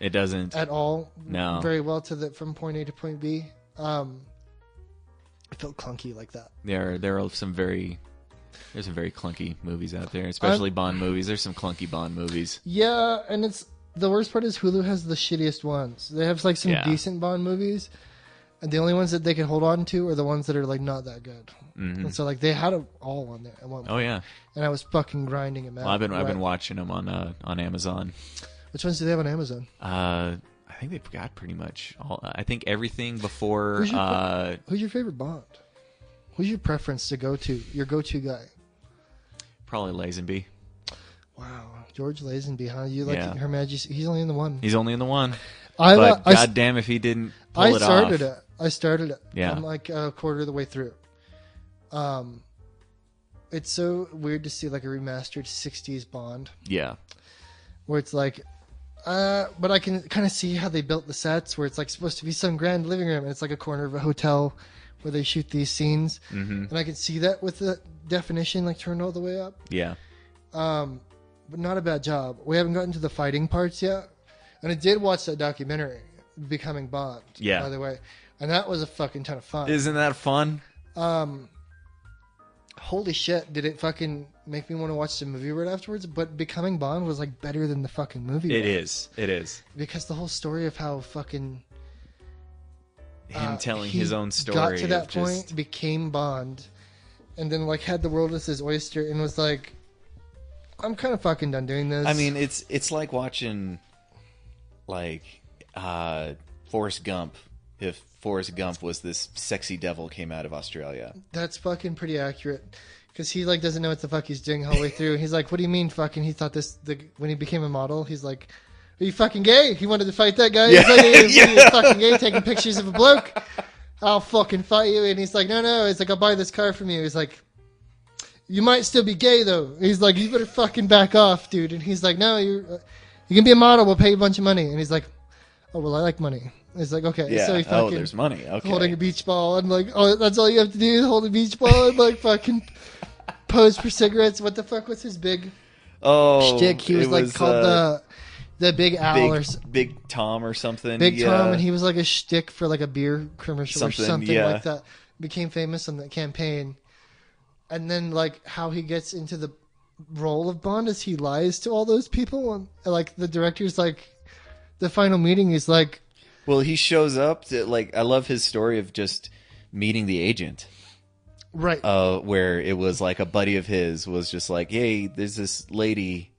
It doesn't at all. No, very well from point A to point B. It felt clunky like that. There are some very clunky movies out there, especially Bond movies. There's some clunky Bond movies. Yeah, and the worst part is Hulu has the shittiest ones. They have like some decent Bond movies, and the only ones that they can hold on to are the ones that are like not that good. And so like they had them all on there at one point. Oh yeah, and I was fucking grinding them out. Well, I've been watching them on Amazon. Which ones do they have on Amazon? I think they've got pretty much all. I think everything before. Who's your favorite Bond? Who's your preference to go to? Your go-to guy? Probably Lazenby. Wow, George Lazenby, huh? You like Her Majesty? He's only in the one. He's only in the one. But goddamn if he didn't pull it off. I started it. Yeah. I'm like a quarter of the way through. It's so weird to see like a remastered 60s Bond. Yeah. Where it's like, but I can kind of see how they built the sets where it's like supposed to be some grand living room and it's like a corner of a hotel where they shoot these scenes. And I can see that with the definition like turned all the way up. Yeah. But not a bad job. We haven't gotten to the fighting parts yet. And I did watch that documentary, Becoming Bond, by the way. And that was a fucking ton of fun. Isn't that fun? Holy shit, did it fucking make me want to watch the movie right afterwards? But Becoming Bond was like better than the fucking movie. It is. Because the whole story of how fucking... him telling his own story. Got to that point, became Bond, and then like had the world as his oyster and was like, I'm kind of fucking done doing this. I mean, it's like watching like Forrest Gump. If Forrest Gump was this sexy devil came out of Australia. That's fucking pretty accurate. Because he like doesn't know what the fuck he's doing all the way through. He's like, what do you mean fucking? He thought when he became a model, he's like, are you fucking gay? He wanted to fight that guy. Yeah. He's like, hey, you're fucking gay taking pictures of a bloke. I'll fucking fight you. And he's like, no. He's like, I'll buy this car from you. He's like, you might still be gay though. He's like, you better fucking back off, dude. And he's like, no, you can be a model. We'll pay you a bunch of money. And he's like, oh, well, I like money. He's like, okay. Yeah. So he fucking there's money. Okay. Holding a beach ball and like, oh, that's all you have to do is hold a beach ball and like fucking pose for cigarettes. What the fuck was his big shtick? He was like called the Big Al Big Tom or something. Big Tom, and he was like a shtick for like a beer commercial or something like that. Became famous on that campaign. and then like how he gets into the role of Bond is he lies to all those people, and like the director's like, the final meeting is like, Well, he shows up to, like, I love his story of just meeting the agent. right, Where it was like a buddy of his was just like, hey, there's this lady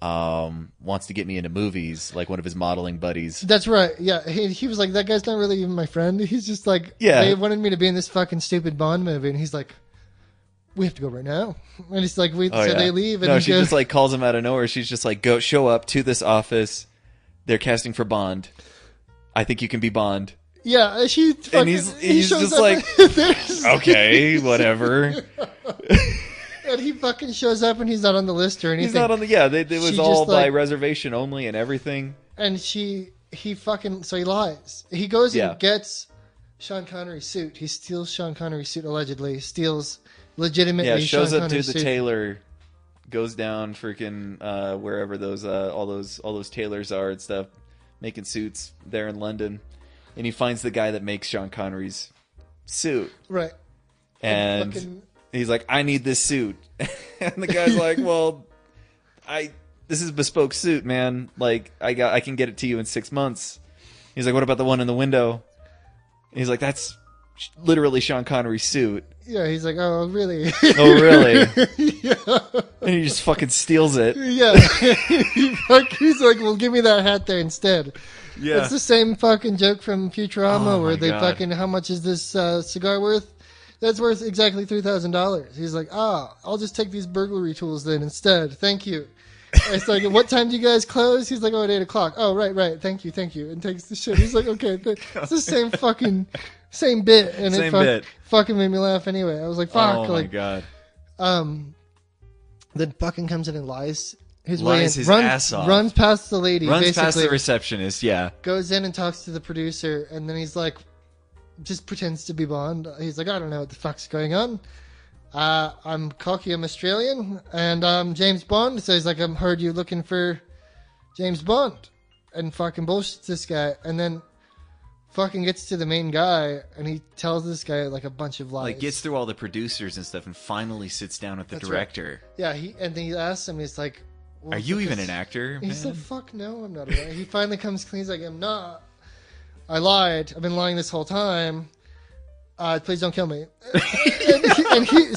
wants to get me into movies, like one of his modeling buddies. that's right, yeah. He was like, that guy's not really even my friend. He's just like, Yeah. they wanted me to be in this fucking stupid Bond movie, and he's like, we have to go right now, and he's like, Oh, so yeah. they leave, and no, he she goes, just like calls him out of nowhere. She's just like, go show up to this office. They're casting for Bond. I think you can be Bond. yeah, she fucking, And he's he shows just up like, and there's- Okay, whatever. and he fucking shows up, and he's not on the list or anything. He's not on the. Yeah, it was She all just, by like- reservation only and everything. And he fucking, so he lies. He goes Yeah. and gets Sean Connery's suit. He steals Sean Connery's suit, allegedly. Steals legitimately Yeah, shows Sean up to Connery's the suit. tailor, goes down freaking wherever those all those tailors are and stuff, making suits there in London, and he finds the guy that makes Sean Connery's suit, Right. and fucking- he's like, I need this suit, and the guy's like, well, this is a bespoke suit, man. Like I can get it to you in 6 months. He's like, what about the one in the window? And he's like, that's literally Sean Connery's suit. Yeah, he's like, oh, really? Oh, really? yeah. And he just fucking steals it. Yeah. He's like, well, give me that hat there instead. Yeah. It's the same fucking joke from Futurama Oh, where my they God. fucking, how much is this cigar worth? That's worth exactly $3,000. He's like, I'll just take these burglary tools then instead. Thank you. It's like, what time do you guys close? He's like, oh, at 8 o'clock. Oh, right. Thank you. And takes the shit. He's like, okay, it's the same fucking, same bit. And Same it bit. fucking made me laugh anyway. I was like, fuck. Oh my like, god. then fucking comes in and lies his Lies way in, his runs, ass off. runs past the lady, Runs basically, past the receptionist, yeah. goes in and talks to the producer, and then he's like, just pretends to be Bond. He's like, I don't know what the fuck's going on. I'm cocky, I'm Australian, and I'm James Bond. So he's like, I've heard you looking for James Bond, and fucking bullshits this guy, and then fucking gets to the main guy, and he tells this guy like a bunch of lies. Like gets through all the producers and stuff and finally sits down with the That's director. Yeah, and then he asks him, he's like, well, Are you even because- an actor? He's man? like, fuck no, I'm not a liar. He finally comes clean. He's like, I'm not. I lied. I've been lying this whole time. Please don't kill me.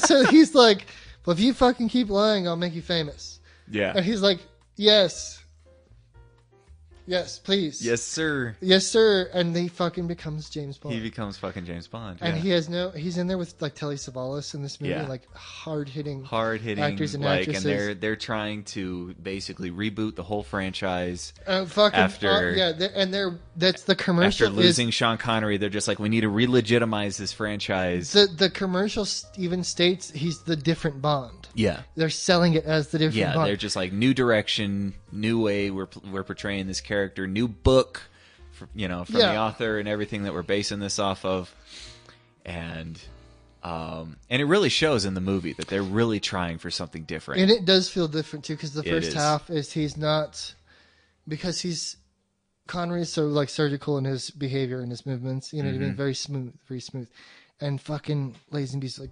So he's like, well, if you fucking keep lying, I'll make you famous. Yeah. And he's like, yes. Yes, please. Yes, sir. Yes, sir. And he fucking becomes James Bond. He becomes fucking James Bond. and yeah. he has he's in there with like Telly Savalas in this movie, Yeah. like hard hitting hard-hitting actors and like actresses. and they're trying to basically reboot the whole franchise fucking after- that's the commercial after losing Sean Connery. They're just like, we need to re-legitimize this franchise. the commercial even states he's the different Bond. Yeah. They're selling it as the different Yeah, Bond. they're just like, new direction, new way we're portraying this character, new book, from Yeah. the author and everything that we're basing this off of, and it really shows in the movie that they're really trying for something different. And it does feel different too, because the It first is. half is he's not, because Connery is so like surgical in his behavior and his movements. You know what I Mm-hmm. mean? Very smooth, and fucking Lazenby's like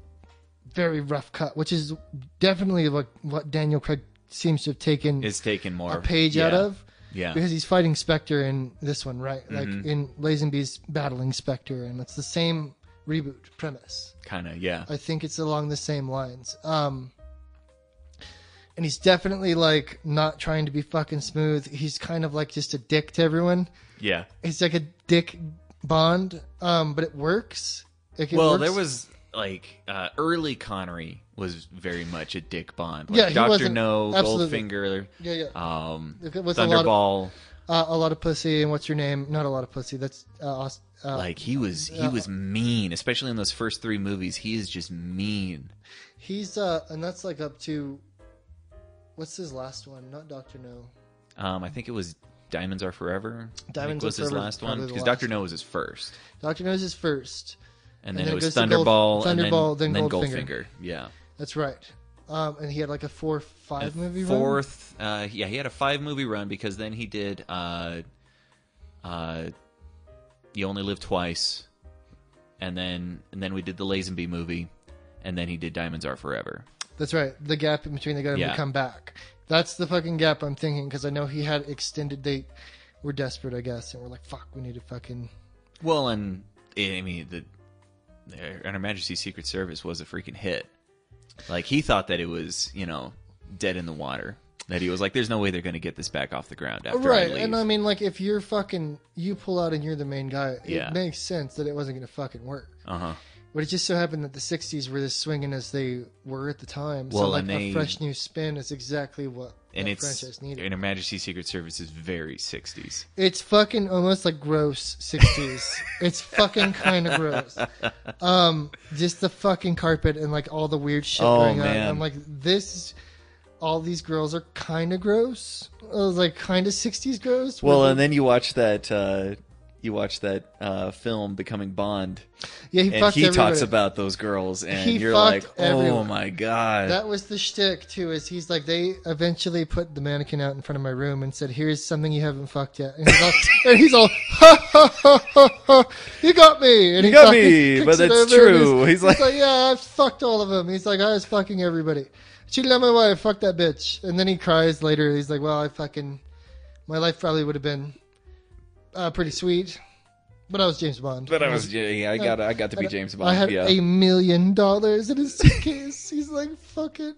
very rough cut, which is definitely what Daniel Craig seems to have taken It's taken more a page out of. Yeah, Because he's fighting Spectre in this one, right? Like Mm-hmm. in Lazenby's battling Spectre, and it's the same reboot premise. kind of. Yeah, I think it's along the same lines. And he's definitely like not trying to be fucking smooth. He's kind of like just a dick to everyone. yeah. He's like a dick Bond, but it works. Like, it Well, works. there was like early Connery was very much a Dick Bond. Like Yeah, he Dr. wasn't- No, absolutely. Goldfinger, Yeah. It was Thunderball. A lot of pussy, and what's your name? Not a lot of pussy. That's Like he was mean, especially in those first three movies. He is just mean. he's and that's like up to, what's his last one? Not Doctor No. I think it was Diamonds Are Forever. Diamonds was Are his Forever, last one probably the because last Doctor No was his first, Doctor No's his first. and then then it it was goes to Thunderball, Thunderball, and then then Goldfinger. Goldfinger. Yeah, That's right. And he had like a 4-5 movie run. fourth. Yeah, he had a 5-movie run because then he did You Only Live Twice, and then we did the Lazenby movie, and then he did Diamonds Are Forever. That's right. The gap in between they got him to come back. That's the fucking gap I'm thinking, because I know he had extended date. We're desperate, I guess, and we're like, fuck, we need to fucking... Well, and, I mean, Her Majesty's Secret Service was a freaking hit. Like, he thought that it was, dead in the water. That he was like, there's no way they're going to get this back off the ground after I leave. And I mean, like, if you're fucking... You pull out and you're the main guy, it makes sense that it wasn't going to fucking work. Uh-huh. But it just so happened that the 60s were as swinging as they were at the time. Well, so, like, a fresh new spin is exactly what the franchise needed. And Her Majesty's Secret Service is very 60s. It's fucking almost like gross 60s. It's fucking kind of gross. Just the fucking carpet and, like, all the weird shit going on. I'm like, all these girls are kind of gross. I was like, kind of 60s gross. Well, and then you watch that... film Becoming Bond. Yeah, he talks about those girls, and you're like, oh my god. That was the shtick too. Is he's like, they eventually put the mannequin out in front of my room and said, "Here's something you haven't fucked yet." And he's all ha ha ha ha ha. You got me. And you got me, but that's true. He's like, yeah, I've fucked all of them. He's like, I was fucking everybody. Cheated on my wife. Fuck that bitch. And then he cries later. He's like, well, my life probably would have been pretty sweet, but I was James Bond. But I got to be James Bond. I had $1 million in his suitcase. He's like, fuck it.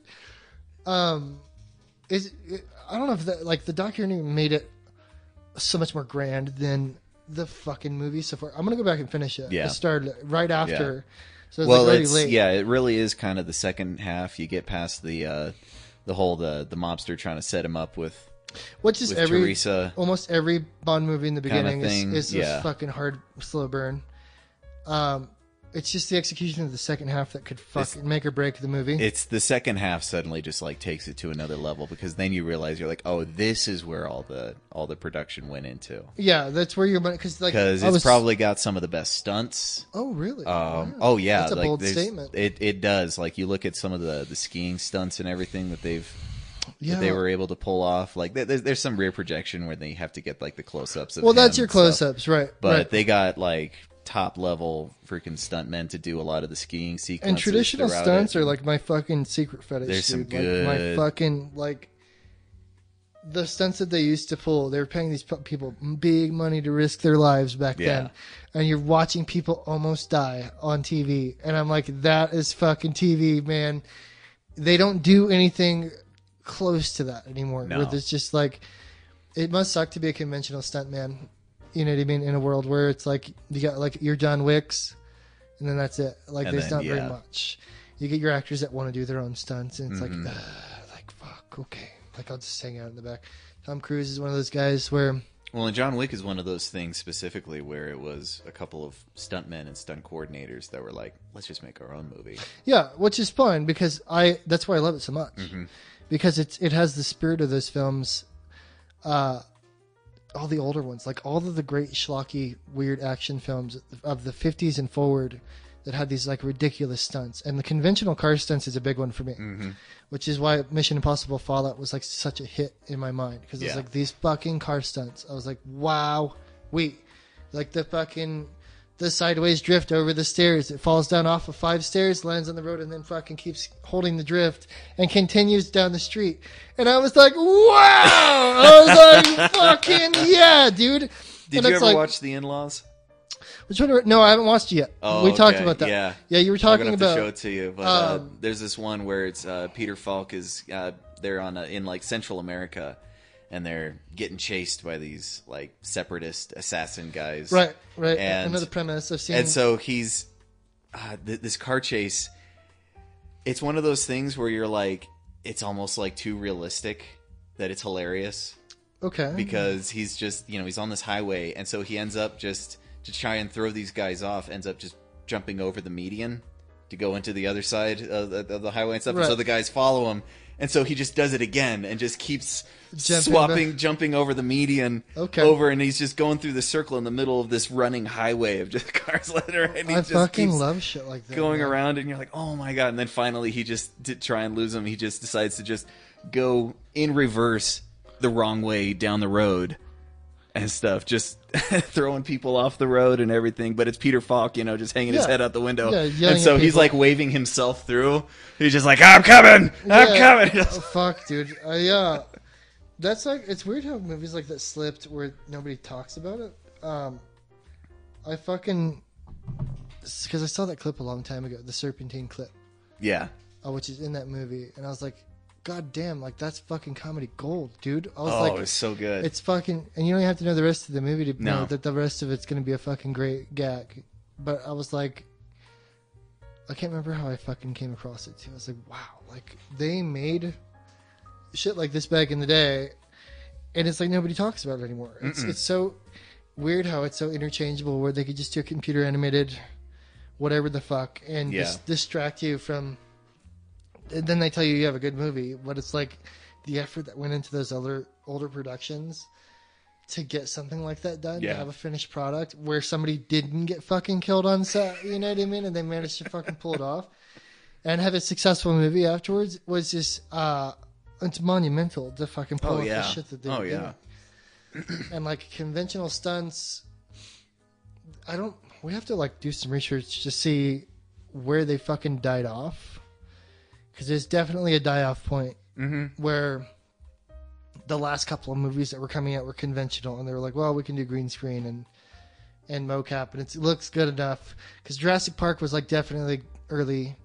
I don't know if the documentary made it so much more grand than the fucking movie so far. I'm gonna go back and finish it. Yeah, it started right after. Yeah. So it's late. Yeah, it really is kind of the second half. You get past the whole the mobster trying to set him up with. Which is Teresa, almost every Bond movie in the beginning is a fucking hard, slow burn. It's just the execution of the second half that could fucking make or break the movie. It's the second half suddenly just like takes it to another level, because then you realize you're like, oh, this is where all the production went into. Yeah, that's where your money, because it's probably got some of the best stunts. Oh, really? Oh yeah, that's a bold statement. It does. Like, you look at some of the skiing stunts and everything that they were able to pull off. Like, there's some rear projection where they have to get like the close-ups of that's your close-ups, right? But they got like top level freaking stuntmen to do a lot of the skiing sequences. And traditional stunts are like my fucking secret fetish. There's some good, my fucking, like, the stunts that they used to pull. They were paying these people big money to risk their lives back then, and you're watching people almost die on TV, and I'm like, that is fucking TV, man. They don't do anything close to that anymore. No. Where there's just like, it must suck to be a conventional stuntman. You know what I mean? In a world where it's like, you got like your John Wicks, and then that's it. Like, and there's not very much. You get your actors that want to do their own stunts, and it's like fuck, okay. Like, I'll just hang out in the back. Tom Cruise is one of those guys where... Well, and John Wick is one of those things specifically where it was a couple of stuntmen and stunt coordinators that were like, let's just make our own movie. Yeah, which is fun, because that's why I love it so much. Mm-hmm. Because it has the spirit of those films, all the older ones, like all of the great schlocky, weird action films of the 50s and forward that had these like ridiculous stunts. And the conventional car stunts is a big one for me, which is why Mission Impossible Fallout was like such a hit in my mind, because it was like these fucking car stunts. I was like, wow, like the sideways drift over the stairs. It falls down off of 5 stairs, lands on the road, and then fucking keeps holding the drift and continues down the street. And I was like, wow! I was like, fucking yeah, dude. Did you ever watch The In-Laws? Which one? No, I haven't watched it yet. Oh, we talked about that. Yeah, you were talking about. I'm gonna have to show it to you. But there's this one where it's Peter Falk is they're in like Central America, and they're getting chased by these like separatist assassin guys. Right. And another premise I've seen. And so he's this car chase. It's one of those things where you're like, it's almost like too realistic that it's hilarious. Okay. Because he's just, he's on this highway, and so he ends up just to try and throw these guys off, ends up just jumping over the median to go into the other side of the highway and stuff. Right. And so the guys follow him, and so he just does it again and just keeps jumping over the median over, and he's just going through the circle in the middle of this running highway of just cars left and right. I fucking love shit like that. Going around, and you're like, oh my god! And then finally, he just to try and lose him, he just decides to just go in reverse the wrong way down the road. and stuff, just throwing people off the road and everything. But it's Peter Falk, just hanging his head out the window. Yeah, and so he's like waving himself through. He's just like, I'm coming! I'm coming! Oh, fuck, dude. Yeah. That's like, it's weird how movies like that slipped where nobody talks about it. I fucking, because I saw that clip a long time ago, the Serpentine clip. Yeah. Which is in that movie. And I was like, God damn, like that's fucking comedy gold, dude. I was like, it's so good. It's fucking, and you don't even have to know the rest of the movie to know that the rest of it's going to be a fucking great gag. But I was like, I can't remember how I fucking came across it too. I was like, wow, like they made shit like this back in the day, and it's like nobody talks about it anymore. It's so weird how it's so interchangeable where they could just do a computer animated whatever the fuck and just distract you from. And then they tell you have a good movie, but it's like the effort that went into those other older productions to get something like that done, to have a finished product where somebody didn't get fucking killed on set, you know what I mean? And they managed to fucking pull it off and have a successful movie afterwards was just, it's monumental to fucking pull off the shit that they were doing. And like conventional stunts, we have to like do some research to see where they fucking died off. Because there's definitely a die-off point where the last couple of movies that were coming out were conventional, and they were like, well, we can do green screen and mocap, and it looks good enough. Because Jurassic Park was like definitely early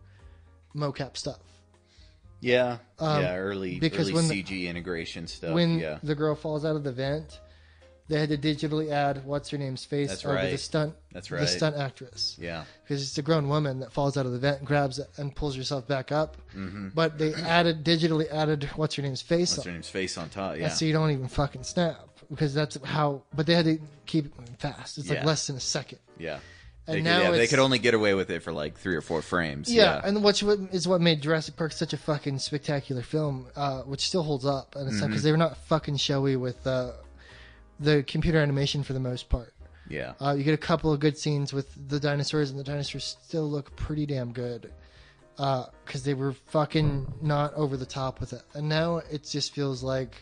mocap stuff. Yeah, early CG integration stuff. When the girl falls out of the vent, they had to digitally add what's-her-name's face over the stunt. That's right. The stunt actress. Yeah. Because it's a grown woman that falls out of the vent and grabs it and pulls herself back up. Mm-hmm. But they digitally added what's-her-name's face on top, yeah. And so you don't even fucking snap. Because that's how... But they had to keep it moving fast. It's like less than a second. Yeah. And they could only get away with it for like 3 or 4 frames. Yeah, and what made Jurassic Park such a fucking spectacular film, which still holds up. And it's because they were not fucking showy with... the computer animation for the most part. Yeah. You get a couple of good scenes with the dinosaurs, and the dinosaurs still look pretty damn good. Because they were fucking not over the top with it. And now it just feels like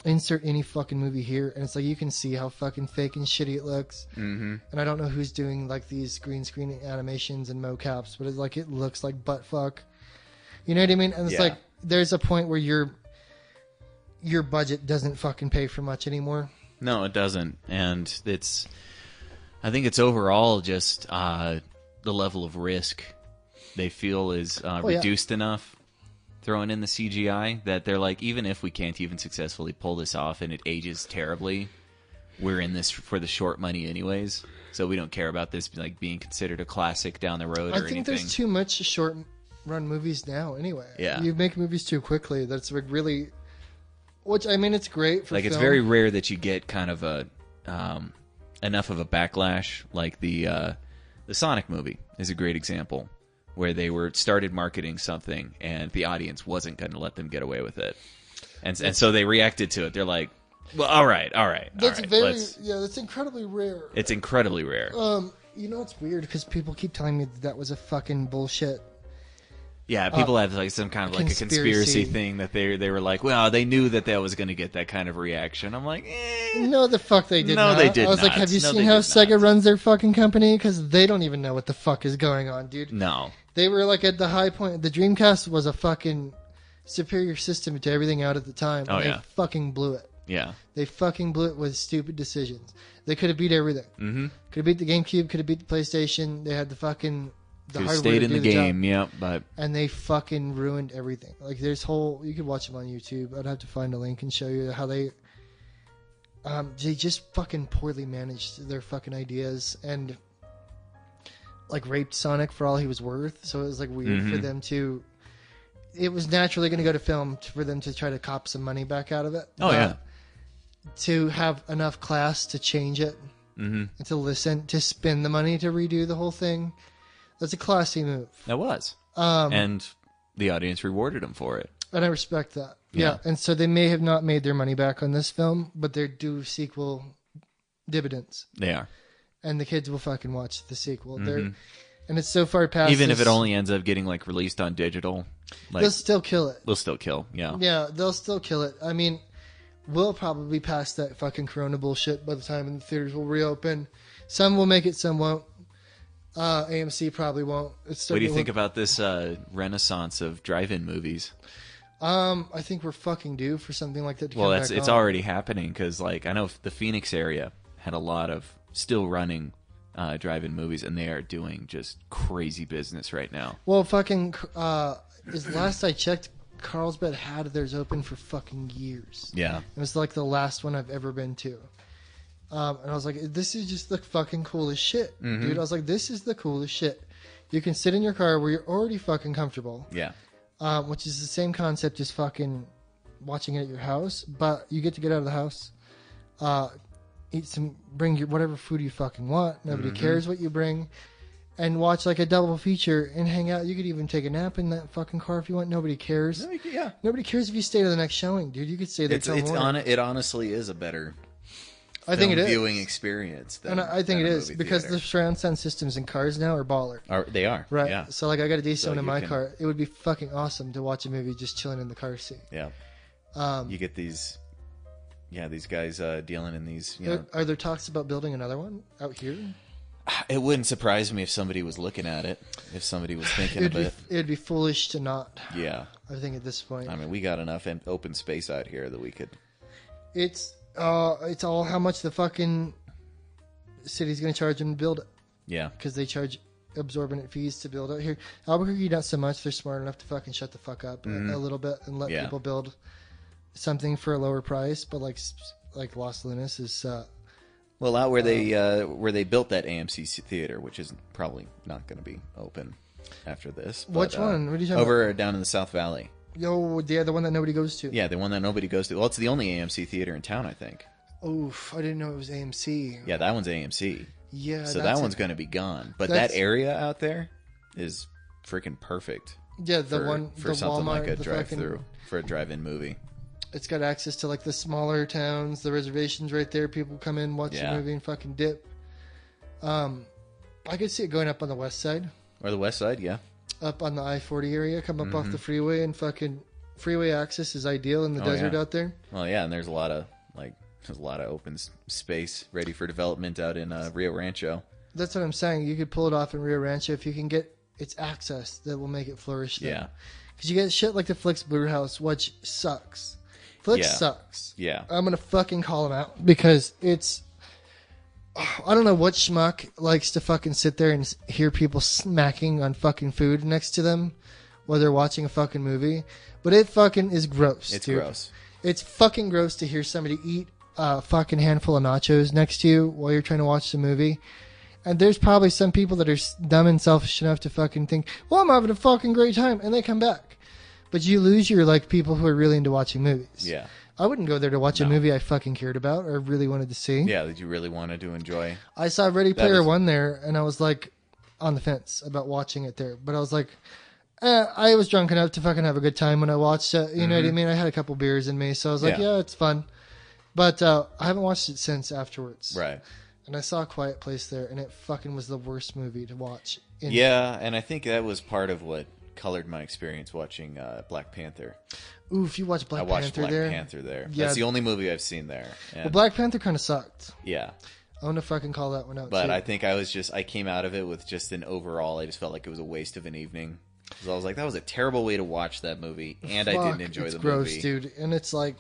insert any fucking movie here, and it's like you can see how fucking fake and shitty it looks. Mm-hmm. And I don't know who's doing like these green screen animations and mocaps, but it looks like butt fuck. You know what I mean? And it's like there's a point where your budget doesn't fucking pay for much anymore. No, it doesn't. And I think it's overall just the level of risk they feel is reduced enough throwing in the CGI that they're like, even if we can't even successfully pull this off and it ages terribly, we're in this for the short money anyways. So we don't care about this like being considered a classic down the road or anything. I think there's too much short run movies now anyway. Yeah. You make movies too quickly. That's like really... Which, I mean, it's great for like film. It's very rare that you get kind of a enough of a backlash. Like the Sonic movie is a great example where they started marketing something and the audience wasn't going to let them get away with it, and so they reacted to it. They're like, "Well, all right." That's that's incredibly rare. It's incredibly rare. It's weird because people keep telling me that was a fucking bullshit. Yeah, people have like some kind of like a conspiracy thing that they were like, well, they knew that was going to get that kind of reaction. I'm like, no, the fuck they did not. No, they did not. I was like, have you seen how Sega runs their fucking company? Because they don't even know what the fuck is going on, dude. No. They were like at the high point. The Dreamcast was a fucking superior system to everything out at the time. And they fucking blew it. Yeah. They fucking blew it with stupid decisions. They could have beat everything. Mm-hmm. Could have beat the GameCube. Could have beat the PlayStation. They had the fucking... Who stayed in the game, but and they fucking ruined everything. Like there's you could watch them on YouTube. I'd have to find a link and show you how they just fucking poorly managed their fucking ideas and like raped Sonic for all he was worth. So it was like weird for them to. It was naturally going to go to film for them to try to cop some money back out of it. To have enough class to change it and to spend the money to redo the whole thing. That's a classy move. That was. And the audience rewarded them for it. And I respect that. Yeah. And so they may have not made their money back on this film, but they're due sequel dividends. They are. And the kids will fucking watch the sequel. And it's so far past. Even if it only ends up getting like released on digital. They'll still kill it. They'll still kill, yeah. Yeah, they'll still kill it. I mean, we'll probably be past that fucking Corona bullshit by the time the theaters will reopen. Some will make it, some won't. AMC probably won't. What do you think about this renaissance of drive-in movies? I think we're fucking due for something like that to Well, come back it's on. already happening because, like, I know the Phoenix area had a lot of still running drive-in movies, and they are doing just crazy business right now. Well, fucking, as last I checked, Carlsbad had theirs open for fucking years. Yeah. It was like the last one I've ever been to. And I was like, this is just the fucking coolest shit, dude. I was like, this is the coolest shit. You can sit in your car where you're already fucking comfortable. Yeah. Which is the same concept as fucking watching it at your house, but you get to get out of the house, bring your whatever food you fucking want. Nobody cares what you bring, and watch like a double feature and hang out. You could even take a nap in that fucking car if you want. Nobody cares. No, yeah. Nobody cares if you stay to the next showing, dude. You could stay there till morning. It honestly is a better I think it is viewing experience. And I think it is because theater. the surround sound systems in cars now are baller. They are Right. Yeah. So like I got a decent So one in you my can- car. It would be fucking awesome to watch a movie just chilling in the car seat. Yeah. You get these guys dealing in these. You know, Are there talks about building another one out here? it wouldn't surprise me if somebody was looking at it. If somebody was thinking of it. It'd be foolish to not. Yeah. I think at this point, I mean, we got enough open space out here that we could. it's all how much the fucking city's going to charge them to build it Yeah. because they charge absorbent fees to build out here. Albuquerque, not so much. They're smart enough to fucking shut the fuck up a little bit and let Yeah. people build something for a lower price. But like Los Lunas is. Well, out where they built that AMC theater, which is probably not going to be open after this. Which one? What are you talking over down in the South Valley. Yo, yeah, the one that nobody goes to. Yeah, the one that nobody goes to. Well, it's the only AMC theater in town, I think. Oof, I didn't know it was AMC. Yeah, that one's AMC. Yeah, So that one's going to be gone. But that that's- area out there is freaking perfect. Yeah, the for, one for the something Walmart, like a the drive-through fucking- for a drive-in movie. It's got access to like the smaller towns, the reservations right there. People come in, watch Yeah. the movie, and fucking dip. I could see it going up on the west side, Or the West Side, yeah. up on the I-40 area, come up off the freeway, and fucking freeway access is ideal in the desert yeah. out there. Well, yeah, and there's a lot of open space ready for development out in Rio Rancho. That's what I'm saying. You could pull it off in Rio Rancho if you can get its access that will make it flourish there. Yeah. Because you get shit like the Flicks Blue House, which sucks. Flicks Yeah. sucks. Yeah. I'm gonna fucking call him out because it's. I don't know what schmuck likes to fucking sit there and hear people smacking on fucking food next to them while they're watching a fucking movie, but it fucking is gross. It's dude. gross. It's fucking gross to hear somebody eat a fucking handful of nachos next to you while you're trying to watch the movie. And there's probably some people that are dumb and selfish enough to fucking think, well, I'm having a fucking great time, and they come back. But you lose your, like, people who are really into watching movies. Yeah. I wouldn't go there to watch a No. movie I fucking cared about or really wanted to see. Yeah, that you really wanted to enjoy. I saw Ready Player is- One there, and I was, like, on the fence about watching it there. But I was like, I was drunk enough to fucking have a good time when I watched it. You know what I mean? I had a couple beers in me, so I was like, Yeah. yeah, it's fun. But I haven't watched it since afterwards. Right. And I saw A Quiet Place there, and it fucking was the worst movie to watch. Yeah, and I think that was part of what colored my experience watching Black Panther. Ooh, if you watch Black I watched Panther Black there. Panther there. Yeah. That's the only movie I've seen there. And, Well, Black Panther kind of sucked. yeah. I want to fucking call that one out, But too. I think I came out of it with just an overall, I just felt like it was a waste of an evening. Because I was like, that was a terrible way to watch that movie, and I Fuck, didn't enjoy it's the gross, movie. dude. And it's like,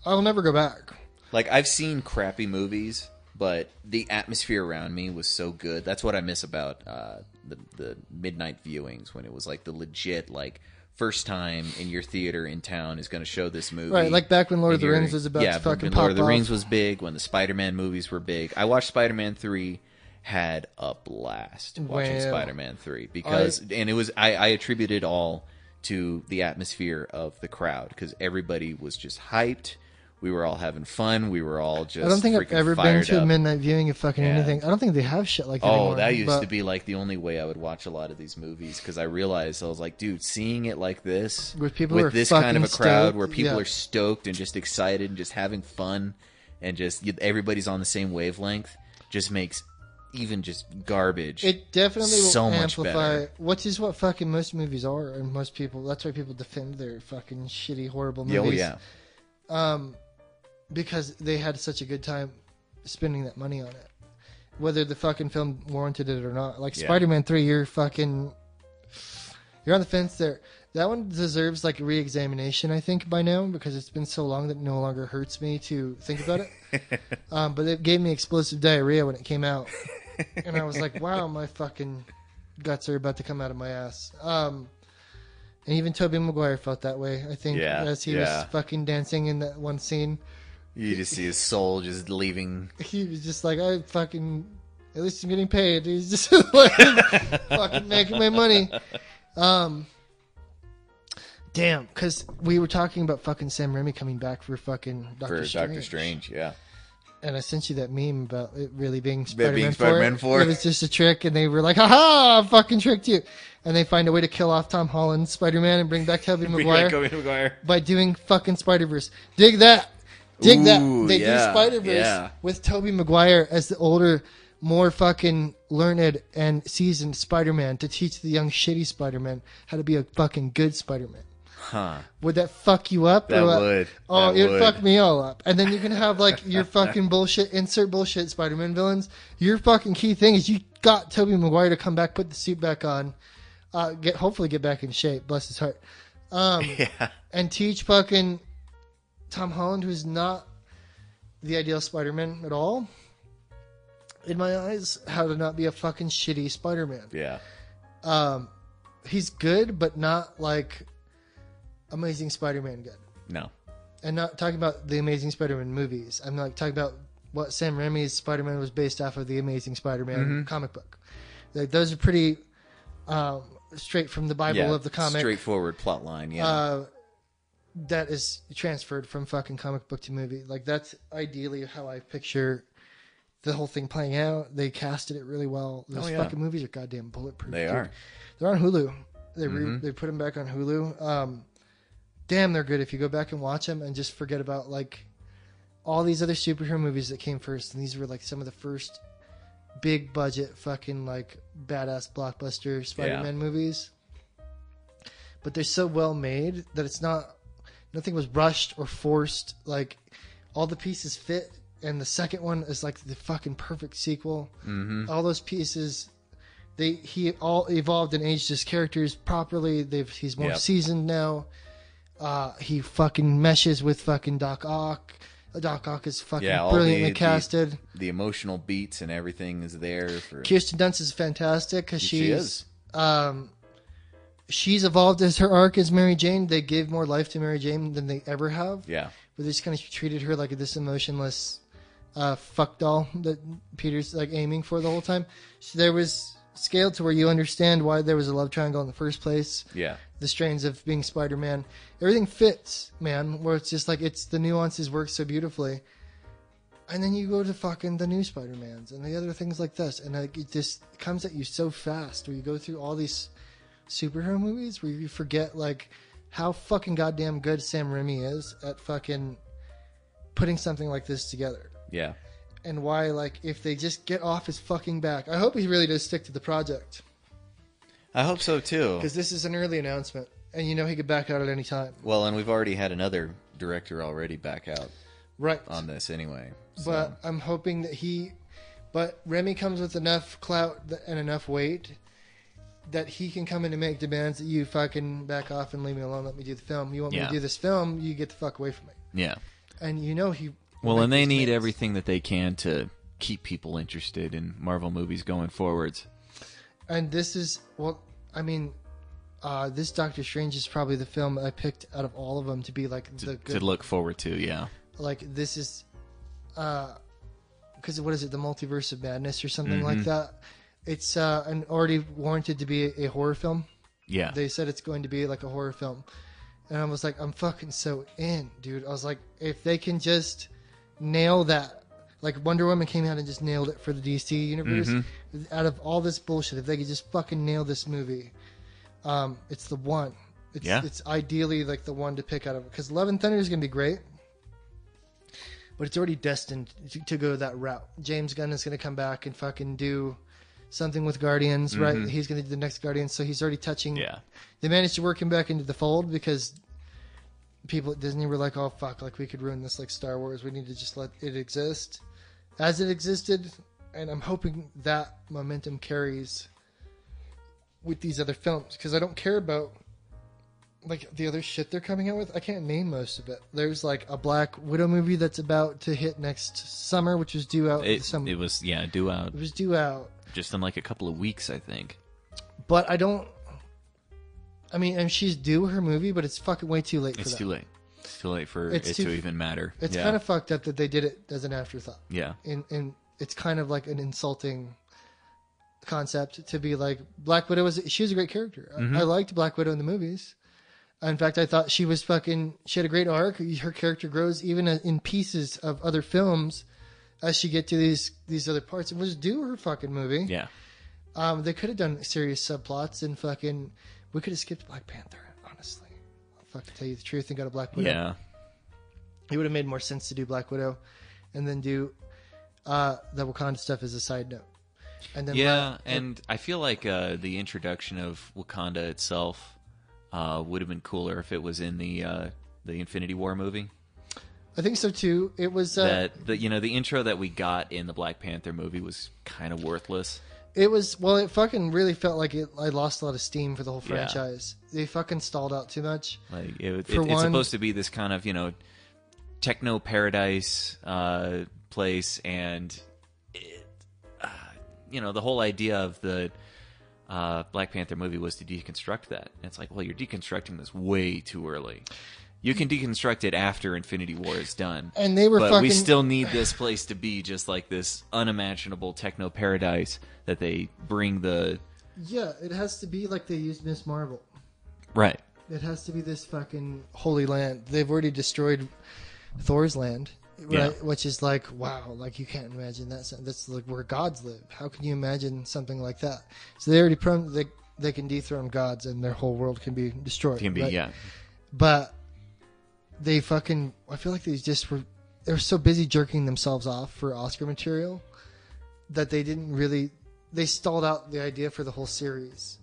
I'll never go back. Like, I've seen crappy movies, but the atmosphere around me was so good. That's what I miss about the midnight viewings, when it was like the legit, like, first time in your theater in town is going to show this movie. Right, like back when Lord of And the you're- Rings was about to yeah, fucking when pop Lord of the off. Rings was big, when the Spider-Man movies were big. I watched Spider-Man 3, had a blast watching Wow. Spider-Man 3 because and it was I attribute it all to the atmosphere of the crowd, because everybody was just hyped. We were all having fun. We were all just I don't think I've freaking ever been fired to a up. midnight viewing of fucking Yeah. anything. I don't think they have shit like that Oh, anymore. that used but to be like the only way I would watch a lot of these movies, because I realized I was like, dude, seeing it like this With people who are this kind of a fucking crowd stoked, where people yeah. are stoked and just excited and just having fun and just everybody's on the same wavelength just makes even just garbage. It definitely will so much amplify, better. which is what fucking most movies are, and most people. That's why people defend their fucking shitty, horrible Yeah, movies. oh, yeah. because they had such a good time spending that money on it, whether the fucking film warranted it or not. Like Spider-Man 3, you're on the fence there. That one deserves like a re-examination, I think, by now, because it's been so long that it no longer hurts me to think about it. But it gave me explosive diarrhea when it came out, and I was like, wow, my fucking guts are about to come out of my ass. And even Tobey Maguire felt that way, I think, as he was fucking dancing in that one scene. You just see his soul just leaving. He was just like, at least I'm getting paid. He's just like, fucking making my money. Damn, because we were talking about fucking Sam Raimi coming back for fucking Doctor Strange, yeah. And I sent you that meme about it really being Spider-Man 4. 4. It was just a trick, and they were like, haha, I fucking tricked you. And they find a way to kill off Tom Holland's Spider-Man and bring back Tobey Maguire by doing fucking Spider-Verse. Dig that. Dig that. They do Spider-Verse with Tobey Maguire as the older, more fucking learned and seasoned Spider-Man to teach the young shitty Spider-Man how to be a fucking good Spider-Man. Huh. Would that fuck you up? That would. Oh, it would fuck me all up. And then you can have like your fucking bullshit, insert bullshit Spider-Man villains. Your fucking key thing is you got Tobey Maguire to come back, put the suit back on, hopefully get back in shape, bless his heart. And teach fucking Tom Holland, who's not the ideal Spider-Man at all, in my eyes, how to not be a fucking shitty Spider-Man. Yeah. He's good, but not like Amazing Spider-Man good. No. And not talking about the Amazing Spider-Man movies. I'm not talking about what Sam Raimi's Spider-Man was based off of the Amazing Spider-Man comic book. Like, those are pretty straight from the Bible of the comic. Straightforward plot line, that is transferred from fucking comic book to movie. Like, that's ideally how I picture the whole thing playing out. They casted it really well. Those fucking movies are goddamn bulletproof. They are. They're on Hulu. They put them back on Hulu. Damn, they're good if you go back and watch them and just forget about like all these other superhero movies that came first. And these were like some of the first big budget fucking like badass blockbuster Spider-Man movies. But they're so well made that it's nothing was rushed or forced. Like, all the pieces fit, and the second one is like the fucking perfect sequel. All those pieces, he all evolved and aged his characters properly. He's more seasoned now. He fucking meshes with fucking Doc Ock. Doc Ock is fucking brilliantly casted. The emotional beats and everything is there. Kirsten Dunst is fantastic because she's evolved as her arc as Mary Jane. They gave more life to Mary Jane than they ever have. Yeah. But they just kind of treated her like this emotionless fuck doll that Peter's like aiming for the whole time. So there was scale to where you understand why there was a love triangle in the first place. Yeah. The strains of being Spider-Man. Everything fits, man, where it's just like the nuances work so beautifully. And then you go to fucking the new Spider-Mans and the other things like this. And like, it just comes at you so fast where you go through all these superhero movies where you forget like how fucking goddamn good Sam Raimi is at fucking putting something like this together. Yeah. And why, like, if they just get off his fucking back. I hope he really does stick to the project. I hope so too. Because this is an early announcement. And you know he could back out at any time. Well, and we've already had another director already back out on this anyway. So. But I'm hoping that But Raimi comes with enough clout and enough weight that he can come in and make demands that you fucking back off and leave me alone, let me do the film. You want me to do this film, you get the fuck away from me. Yeah. And you know he... Well, and they need everything that they can to keep people interested in Marvel movies going forwards. And this is... Well, I mean... this Doctor Strange is probably the film I picked out of all of them to be like the good... To look forward to, yeah. Like, this is... Because what is it? The Multiverse of Madness or something like that. It's already warranted to be a horror film. Yeah. They said it's going to be like a horror film. And I was like, I'm fucking so in, dude. I was like, if they can just nail that. Like, Wonder Woman came out and just nailed it for the DC universe. Out of all this bullshit, if they could just fucking nail this movie, it's the one. It's ideally like the one to pick out of it. Because Love and Thunder is going to be great. But it's already destined to go that route. James Gunn is going to come back and fucking do something with Guardians, right? He's going to do the next Guardians, so he's already touching. Yeah. They managed to work him back into the fold because people at Disney were like, "Oh fuck, like we could ruin this like Star Wars. We need to just let it exist as it existed." And I'm hoping that momentum carries with these other films, because I don't care about like the other shit they're coming out with. I can't name most of it. There's like a Black Widow movie that's about to hit next summer, which was due out. It was due out. It was due out Just in like a couple of weeks, I think. but I don't. I mean, and she's due her movie, but it's fucking way too late for that. It's too late. It's too late for It's it too- to even matter. It's yeah. kind of fucked up that they did it as an afterthought. Yeah. And it's kind of like an insulting concept to be like, Black Widow she was a great character. I liked Black Widow in the movies. In fact, I thought she had a great arc. Her character grows even in pieces of other films as she get to these other parts. It was due her fucking movie. Yeah. They could have done serious subplots and fucking, we could have skipped Black Panther, honestly. I'll fucking tell you the truth and got a Black Widow. Yeah. It would have made more sense to do Black Widow and then do the Wakanda stuff as a side note. And then Yeah, and I feel like the introduction of Wakanda itself would have been cooler if it was in the Infinity War movie. I think so too. It was The intro that we got in the Black Panther movie was kind of worthless. it fucking really felt like I lost a lot of steam for the whole Yeah. franchise. They fucking stalled out too much. Like it's one- supposed to be this kind of techno paradise place, and the whole idea of the Black Panther movie was to deconstruct that. And it's like, well, you're deconstructing this way too early. You can deconstruct it after Infinity War is done. And they were but fucking we still need this place to be just like this unimaginable techno paradise that they bring the Yeah, it has to be like they used Miss Marvel. right. It has to be this fucking holy land. They've already destroyed Thor's land, right? Yeah. Which is like, wow, like you can't imagine that. That's like where gods live. How can you imagine something like that? So they already they can dethrone gods and their whole world can be destroyed. Can be right? yeah. But they fucking, I feel like they were so busy jerking themselves off for Oscar material that they stalled out the idea for the whole series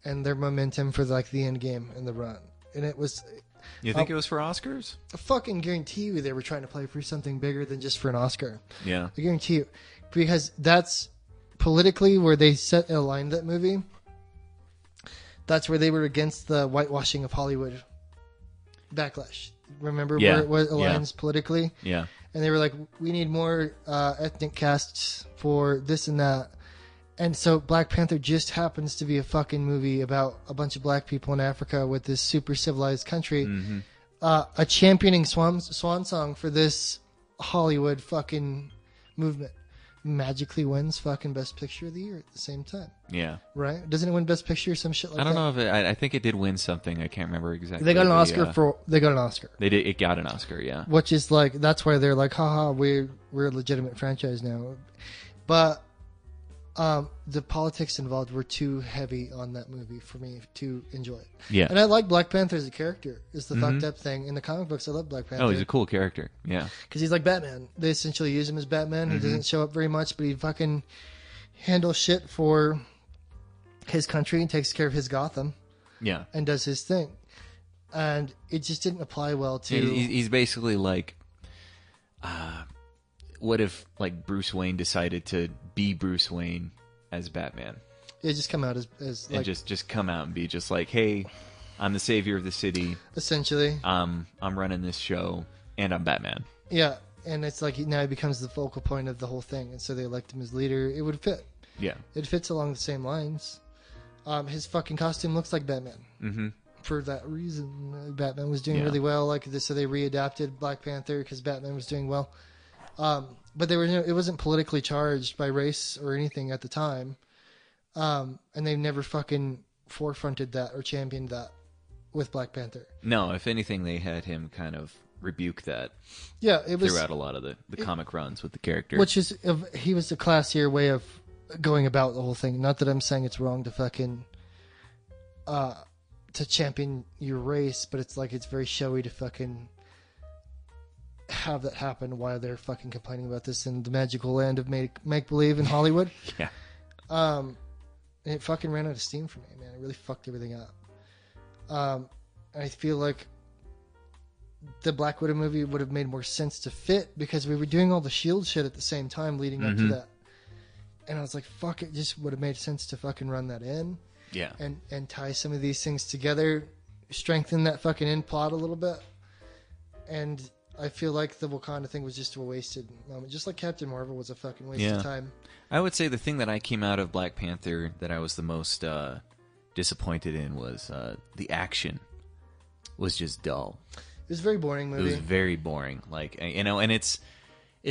and their momentum for like the end game and the run. And it was, You think it was for Oscars? I fucking guarantee you they were trying to play for something bigger than just for an Oscar. Yeah. I guarantee you. Because that's politically where they set aligned that movie. That's where they were against the whitewashing of Hollywood backlash. Remember Yeah. where it was Yeah. aligns politically? Yeah. And they were like, we need more ethnic casts for this and that. And so Black Panther just happens to be a fucking movie about a bunch of black people in Africa with this super civilized country. Mm-hmm. A championing swan song for this Hollywood fucking movement. Magically wins fucking Best Picture of the Year at the same time. Yeah. Right? Doesn't it win Best Picture or some shit like that? I don't know if I think it did win something. I can't remember exactly. They got an The, Oscar they got an Oscar. They did. It got an Oscar. Yeah. Which is like, that's why they're like, haha, we're a legitimate franchise now. But the politics involved were too heavy on that movie for me to enjoy it. Yeah. And I like Black Panther as a character. Is the fucked up thing in the comic books? I love Black Panther. Oh, he's a cool character. Yeah. Because he's like Batman. They essentially use him as Batman. He doesn't show up very much, but he fucking handles shit for his country and takes care of his Gotham Yeah. and does his thing. And it just didn't apply well to. He's basically like, what if like Bruce Wayne decided to be Bruce Wayne as Batman It just come out as and like just come out and be just like, hey, I'm the savior of the city. essentially. I'm running this show and I'm Batman. Yeah. And it's like now he becomes the focal point of the whole thing. And so they elect him as leader. It would fit. Yeah. It fits along the same lines. His fucking costume looks like Batman. Mm-hmm. For that reason, Batman was doing Yeah. really well. Like this, so they readapted Black Panther because Batman was doing well. But they were, it wasn't politically charged by race or anything at the time. And they've never fucking forefronted that or championed that with Black Panther. No, if anything, they had him kind of rebuke that Yeah, it was, throughout a lot of the comic runs with the character. which is, he was a classier way of going about the whole thing. Not that I'm saying it's wrong to fucking, to champion your race, but it's like, it's very showy to fucking have that happen while they're fucking complaining about this in the magical land of make believe in Hollywood. Yeah. And it fucking ran out of steam for me, man. It really fucked everything up. I feel like the Black Widow movie would have made more sense to fit because we were doing all the Shield shit at the same time leading up to that. And I was like, fuck, it just would have made sense to fucking run that in. Yeah. And tie some of these things together, strengthen that fucking end plot a little bit. And I feel like the Wakanda thing was just a wasted moment. Just like Captain Marvel was a fucking waste of time. I would say the thing that I came out of Black Panther that I was the most disappointed in was the action was just dull. It was a very boring movie. It was very boring. Like, you know, and it's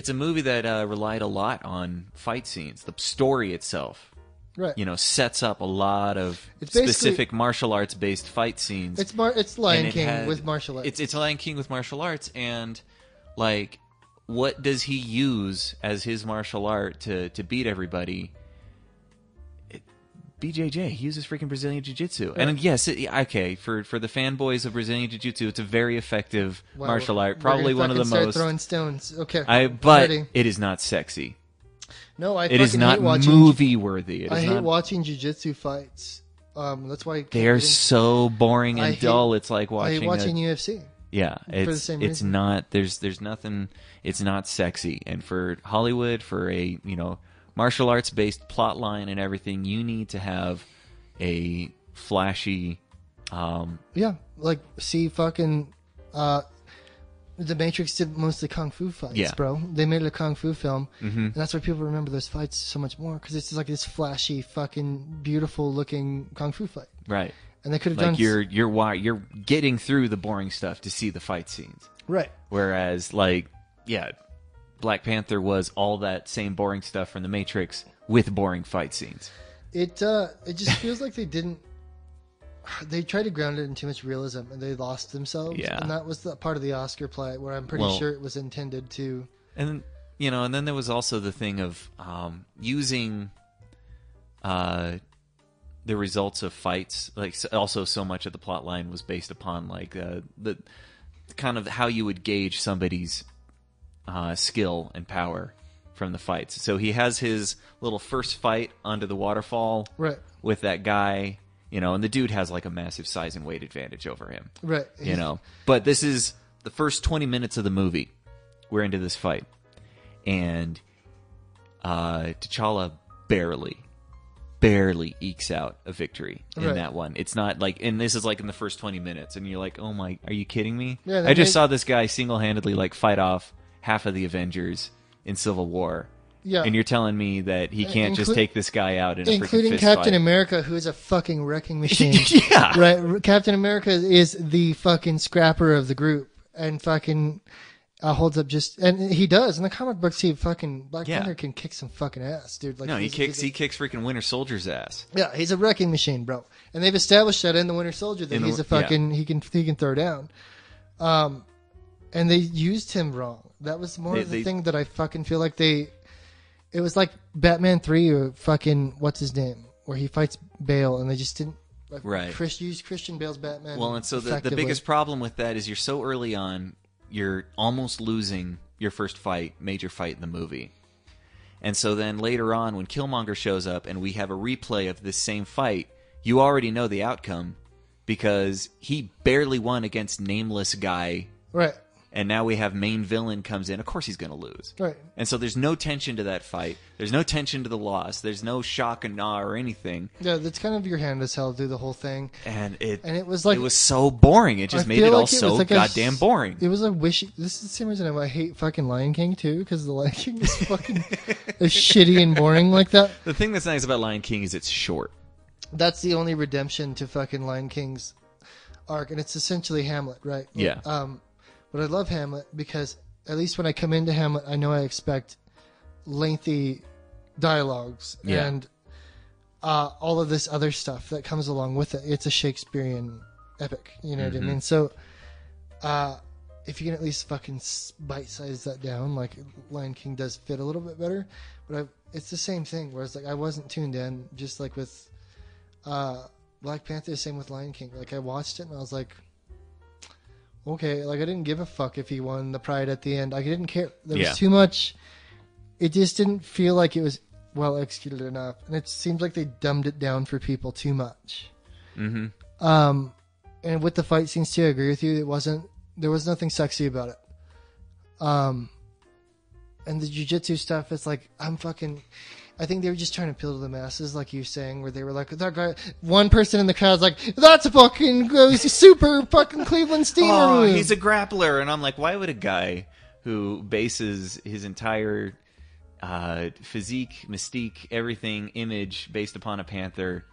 a movie that relied a lot on fight scenes. The story itself, right? You know, sets up a lot of it's specific martial arts based fight scenes. It's Lion King with martial arts. It's Lion King with martial arts, and like, what does he use as his martial art to beat everybody? BJJ. He uses freaking Brazilian Jiu-Jitsu. Right. And yes, okay, for the fanboys of Brazilian Jiu-Jitsu, it's a very effective martial art. Probably one of the most. Throwing stones. Okay. But it is not sexy. No, it is not movie worthy. I hate watching Jiu-Jitsu fights. That's why they're so boring and dull. It's like watching. I hate watching UFC. Yeah, it's not. There's nothing. It's not sexy. And for Hollywood, for a martial arts based plot line and everything, you need to have a flashy like fucking The Matrix did mostly kung fu fights, bro. They made it a kung fu film, and that's why people remember those fights so much more, because it's just like this flashy fucking beautiful looking kung fu fight, right? And they could have done you're getting through the boring stuff to see the fight scenes, right? Whereas Black Panther was all that same boring stuff from The Matrix with boring fight scenes. It just feels like they didn't. They tried to ground it in too much realism, and they lost themselves. Yeah. And that was the part of the Oscar play where I'm pretty sure it was intended to. And and then there was also the thing of using the results of fights. Like, also so much of the plot line was based upon like the kind of how you would gauge somebody's skill and power from the fights. So he has his little first fight under the waterfall with that guy, and the dude has like a massive size and weight advantage over him. Right. But this is the first 20 minutes of the movie. We're into this fight. And T'Challa barely ekes out a victory in that one. It's not like, and this is like in the first 20 minutes, and you're like, oh my, are you kidding me? Yeah, I just saw this guy single-handedly like fight off half of the Avengers in Civil War. Yeah. And you're telling me that he can't just take this guy out in a freaking including fist Captain fight. America, who is a fucking wrecking machine. Yeah. Right. Captain America is the fucking scrapper of the group, and fucking holds up and he does in the comic books. He fucking Black Panther can kick some fucking ass, dude. Like, no, he kicks freaking Winter Soldier's ass. Yeah, he's a wrecking machine, bro. And they've established that in the Winter Soldier that he's a fucking he can throw down. And they used him wrong. That was more of the thing that I fucking feel like it was Batman 3 or fucking what's his name, where he fights Bale, and they just didn't use Christian Bale's Batman. Well, and so the biggest problem with that is you're so early on, you're almost losing your first major fight in the movie. And so then later on, when Killmonger shows up and we have a replay of this same fight, you already know the outcome because he barely won against nameless guy. Right. And now we have main villain comes in. Of course he's going to lose. Right. And so there's no tension to that fight. There's no tension to the loss. There's no shock and awe or anything. Yeah, that's kind of your hand is held through the whole thing. And it was like... It was so boring. It just made it all so goddamn boring. It was a wish... This is the same reason I hate fucking Lion King, too, because the Lion King is fucking is shitty and boring like that. The thing that's nice about Lion King is it's short. That's the only redemption to fucking Lion King's arc, and it's essentially Hamlet, right? Yeah. But I love Hamlet because at least when I come into Hamlet, I know I expect lengthy dialogues and all of this other stuff that comes along with it. It's a Shakespearean epic, you know what I mean? So if you can at least fucking bite-size that down, like Lion King does fit a little bit better. But it's the same thing, whereas like I wasn't tuned in, just like with Black Panther, same with Lion King. Like I watched it and I was like, okay, like I didn't give a fuck if he won the pride at the end. I didn't care. There was too much. It just didn't feel like it was well executed enough, and it seems like they dumbed it down for people too much. Mm-hmm. And with the fight scenes too, I agree with you. It wasn't There was nothing sexy about it. And the jujitsu stuff, it's like, I think they were just trying to appeal to the masses, like you were saying, where they were like, that guy, one person in the crowd's like, that's a fucking super fucking Cleveland Steamer move. He's a grappler. And I'm like, why would a guy who bases his entire physique, mystique, everything, image based upon a panther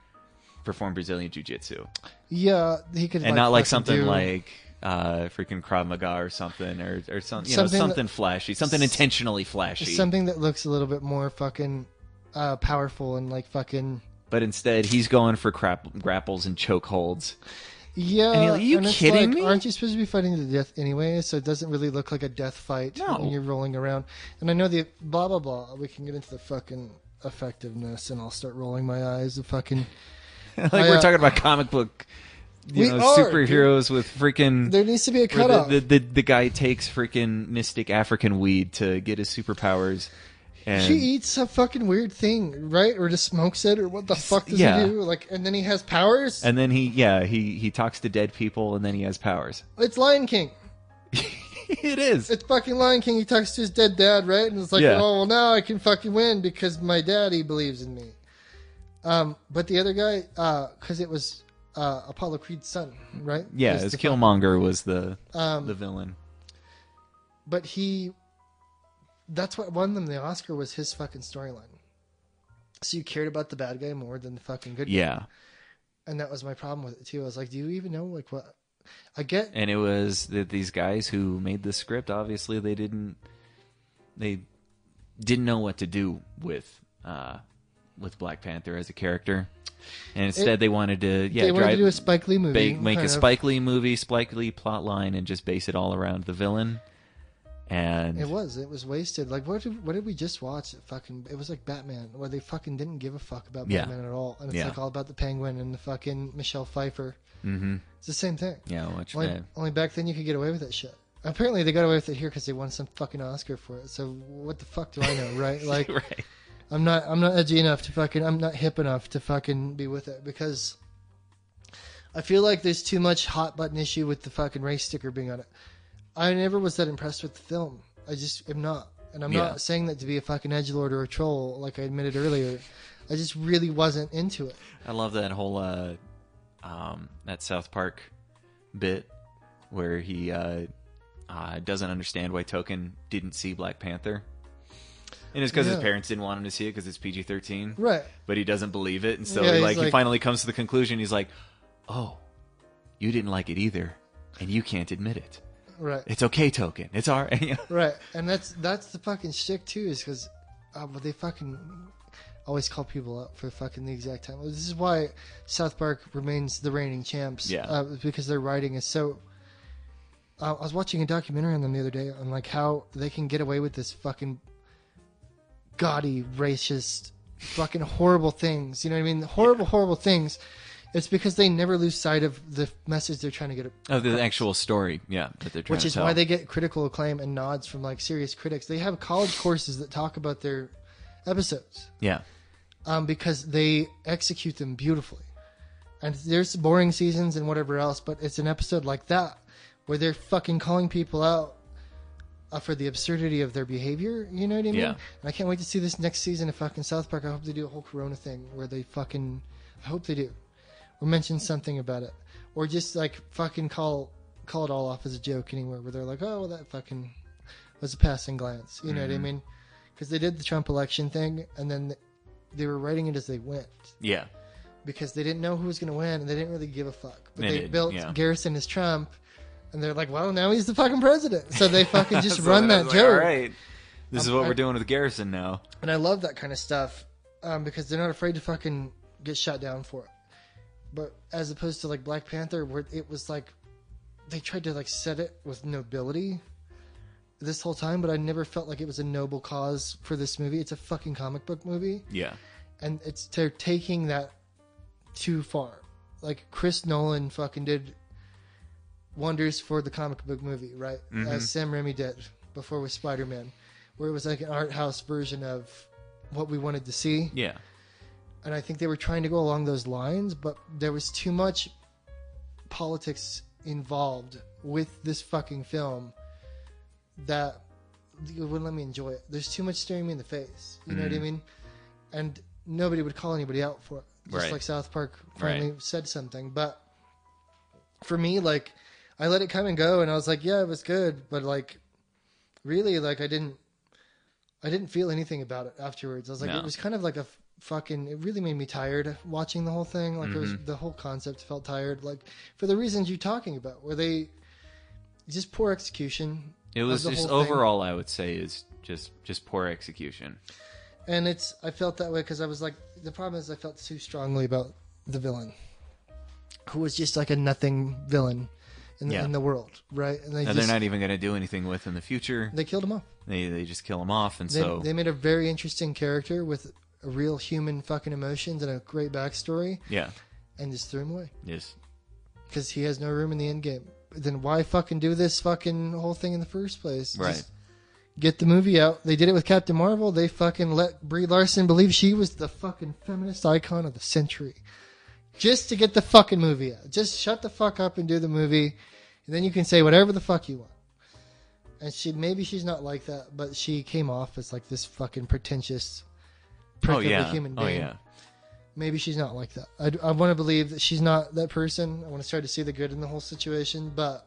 perform Brazilian jiu-jitsu? Yeah, he could, and not like something like freaking Krav Maga or something, or something flashy, something intentionally flashy, something that looks a little bit more fucking powerful and like fucking. But instead, he's going for grapples and choke holds. Yeah, and are you kidding me? Aren't you supposed to be fighting to the death anyway? So it doesn't really look like a death fight when you're rolling around. And I know the blah blah blah. We can get into the fucking effectiveness, and I'll start rolling my eyes. The fucking we're talking about comic book. Superheroes with freaking. There needs to be a cutoff. The guy takes freaking mystic African weed to get his superpowers. And he eats a fucking weird thing, right? Or just smokes it, or what the fuck does he do? Like, and then he has powers. And then he talks to dead people, and then he has powers. It's Lion King. It is. It's fucking Lion King. He talks to his dead dad, right? And it's like, oh well, now I can fucking win because my daddy believes in me. But the other guy, because it was Apollo Creed's son, right? Yeah, as Killmonger was the villain. But that's what won them the Oscar, was his fucking storyline. So you cared about the bad guy more than the fucking good guy. Yeah. And that was my problem with it too. I was like, do you even know like what I get? And it was that these guys who made the script, obviously they didn't know what to do with Black Panther as a character. And instead they wanted to do a Spike Lee movie. Make a Spike Lee movie, Spike Lee plot line, and just base it all around the villain. And it was wasted. Like what did we just watch? It was like Batman, where they fucking didn't give a fuck about Batman at all, and it's like all about the Penguin and the fucking Michelle Pfeiffer. Mm-hmm. It's the same thing. Yeah, only back then you could get away with that shit. Apparently they got away with it here because they won some fucking Oscar for it. So what the fuck do I know, right? Like, right. I'm not edgy enough to fucking. I'm not hip enough to fucking be with it, because I feel like there's too much hot button issue with the fucking race sticker being on it. I never was that impressed with the film. I just am not. And I'm not saying that to be a fucking edgelord or a troll, like I admitted earlier. I just really wasn't into it. I love that whole that South Park bit where he doesn't understand why Token didn't see Black Panther. And it's because his parents didn't want him to see it because it's PG-13. Right. But he doesn't believe it. And so he finally comes to the conclusion. He's like, oh, you didn't like it either. And you can't admit it. Right. It's okay, Token. It's all right. Right. And that's the fucking shtick too, is because they fucking always call people out for fucking the exact time. This is why South Park remains the reigning champs. Yeah. Because their writing is so. I was watching a documentary on them the other day on like how they can get away with this fucking gaudy, racist, fucking horrible things. You know what I mean? Horrible things. It's because they never lose sight of the message they're trying to get. The actual story, that they're trying to tell. Which is why they get critical acclaim and nods from like serious critics. They have college courses that talk about their episodes. Yeah. Because they execute them beautifully. And there's boring seasons and whatever else, but it's an episode like that where they're fucking calling people out for the absurdity of their behavior. You know what I mean? Yeah. And I can't wait to see this next season of fucking South Park. I hope they do a whole Corona thing where they fucking. I hope they do. Or mention something about it. Or just like fucking call it all off as a joke anywhere, where they're like, oh, well, that fucking was a passing glance. You know what I mean? Because they did the Trump election thing, and then they were writing it as they went. Yeah. Because they didn't know who was going to win, and they didn't really give a fuck. But they built Garrison as Trump, and they're like, well, now he's the fucking president. So they fucking just run that joke. All right. This is what we're doing with Garrison now. And I love that kind of stuff because they're not afraid to fucking get shot down for it. But as opposed to like Black Panther, where it was like they tried to like set it with nobility this whole time, but I never felt like it was a noble cause for this movie. It's a fucking comic book movie. Yeah. And they're taking that too far. Like Chris Nolan fucking did wonders for the comic book movie, right? As Sam Raimi did before with Spider-Man, where it was like an art house version of what we wanted to see. Yeah. And I think they were trying to go along those lines, but there was too much politics involved with this fucking film that wouldn't let me enjoy it. There's too much staring me in the face. You know what I mean? And nobody would call anybody out for it. Just Right. like South Park finally said something. But for me, like, I let it come and go, and I was like, yeah, it was good, but like, really, like, I didn't feel anything about it afterwards. I was like, No. it was kind of like a fucking. It really made me tired watching the whole thing. Like, it was the whole concept felt tired. Like, for the reasons you're talking about, where they just poor execution. It was of the just whole thing. overall, I would say, is just poor execution. And I felt that way because I was like, the problem is I felt too strongly about the villain, who was just like a nothing villain in the world, right? And They're not even going to do anything with in the future. they killed him off. They just kill him off, and They made a very interesting character with a real human fucking emotions and a great backstory, yeah, and just threw him away yes, because he has no room in the end game. Then why fucking do this fucking whole thing in the first place? right. Just get the movie out. They did it with Captain Marvel. They fucking let Brie Larson believe she was the fucking feminist icon of the century. Just to get the fucking movie out. Just shut the fuck up and do the movie. And then you can say whatever the fuck you want. And maybe she's not like that, but she came off as like this fucking pretentious prick Oh of yeah, a human oh being. yeah, Maybe she's not like that. I want to believe that she's not that person. I want to start to see the good in the whole situation, but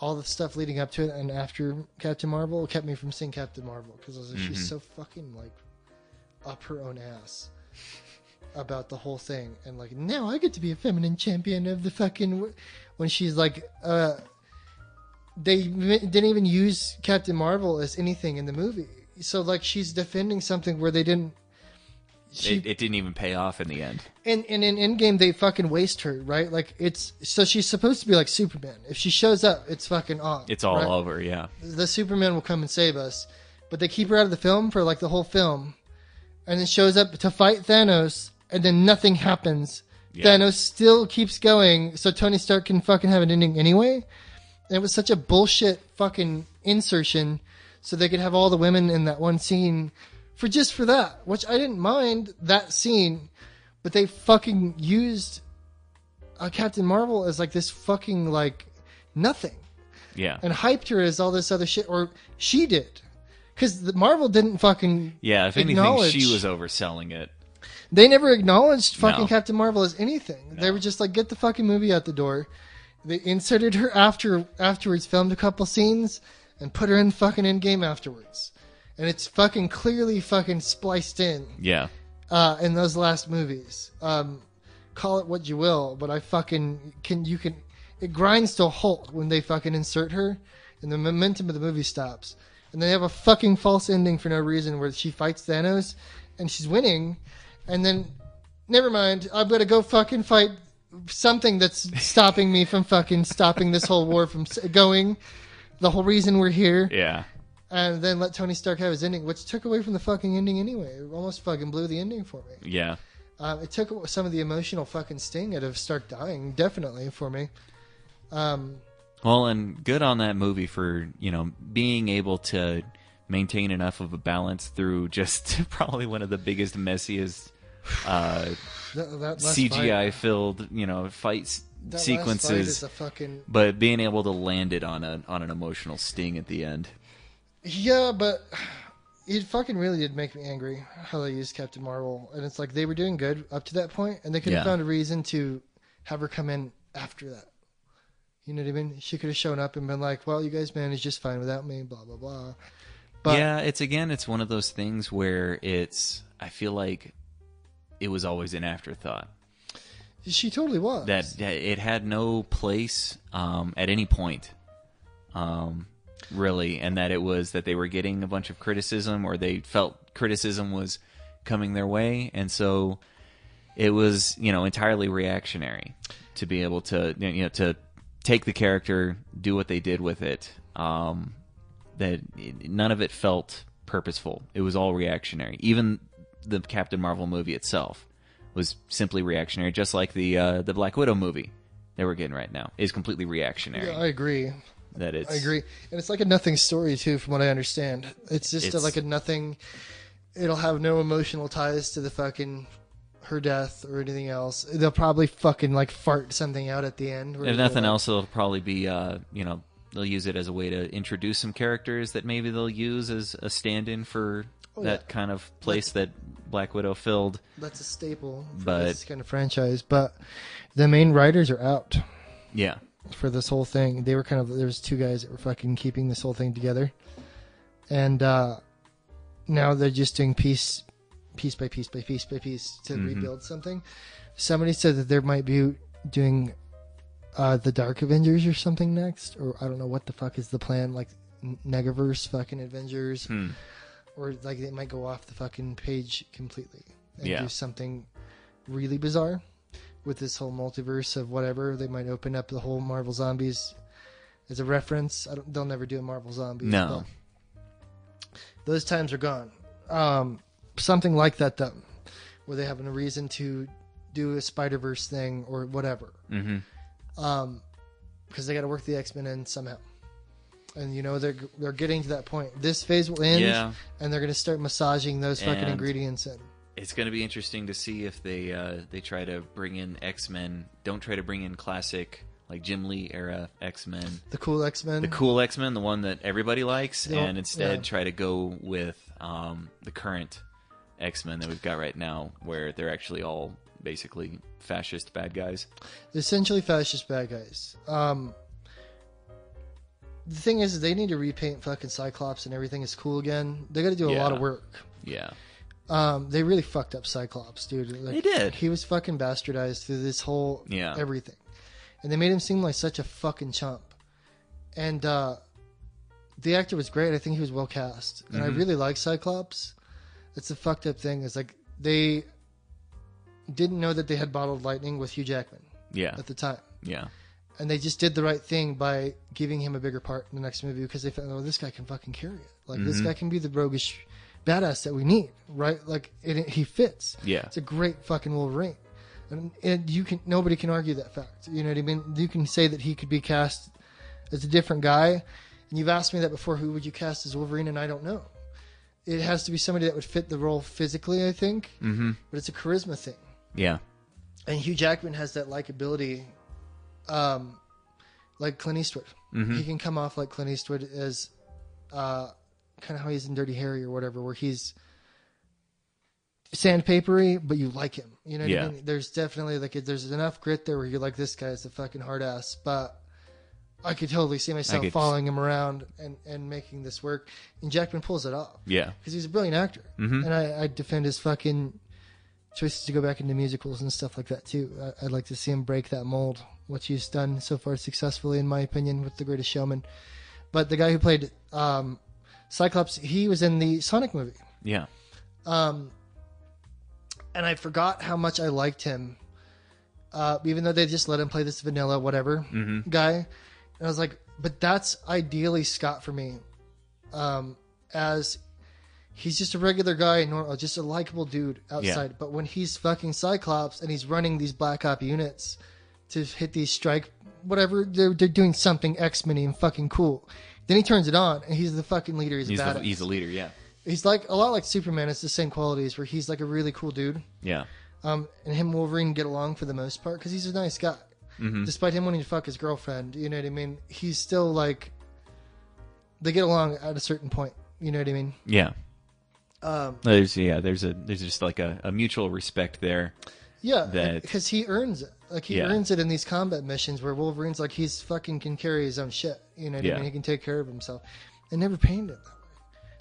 all the stuff leading up to it and after Captain Marvel kept me from seeing Captain Marvel because I was like, she's so fucking like up her own ass about the whole thing, and like now I get to be a feminine champion of the fucking when she's like they didn't even use Captain Marvel as anything in the movie, so like she's defending something where they didn't. it didn't even pay off in the end. And in Endgame, they fucking waste her, right? Like, so she's supposed to be like Superman. If she shows up, it's fucking on. It's all right? over, yeah. The Superman will come and save us. But they keep her out of the film for like the whole film. And then shows up to fight Thanos, and then nothing happens. Yeah. Thanos still keeps going, so Tony Stark can fucking have an ending anyway. And it was such a bullshit fucking insertion, so they could have all the women in that one scene for that, which I didn't mind that scene, but they fucking used Captain Marvel as like this fucking like nothing, Yeah. and hyped her as all this other shit, or she did, because Marvel didn't fucking Yeah, if anything, acknowledge- she was overselling it. They never acknowledged fucking No. Captain Marvel as anything. They were just like, get the fucking movie out the door. They inserted her afterwards, filmed a couple scenes, and put her in fucking Endgame afterwards. And it's fucking clearly fucking spliced in Yeah. in those last movies. Call it what you will, but I fucking it grinds to a halt when they fucking insert her, and the momentum of the movie stops. And they have a fucking false ending for no reason where she fights Thanos, and she's winning, and then, never mind, I'm gonna go fucking fight something that's stopping me from fucking stopping this whole war from going, the whole reason we're here. Yeah. And then let Tony Stark have his ending, which took away from the fucking ending anyway. It almost fucking blew the ending for me. Yeah. It took some of the emotional fucking sting out of Stark dying, definitely, for me. Well, and good on that movie for, being able to maintain enough of a balance through just probably one of the biggest, messiest That last CGI filled, fight that last sequences. fight is a fucking... But being able to land it on an emotional sting at the end. Yeah, but it fucking really did make me angry how they used Captain Marvel. And it's like they were doing good up to that point, and they could have Yeah. found a reason to have her come in after that. You know what I mean? She could have shown up and been like, well, you guys managed just fine without me, blah, blah, blah. But Yeah, it's one of those things where I feel like it was always an afterthought. she totally was. That it had no place at any point, really, and that it was that they were getting a bunch of criticism, or they felt criticism was coming their way, and so it was entirely reactionary to be able to to take the character, do what they did with it. None of it felt purposeful. It was all reactionary. Even the Captain Marvel movie itself was simply reactionary, just like the Black Widow movie that we're getting right now is completely reactionary. Yeah, I agree. I agree. And it's like a nothing story, too, from what I understand. It's just It's- like a nothing... It'll have no emotional ties to the fucking... her death or anything else. They'll probably fucking like fart something out at the end. If nothing else, it'll probably be, they'll use it as a way to introduce some characters that maybe they'll use as a stand-in for that kind of place that Black Widow filled. That's a staple for But- this kind of franchise. But the main writers are out Yeah. for this whole thing. They were there's two guys that were fucking keeping this whole thing together. And now they're just doing piece by piece to rebuild something. Somebody said that there might be doing the Dark Avengers or something next, or I don't know what the fuck is the plan, like Negaverse fucking Avengers, or like they might go off the fucking page completely and do something really bizarre with this whole multiverse of whatever. They might open up the whole Marvel Zombies as a reference. They'll never do a Marvel Zombies. No. But those times are gone. Something like that, though, where they have a reason to do a Spider-Verse thing or whatever. Because they got to work the X-Men in somehow. And, they're getting to that point. This phase will end, and they're going to start massaging those fucking ingredients in. It's going to be interesting to see if they try to bring in X-Men. Don't try to bring in classic, like Jim Lee era X-Men. The cool X-Men. The cool X-Men, the one that everybody likes, and instead try to go with the current X-Men that we've got right now, where they're actually all basically fascist bad guys. Essentially fascist bad guys. The thing is, they need to repaint fucking Cyclops and everything is cool again. They got to do a lot of work. Yeah. They really fucked up Cyclops, dude. They did. He was fucking bastardized through this whole everything. And they made him seem like such a fucking chump. And the actor was great. I think he was well cast. And I really like Cyclops. It's a fucked up thing. It's like they didn't know that they had bottled lightning with Hugh Jackman at the time. Yeah. And they just did the right thing by giving him a bigger part in the next movie because they felt, this guy can fucking carry it. Like, this guy can be the roguish badass that we need, right? Like, he fits. Yeah. It's a great fucking Wolverine. And nobody can argue that fact. You know what I mean? You can say that he could be cast as a different guy. And you've asked me that before, who would you cast as Wolverine? And I don't know. It has to be somebody that would fit the role physically, I think. Mm-hmm. But it's a charisma thing. Yeah. And Hugh Jackman has that likability, like Clint Eastwood. Mm-hmm. He can come off like Clint Eastwood as kind of how he's in Dirty Harry or whatever, where he's sandpapery, but you like him. You know what I mean? There's definitely there's enough grit there where you're like, this guy's a fucking hard ass, but I could totally see myself following him around and making this work. And Jackman pulls it off. Yeah. Because he's a brilliant actor. Mm-hmm. And I defend his fucking choices to go back into musicals and stuff like that too. I'd like to see him break that mold, which he's done so far successfully, in my opinion, with The Greatest Showman. But the guy who played Cyclops, he was in the Sonic movie. Yeah. And I forgot how much I liked him, even though they just let him play this vanilla whatever guy. And I was like, but that's ideally Scott for me, as he's just a regular guy, just a likable dude outside. Yeah. But when he's fucking Cyclops and he's running these Black Op units to hit these strike, whatever, they're doing something X-Men and fucking cool. Then he turns it on and he's the fucking leader. He's the leader, yeah. He's like a lot like Superman. It's the same qualities where he's like a really cool dude. Yeah. And him and Wolverine get along for the most part because he's a nice guy. Mm-hmm. Despite him wanting to fuck his girlfriend, you know what I mean? He's still like, they get along at a certain point. You know what I mean? Yeah. There's just like a mutual respect there. Yeah, because he earns it. Like he earns it in these combat missions where Wolverine's like he's fucking can carry his own shit. You know what I mean? He can take care of himself. They never painted it that way.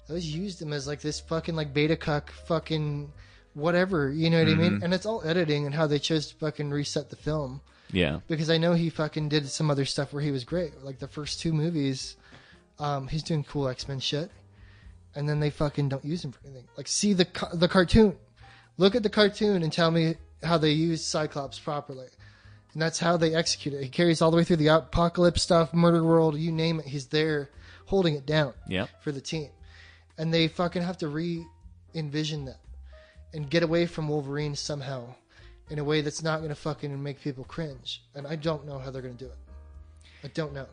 They always used him as like this fucking like beta cuck fucking whatever. You know what I mean? And it's all editing and how they chose to fucking reset the film. Yeah. Because I know he fucking did some other stuff where he was great. Like the first two movies, he's doing cool X-Men shit. And then they fucking don't use him for anything. Like, see the cartoon. Look at the cartoon and tell me how they use Cyclops properly. And that's how they execute it. He carries all the way through the Apocalypse stuff, Murder World, you name it. He's there holding it down for the team. And they fucking have to re-envision that and get away from Wolverine somehow in a way that's not going to fucking make people cringe. And I don't know how they're going to do it. I don't know.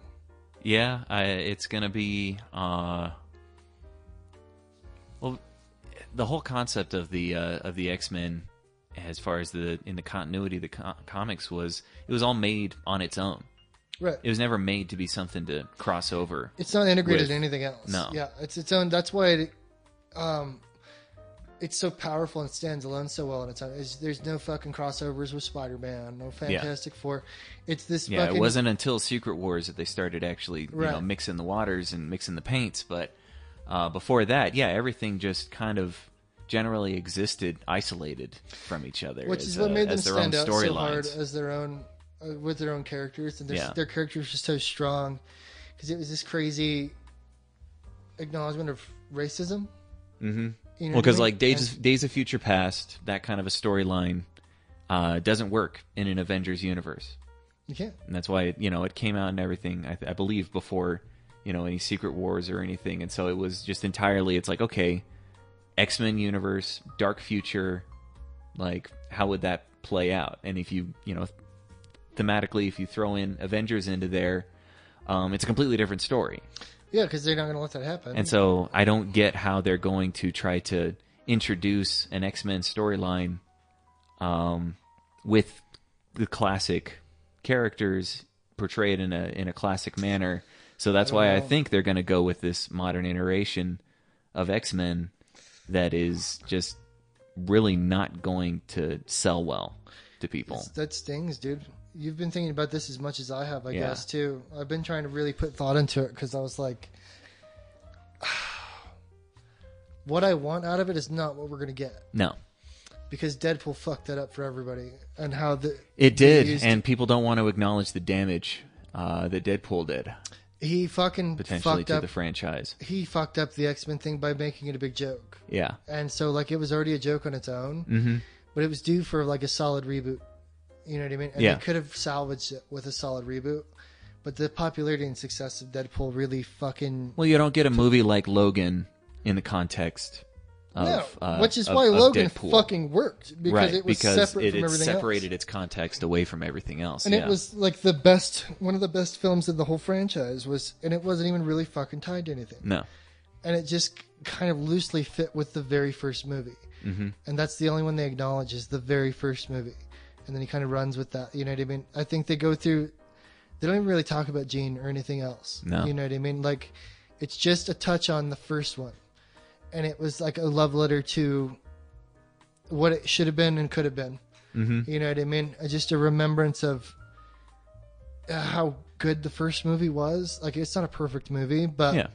Yeah, it's going to be... Well, the whole concept of the X-Men as far as in the continuity of the comics was it was all made on its own. Right. It was never made to be something to cross over. It's not integrated with- in anything else. No. Yeah, it's its own. That's why it's so powerful and stands alone so well on its own. There's no fucking crossovers with Spider-Man, no Fantastic Four. It's this Yeah, fucking... it wasn't until Secret Wars that they started actually Right. mixing the waters and mixing the paints. But before that, yeah, everything just kind of generally existed isolated from each other. Which as, is what made them as their stand own out so hard storylines. as their own, with their own characters. And Yeah. their characters were so strong because it was this crazy acknowledgement of racism. Mm-hmm. You know Well, what I because mean? like Days of Future Past, that kind of a storyline doesn't work in an Avengers universe. You can't. And that's why it came out and everything. I believe before any Secret Wars or anything, and so it was just entirely. It's like, okay, X-Men universe, dark future, like how would that play out? And if you thematically, if you throw in Avengers into there, it's a completely different story. Yeah, because they're not going to let that happen. And so I don't get how they're going to try to introduce an X-Men storyline with the classic characters portrayed in a classic manner. So that's why I think they're going to go with this modern iteration of X-Men that is just really not going to sell well to people. That stings, dude. You've been thinking about this as much as I have, I Yeah. guess, too. I've been trying to really put thought into it because I was like, what I want out of it is not what we're going to get. No. Because Deadpool fucked that up for everybody. And how It they did, used- and people don't want to acknowledge the damage that Deadpool did, he fucking potentially fucked to up. the franchise. He fucked up the X-Men thing by making it a big joke. Yeah. And so, like, it was already a joke on its own. Mm-hmm. But it was due for, like, a solid reboot. You know what I mean? And Yeah. they could have salvaged it with a solid reboot. But the popularity and success of Deadpool really fucking... Well, you don't get a movie like Logan in the context of which is of- why of Logan Deadpool. fucking worked. Because right, it was because separate from it everything separated else. its context away from everything else. And yeah. it was, like, the best... One of the best films of the whole franchise was... And it wasn't even really fucking tied to anything. No. And it just kind of loosely fit with the very first movie. Mm-hmm. And that's the only one they acknowledge is the very first movie. And then he kind of runs with that. You know what I mean? I think they go through... They don't even really talk about Jean or anything else. No. You know what I mean? Like, it's just a touch on the first one. And it was like a love letter to what it should have been and could have been. Mm-hmm. You know what I mean? Just a remembrance of how good the first movie was. Like, it's not a perfect movie, but Yeah.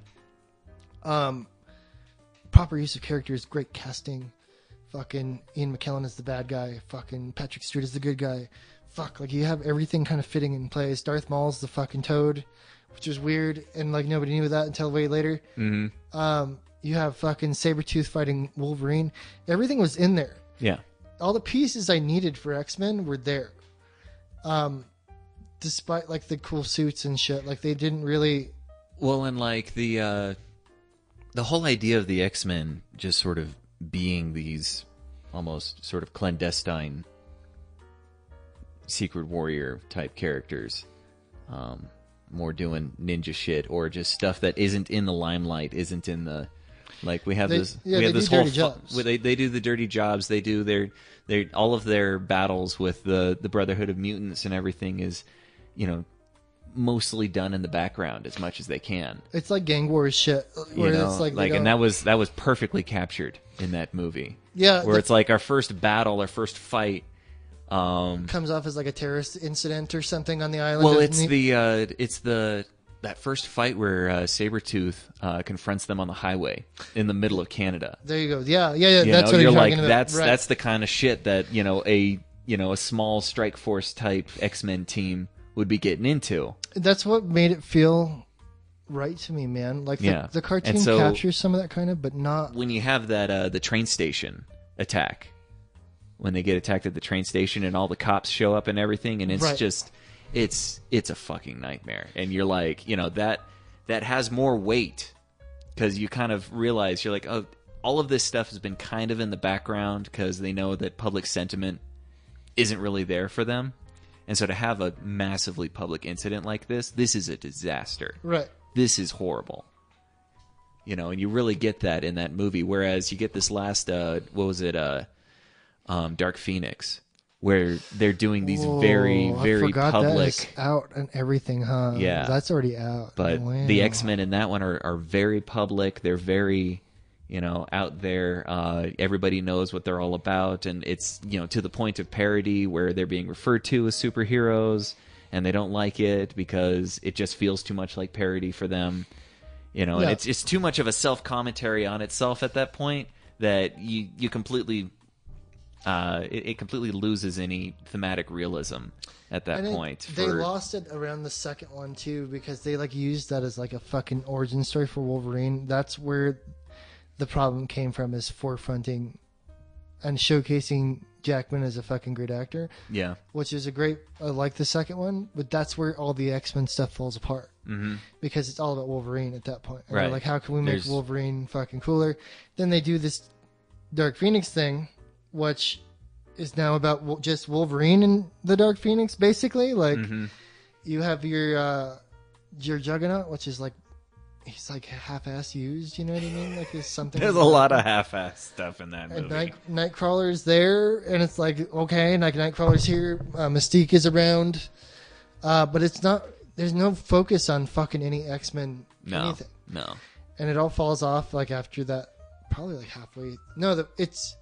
proper use of characters, great casting. Fucking Ian McKellen is the bad guy. Fucking Patrick Stewart is the good guy. Fuck, like, you have everything kind of fitting in place. Darth Maul's the fucking Toad, which was weird, and like nobody knew that until way later. Mm-hmm. You have fucking Sabretooth fighting Wolverine. Everything was in there. Yeah. All the pieces I needed for X-Men were there. Despite like the cool suits and shit, like they didn't really. Well, and like the whole idea of the X-Men just sort of being these almost sort of clandestine secret warrior type characters, more doing ninja shit or just stuff that isn't in the limelight, isn't in the like we have They- this yeah, we have they this do whole dirty jobs. they do the dirty jobs, they do their all of their battles with the Brotherhood of Mutants and everything is mostly done in the background as much as they can. It's like gang wars shit. Where it's like, they and don't- that was perfectly captured in that movie. Yeah, where it's like our first battle, our first fight. comes off as like a terrorist incident or something on the island. Well, doesn't it's he? that first fight where Sabretooth confronts them on the highway in the middle of Canada. There you go. Yeah. You That's know, what you're I'm like talking about. Right. that's the kind of shit that a small strike force type X-Men team would be getting into. That's what made it feel right to me, man. Like the cartoon And so- captures some of that kind of, but not. When you have that the train station attack, when they get attacked at the train station and all the cops show up and everything, and it's Right. just it's a fucking nightmare. And you're like, that has more weight because you kind of realize you're like, oh, all of this stuff has been kind of in the background because they know that public sentiment isn't really there for them. And so to have a massively public incident like this is a disaster. Right. This is horrible. And you really get that in that movie. Whereas you get this last, what was it? Dark Phoenix, where they're doing these very, very I forgot public. that is out and everything, huh? Yeah. That's already out. But Wow. the X-Men in that one are very public. They're very, out there. Everybody knows what they're all about, and it's, to the point of parody where they're being referred to as superheroes, and they don't like it because it just feels too much like parody for them. And it's too much of a self-commentary on itself at that point that you completely... it completely loses any thematic realism at that point. They lost it around the second one too, because they used that as a fucking origin story for Wolverine. That's where the problem came from, is forefronting and showcasing Jackman as a fucking great actor. Yeah, which is I like the second one, but that's where all the X-Men stuff falls apart. Mm-hmm. Because it's all about Wolverine at that point. And right? they're like, how can we make Wolverine fucking cooler? Then they do this Dark Phoenix thing, which is now about just Wolverine and the Dark Phoenix, basically. You have your Juggernaut, which is he's half-ass used, you know what I mean? There's something. There's a lot of half-ass stuff in that movie. And Nightcrawler's there, and it's okay, Nightcrawler's here, Mystique is around, but it's not. There's no focus on fucking any X-Men anything. No. And it all falls off after that, probably halfway. No, it's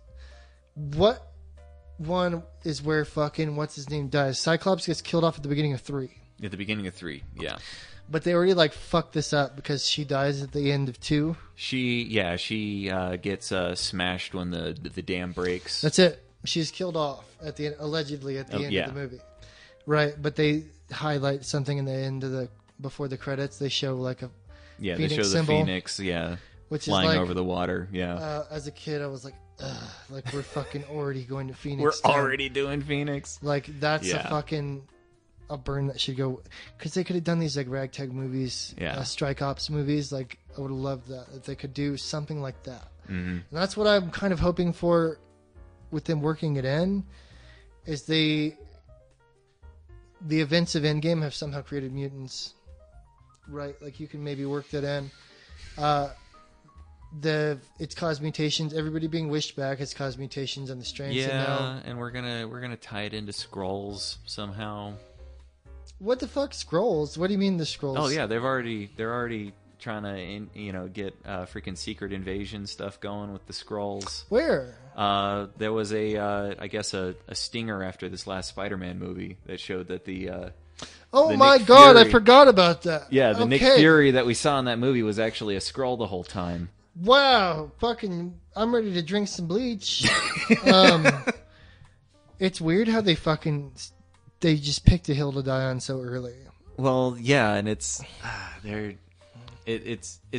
what one is where fucking what's his name dies. Cyclops gets killed off at the beginning of 3. At the beginning of 3, yeah. But they already fucked this up because she dies at the end of 2. She gets smashed when the dam breaks. That's it. She's killed off at the end, allegedly at the end of the movie. Right, but they highlight something in the end before the credits. They show a Phoenix they show the symbol, Phoenix, which flying is over the water. Yeah. As a kid, I was like, ugh, we're fucking already going to Phoenix. We're already doing Phoenix. That's a fucking a burn that should go, because they could have done these ragtag movies, strike ops movies. I would have loved that if they could do something like that. Mm-hmm. And that's what I'm kind of hoping for with them working it in, is the events of Endgame have somehow created mutants, right? You can maybe work that in. It's caused mutations. Everybody being wished back has caused mutations on the strands. Yeah, and we're gonna tie it into Skrulls somehow. What the fuck, Skrulls? What do you mean the Skrulls? Oh yeah, they're already trying to get freaking secret invasion stuff going with the Skrulls. Where? There was I guess a stinger after this last Spider-Man movie that showed that oh my god, I forgot about that. Yeah, the Nick Fury that we saw in that movie was actually a Skrull the whole time. Wow, fucking, I'm ready to drink some bleach. It's weird how they just picked a hill to die on so early. Well, yeah, and it's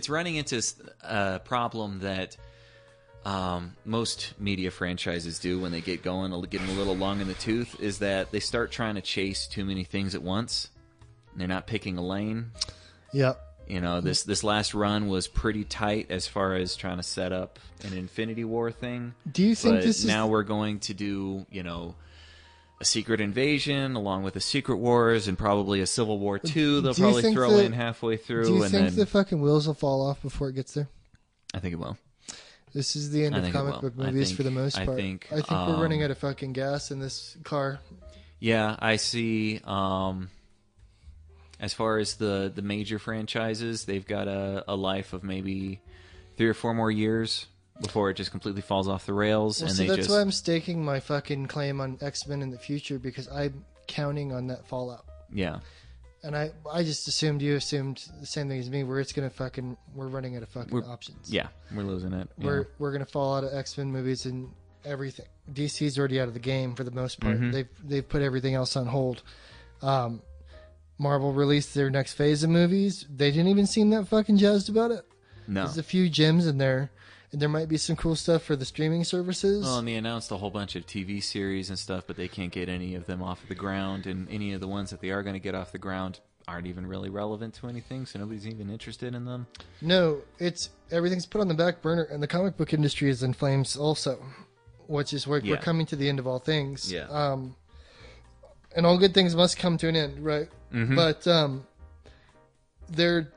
running into a problem that most media franchises do when they get going, getting a little long in the tooth, is that they start trying to chase too many things at once. They're not picking a lane. Yep. This last run was pretty tight as far as trying to set up an Infinity War thing. Do you think this is... Now we're going to do, a Secret Invasion along with a Secret Wars and probably a Civil War 2 they'll probably throw in halfway through. Do you think the fucking wheels will fall off before it gets there? I think it will. This is the end of comic book movies for the most part. I think we're running out of fucking gas in this car. Yeah, I see. As far as the major franchises, they've got a life of maybe 3 or 4 more years before it just completely falls off the rails. Well, that's why I'm staking my fucking claim on X-Men in the future, because I'm counting on that fallout. Yeah. And I just assumed you assumed the same thing as me, where it's gonna we're running out of fucking options. Yeah, we're losing it. We're gonna fall out of X-Men movies and everything. DC's already out of the game for the most part. Mm-hmm. They've put everything else on hold. Marvel released their next phase of movies. They didn't even seem that fucking jazzed about it. No. There's a few gems in there. And there might be some cool stuff for the streaming services. Well, and they announced a whole bunch of TV series and stuff, but they can't get any of them off of the ground. And any of the ones that they are going to get off the ground aren't even really relevant to anything, so nobody's even interested in them. No, everything's put on the back burner, and the comic book industry is in flames also, which is where we're coming to the end of all things. Yeah. And all good things must come to an end, right? Mm-hmm. But there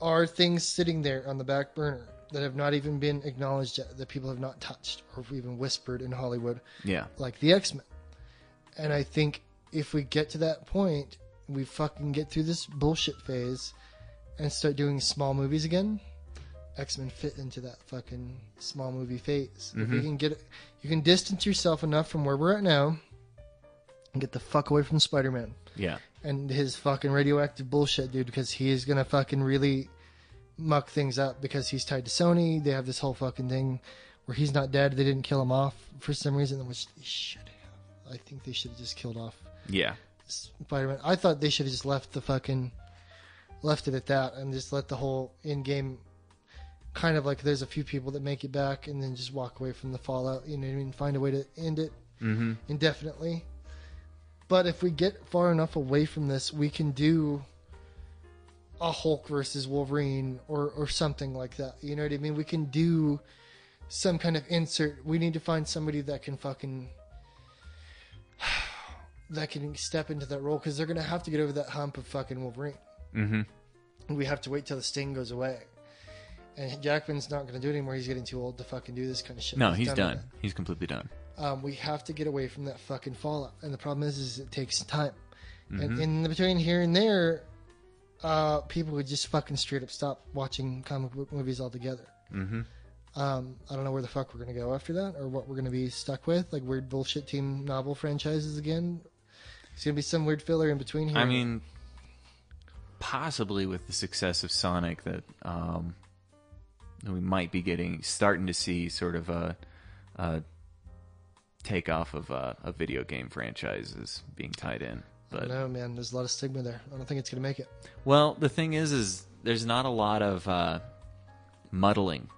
are things sitting there on the back burner. that have not even been acknowledged yet, that people have not touched or even whispered in Hollywood, Yeah. like the X-Men. And I think if we get to that point, we fucking get through this bullshit phase and start doing small movies again, X-Men fit into that fucking small movie phase. If we can get it, you can distance yourself enough from where we're at now and get the fuck away from Spider-Man Yeah. and his fucking radioactive bullshit, dude, because he is gonna fucking really muck things up because he's tied to Sony. They have this whole fucking thing where he's not dead. They didn't kill him off for some reason, which they should have. I think they should have just killed off Yeah. Spider-Man. I thought they should have just left it at that and just let the whole in-game kind of like there's a few people that make it back and then just walk away from the fallout. You know what I mean? Find a way to end it indefinitely. But if we get far enough away from this, we can do a Hulk versus Wolverine or something like that. You know what I mean? We can do some kind of insert. We need to find somebody that can fucking that can step into that role because they're gonna have to get over that hump of fucking Wolverine. Mm-hmm. We have to wait till the sting goes away. And Jackman's not going to do it anymore. He's getting too old to fucking do this kind of shit. No, he's done. He's completely done. We have to get away from that fucking fallout. And the problem is it takes time. And in between here and there, people would just fucking straight up stop watching comic book movies altogether. I don't know where the fuck we're going to go after that or what we're going to be stuck with. Like weird bullshit team novel franchises again. It's going to be some weird filler in between here. I mean, possibly with the success of Sonic that we might be starting to see sort of a takeoff of a video game franchises being tied in. I don't know, man. There's a lot of stigma there. I don't think it's going to make it. Well, the thing is there's not a lot of muddling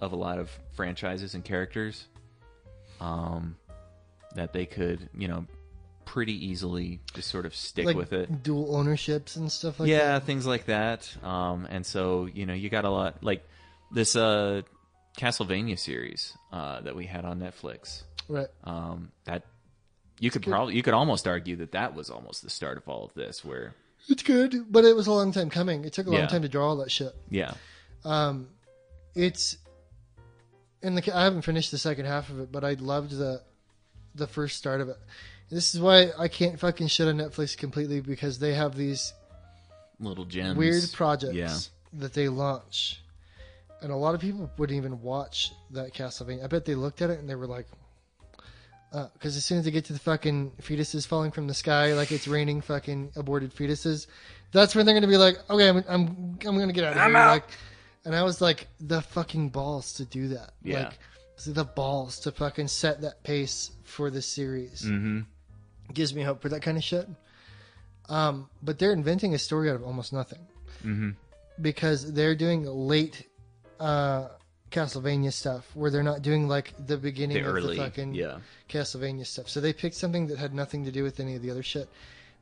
of a lot of franchises and characters that they could, pretty easily just sort of stick like with it. Dual ownerships and stuff like that. Yeah, things like that. And so, you got a lot like this Castlevania series that we had on Netflix. Right. That you could almost argue that was almost the start of all of this where it's good, but it was a long time coming. It took a long time to draw all that shit. Yeah. It's I haven't finished the second half of it, but I loved the first start of it. This is why I can't fucking shit on Netflix completely because they have these little gems, weird projects that they launch, and a lot of people wouldn't even watch that Castlevania. I bet they looked at it and they were like, because as soon as they get to the fucking fetuses falling from the sky, like it's raining fucking aborted fetuses, that's when they're gonna be like, okay, I'm gonna get out of here. Like, and I was like, the fucking balls to do that. Yeah. Like, the balls to fucking set that pace for this series. Mm-hmm. Gives me hope for that kind of shit. But they're inventing a story out of almost nothing. Mm-hmm. Because they're doing late Castlevania stuff where they're not doing like the beginning of early, the fucking Castlevania stuff. So they picked something that had nothing to do with any of the other shit.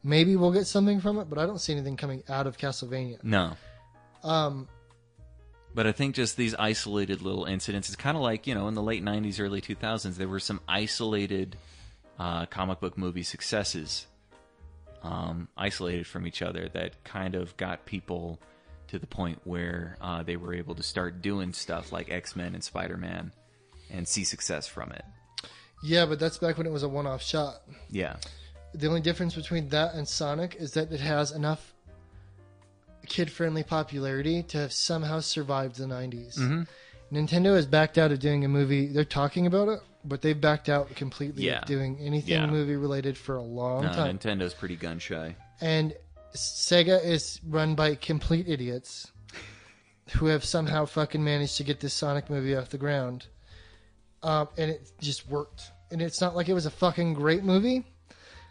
Maybe we'll get something from it, but I don't see anything coming out of Castlevania. No. But I think just these isolated little incidents, it's kind of like, in the late 90s, early 2000s, there were some isolated comic book movie successes, isolated from each other, that kind of got people to the point where they were able to start doing stuff like X-Men and Spider-Man and see success from it. Yeah, but that's back when it was a one-off shot. Yeah. The only difference between that and Sonic is that it has enough kid-friendly popularity to have somehow survived the 90s. Mm-hmm. Nintendo has backed out of doing a movie. They're talking about it, but they've backed out completely of doing anything movie-related for a long time. Nintendo's pretty gun-shy. And Sega is run by complete idiots who have somehow fucking managed to get this Sonic movie off the ground. And it just worked. And it's not like it was a fucking great movie,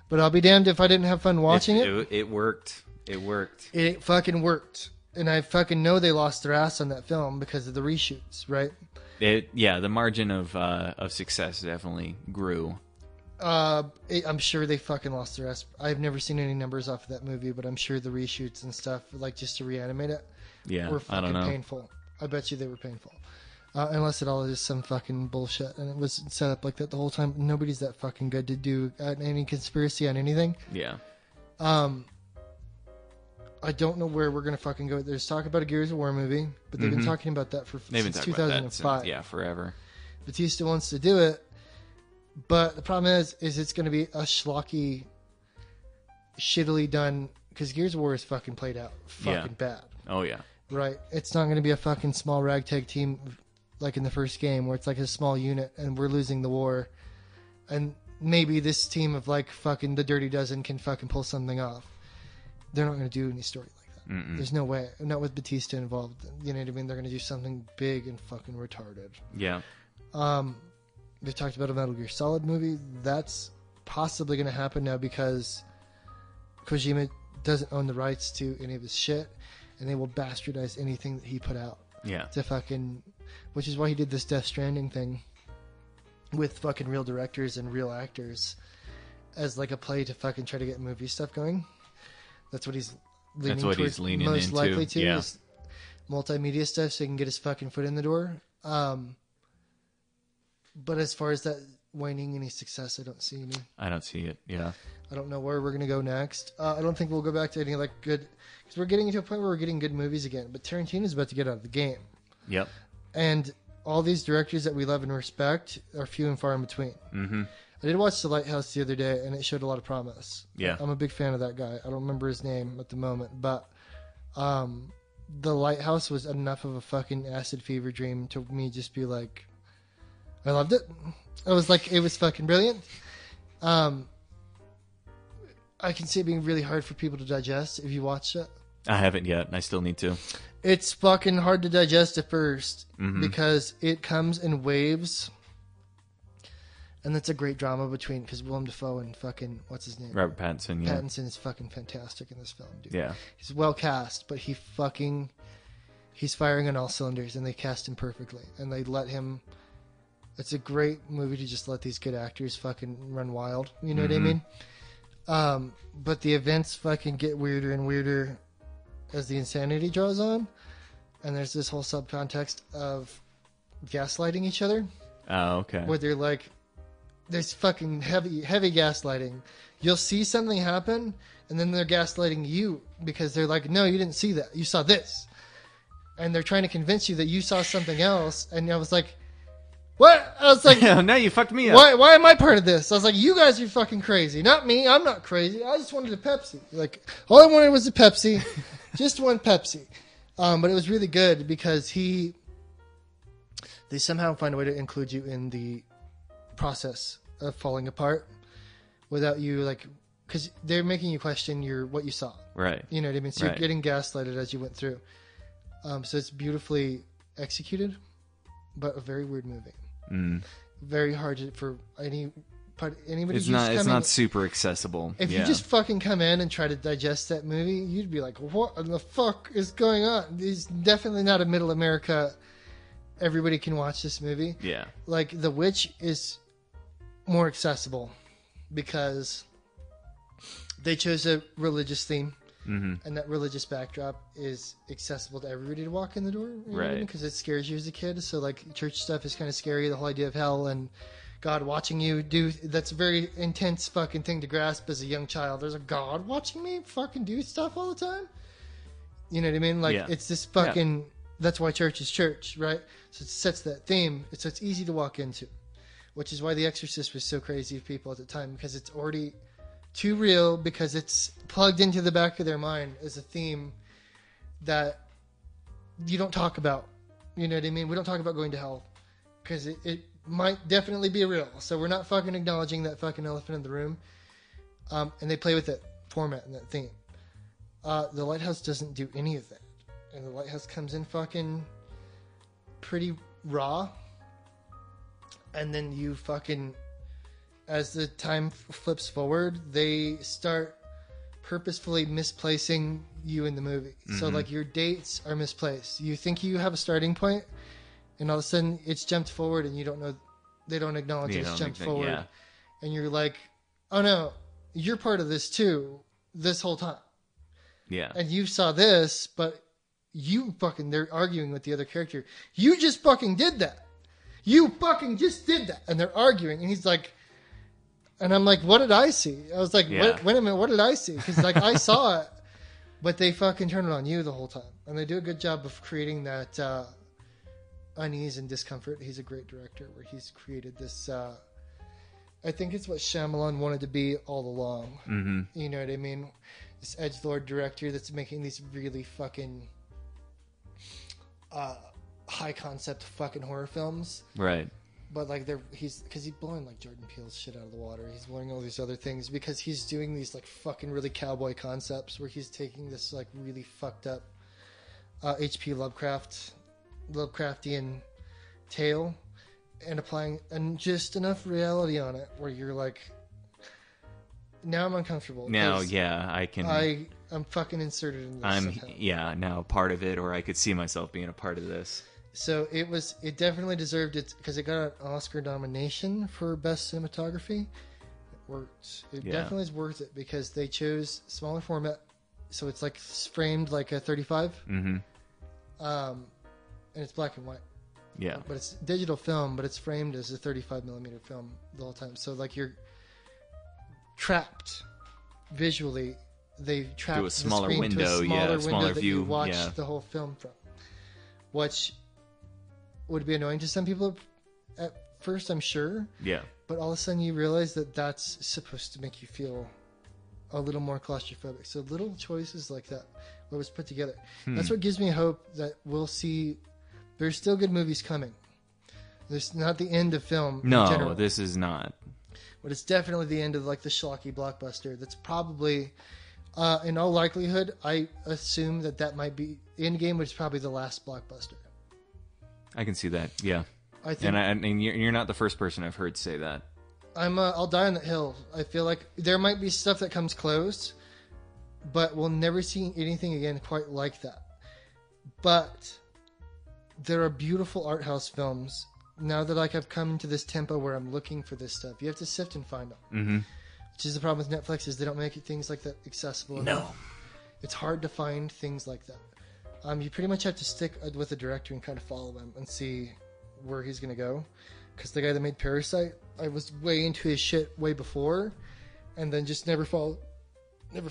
but I'll be damned if I didn't have fun watching it. It worked. It worked. It fucking worked. And I fucking know they lost their ass on that film because of the reshoots, right? The margin of success definitely grew. I'm sure they fucking lost their ass. I've never seen any numbers off of that movie, but I'm sure the reshoots and stuff, like just to reanimate it, were I don't fucking know. painful. I bet you they were painful. Unless it all is some fucking bullshit and it was set up like that the whole time. Nobody's that fucking good to do any conspiracy on anything. Yeah. I don't know where we're gonna fucking go. There's talk about a Gears of War movie, but they've been talking about that since 2005. Yeah, forever. Batista wants to do it, but the problem is it's gonna be a schlocky, shittily done. Because Gears of War is fucking played out fucking bad. Oh yeah. Right. It's not gonna be a fucking small ragtag team like in the first game where it's like a small unit and we're losing the war, and maybe this team of like fucking the Dirty Dozen can fucking pull something off. They're not going to do any story like that. Mm-mm. There's no way. Not with Batista involved. You know what I mean? They're going to do something big and fucking retarded. Yeah. They talked about a Metal Gear Solid movie. That's possibly going to happen now because Kojima doesn't own the rights to any of his shit, and they will bastardize anything that he put out. Yeah. To fucking, which is why he did this Death Stranding thing with fucking real directors and real actors as like a play to fucking try to get movie stuff going. That's what he's leaning he's leaning most into. likely to Yeah. is multimedia stuff so he can get his fucking foot in the door. But as far as that waning any success, I don't see any. I don't see it. Yeah. I don't know where we're going to go next. I don't think we'll go back to any like good, because we're getting to a point where we're getting good movies again. But Tarantino's about to get out of the game. Yep. And all these directors that we love and respect are few and far in between. Mm-hmm. I did watch The Lighthouse the other day, and it showed a lot of promise. Yeah. I'm a big fan of that guy. I don't remember his name at the moment, but The Lighthouse was enough of a fucking acid fever dream to me just be like, I loved it. I was like, it was fucking brilliant. I can see it being really hard for people to digest if you watch it. I haven't yet. I still need to. It's fucking hard to digest at first Mm-hmm. because it comes in waves. And that's a great drama between, because Willem Dafoe and fucking, what's his name? Robert Pattinson, yeah. Pattinson is fucking fantastic in this film, dude. Yeah. He's well cast, but he's firing on all cylinders, and they cast him perfectly. And they let him, it's a great movie to just let these good actors fucking run wild. You know what I mean? But the events fucking get weirder and weirder as the insanity draws on. And there's this whole subcontext of gaslighting each other, Oh, okay. where they're like, there's fucking heavy gaslighting. You'll see something happen, and then they're gaslighting you because they're like, no, you didn't see that. You saw this. And they're trying to convince you that you saw something else. And I was like, what? I was like, Now you fucked me up. why am I part of this? I was like, you guys are fucking crazy. Not me. I'm not crazy. I just wanted a Pepsi. Like, all I wanted was a Pepsi. Just one Pepsi. But it was really good because they somehow find a way to include you in the process of falling apart without you, like, because they're making you question what you saw. Right. You know what I mean? So Right. you're getting gaslighted as you went through. So it's beautifully executed, but a very weird movie. Mm. Very hard for anybody. It's not super accessible. If yeah. you just fucking come in and try to digest that movie, you'd be like, what the fuck is going on? It's definitely not a middle America. Everybody can watch this movie. Yeah. Like, The Witch is more accessible because they chose a religious theme, and that religious backdrop is accessible to everybody to walk in the door. Right. Because it scares you as a kid. So, like, church stuff is kind of scary. The whole idea of hell and God watching you do, that's a very intense fucking thing to grasp as a young child. There's a God watching me fucking do stuff all the time. You know what I mean? Like, Yeah. it's this fucking, that's why church is church, right? So it sets that theme. So it's easy to walk into, which is why The Exorcist was so crazy of people at the time, because it's already too real, because it's plugged into the back of their mind as a theme that you don't talk about. You know what I mean? We don't talk about going to hell because it might definitely be real. So we're not fucking acknowledging that fucking elephant in the room. And they play with that format and that theme. The Lighthouse doesn't do any of that. And The Lighthouse comes in fucking pretty raw. And then you fucking, as the time flips forward, they start purposefully misplacing you in the movie. So like your dates are misplaced. You think you have a starting point, and all of a sudden it's jumped forward, and you don't know, they don't acknowledge You it's don't jumped think- forward. yeah. And you're like, oh no, you're part of this too, this whole time. Yeah. And you saw this, but they're arguing with the other character. You just fucking did that. You fucking just did that. And they're arguing. And he's like, and I'm like, what did I see? I was like, Yeah. wait a minute, what did I see? Because like I saw it. But they fucking turn it on you the whole time, and they do a good job of creating that unease and discomfort. He's a great director, where he's created this. I think it's what Shyamalan wanted to be all along. Mm-hmm. You know what I mean? This edgelord director that's making these really fucking high concept fucking horror films. Right. But like he's blowing like Jordan Peele's shit out of the water. He's blowing all these other things because he's doing these like fucking really cowboy concepts where he's taking this like really fucked up H.P. Lovecraftian tale and applying and just enough reality on it where you're like, now I'm uncomfortable. Now, yeah, I can. I'm fucking inserted in this. I'm somehow. now part of it, or I could see myself being a part of this. So it definitely deserved it because it got an Oscar nomination for Best Cinematography. It worked. It definitely is worth it because they chose smaller format, so it's like framed like a 35, Mm-hmm. and it's black and white. Yeah. But it's digital film, but it's framed as a 35 millimeter film the whole time. So like you're trapped visually. They trapped To a smaller the screen window, to a smaller window smaller that view, you watch yeah. the whole film from, which would be annoying to some people at first, I'm sure. Yeah. But all of a sudden you realize that that's supposed to make you feel a little more claustrophobic. So little choices like that, what was put together. That's what gives me hope that we'll see. There's still good movies coming. There's not the end of film. In No, general, this is not. but it's definitely the end of like the schlocky blockbuster. That's probably, in all likelihood, I assume that might be Endgame, which is probably the last blockbuster. I can see that. Yeah. I think And you're not the first person I've heard say that. I'll die on that hill. I feel like there might be stuff that comes close, but we'll never see anything again quite like that. But there are beautiful art house films. Now that like I've come into this tempo where I'm looking for this stuff, you have to sift and find them. Mm-hmm. Which is the problem with Netflix is they don't make things like that accessible enough. It's hard to find things like that. You pretty much have to stick with the director and kind of follow him and see where he's going to go. Because the guy that made Parasite, I was way into his shit way before, and then just never followed.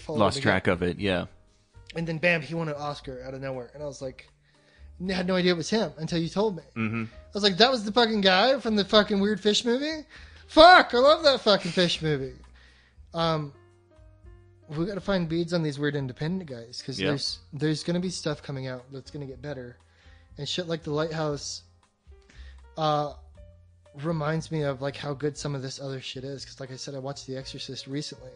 Lost track of it. Yeah. And then bam, he won an Oscar out of nowhere, and I was like, I had no idea it was him until you told me. Mm-hmm. I was like, that was the fucking guy from the fucking Weird Fish movie. Fuck, I love that fucking fish movie. We got to find beads on these weird independent guys because there's going to be stuff coming out that's going to get better, and shit like The Lighthouse reminds me of like how good some of this other shit is. Because like I said, I watched The Exorcist recently,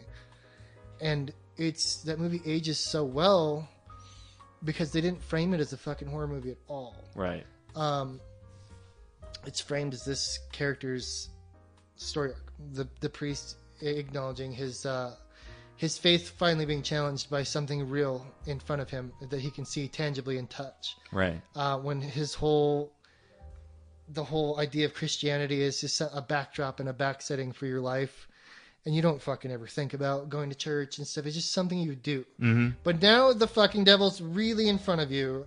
and that movie ages so well because they didn't frame it as a fucking horror movie at all. Right. It's framed as this character's story arc. The priest acknowledging his faith finally being challenged by something real in front of him that he can see tangibly and touch. Right. When the whole idea of Christianity is just a backdrop and a backsetting for your life, and you don't fucking ever think about going to church and stuff. It's just something you do. Mm-hmm. But now the fucking devil's really in front of you,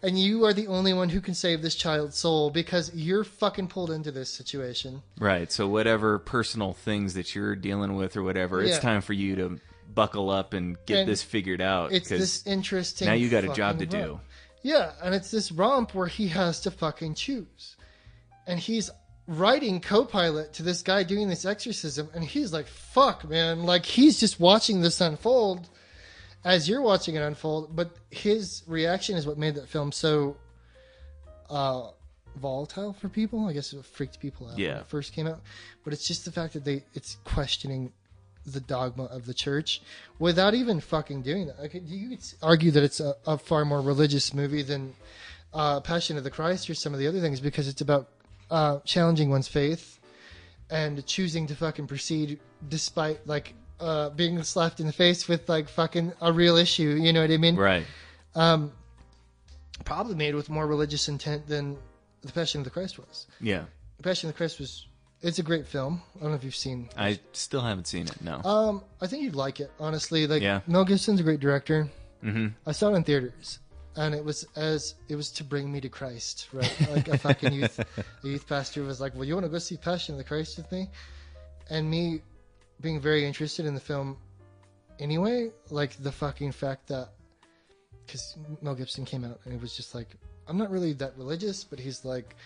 and you are the only one who can save this child's soul because you're fucking pulled into this situation. Right. So whatever personal things that you're dealing with or whatever, it's time for you to buckle up and get this figured out. It's this interesting. Now you got a job to fucking do. romp. Yeah, and it's this romp where he has to fucking choose. And he's writing co-pilot to this guy doing this exorcism, and he's like, fuck, man. Like, he's just watching this unfold as you're watching it unfold, but his reaction is what made that film so volatile for people. I guess it freaked people out when it first came out. But it's just the fact that it's questioning the dogma of the church without even fucking doing that. You could argue that it's a far more religious movie than Passion of the Christ or some of the other things because it's about challenging one's faith and choosing to fucking proceed despite like being slapped in the face with like fucking a real issue. You know what I mean? Right. Probably made with more religious intent than The Passion of the Christ was. Yeah. The Passion of the Christ it's a great film. I don't know if you've seen. I still haven't seen it. No. I think you'd like it, honestly. Like, yeah. Mel Gibson's a great director. Mm-hmm. I saw it in theaters, and it was to bring me to Christ, right? Like a fucking youth pastor was like, "Well, you want to go see Passion of the Christ with me?" And me being very interested in the film, anyway, like the fucking fact that because Mel Gibson came out and it was just like, I'm not really that religious, but he's like,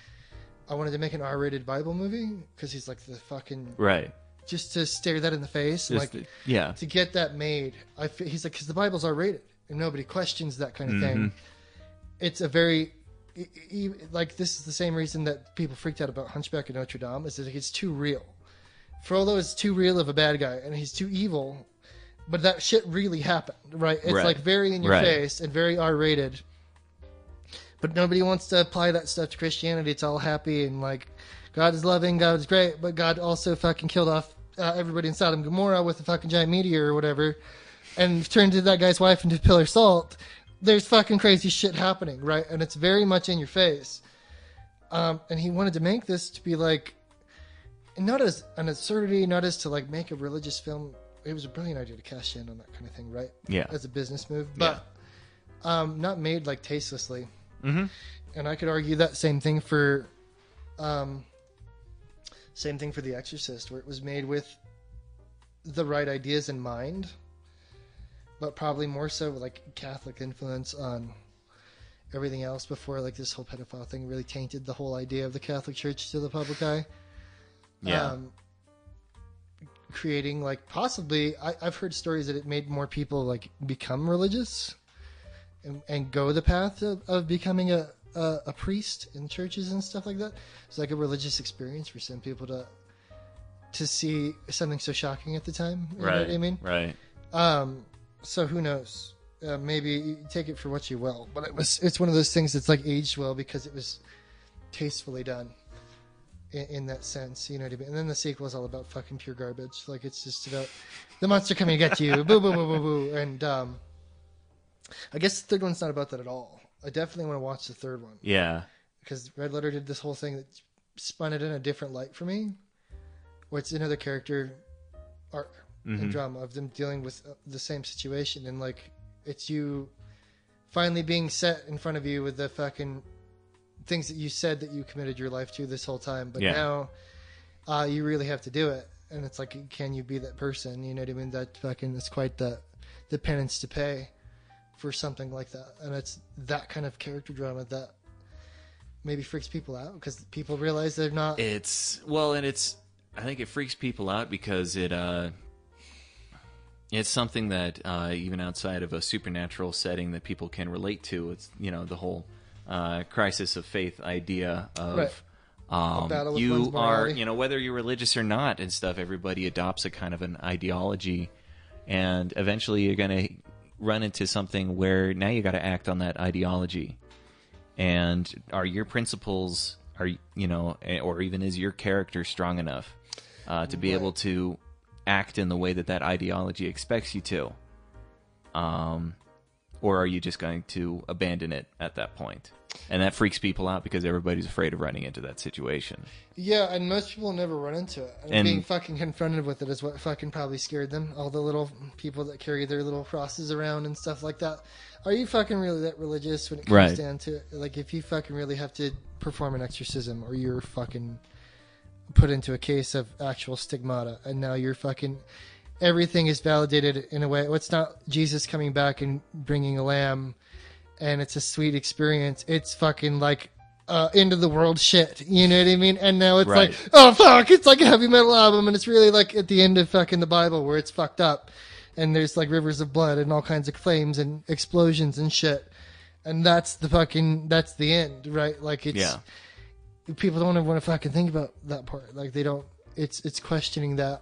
I wanted to make an R-rated Bible movie because he's like the fucking Right. just to stare that in the face, and like yeah. to get that made. He's like, because the Bible's R-rated and nobody questions that kind of thing. It's a very like, this is the same reason that people freaked out about Hunchback of Notre Dame, is that it's too real. Frollo is too real of a bad guy, and he's too evil, but that shit really happened, right? It's Right. like very in your face and very R-rated, but nobody wants to apply that stuff to Christianity. It's all happy and like, God is loving, God is great, but God also fucking killed off everybody in Sodom and Gomorrah with a fucking giant meteor or whatever, and turned that guy's wife into a pillar of salt. There's fucking crazy shit happening, right? And it's very much in your face. And he wanted to make this to be like, not as an absurdity, not as to like make a religious film. It was a brilliant idea to cash in on that kind of thing, right? Yeah. As a business move, but not made like tastelessly. Mm-hmm. And I could argue that same thing for The Exorcist, where it was made with the right ideas in mind, but probably more so with like Catholic influence on everything else before like this whole pedophile thing really tainted the whole idea of the Catholic Church to the public eye. Yeah. Creating like possibly, I've heard stories that it made more people like become religious and go the path of becoming a priest in churches and stuff like that. It's like a religious experience for some people to see something so shocking at the time. You know what I mean? Right. So who knows? Maybe you take it for what you will, but it's one of those things that's like aged well because it was tastefully done in that sense. You know what I mean? And then the sequel is all about fucking pure garbage. Like, it's just about the monster coming to get you. Boo, boo, boo, boo, boo. And I guess the third one's not about that at all. I definitely want to watch the third one. Yeah. Because Red Letter did this whole thing that spun it in a different light for me, where it's another character arc and drama of them dealing with the same situation, and like it's you finally being set in front of you with the fucking things that you said that you committed your life to this whole time, but now you really have to do it, and it's like, can you be that person? You know what I mean? That fucking is quite the penance to pay for something like that, and it's that kind of character drama that maybe freaks people out because people realize they're not. I think it freaks people out because it's something that even outside of a supernatural setting that people can relate to. It's, you know, the whole crisis of faith idea of you are, you know, whether you're religious or not and stuff, everybody adopts a kind of an ideology, and eventually you're going to run into something where now you got to act on that ideology. And are your principles, you know, or even is your character strong enough to be able to act in the way that ideology expects you to? Or are you just going to abandon it at that point? And that freaks people out because everybody's afraid of running into that situation. Yeah, and most people never run into it. And being fucking confronted with it is what fucking probably scared them. All the little people that carry their little crosses around and stuff like that. Are you fucking really that religious when it comes down to it? Like, if you fucking really have to perform an exorcism, or you're fucking put into a case of actual stigmata, and now you're fucking... Everything is validated in a way. It's not Jesus coming back and bringing a lamb, and it's a sweet experience. It's fucking like end of the world shit. You know what I mean? And now it's like, oh fuck, it's like a heavy metal album, and it's really like at the end of fucking the Bible where it's fucked up, and there's like rivers of blood and all kinds of flames and explosions and shit, and that's the end, right? Like, it's people don't ever want to fucking think about that part. Like, they don't. It's questioning that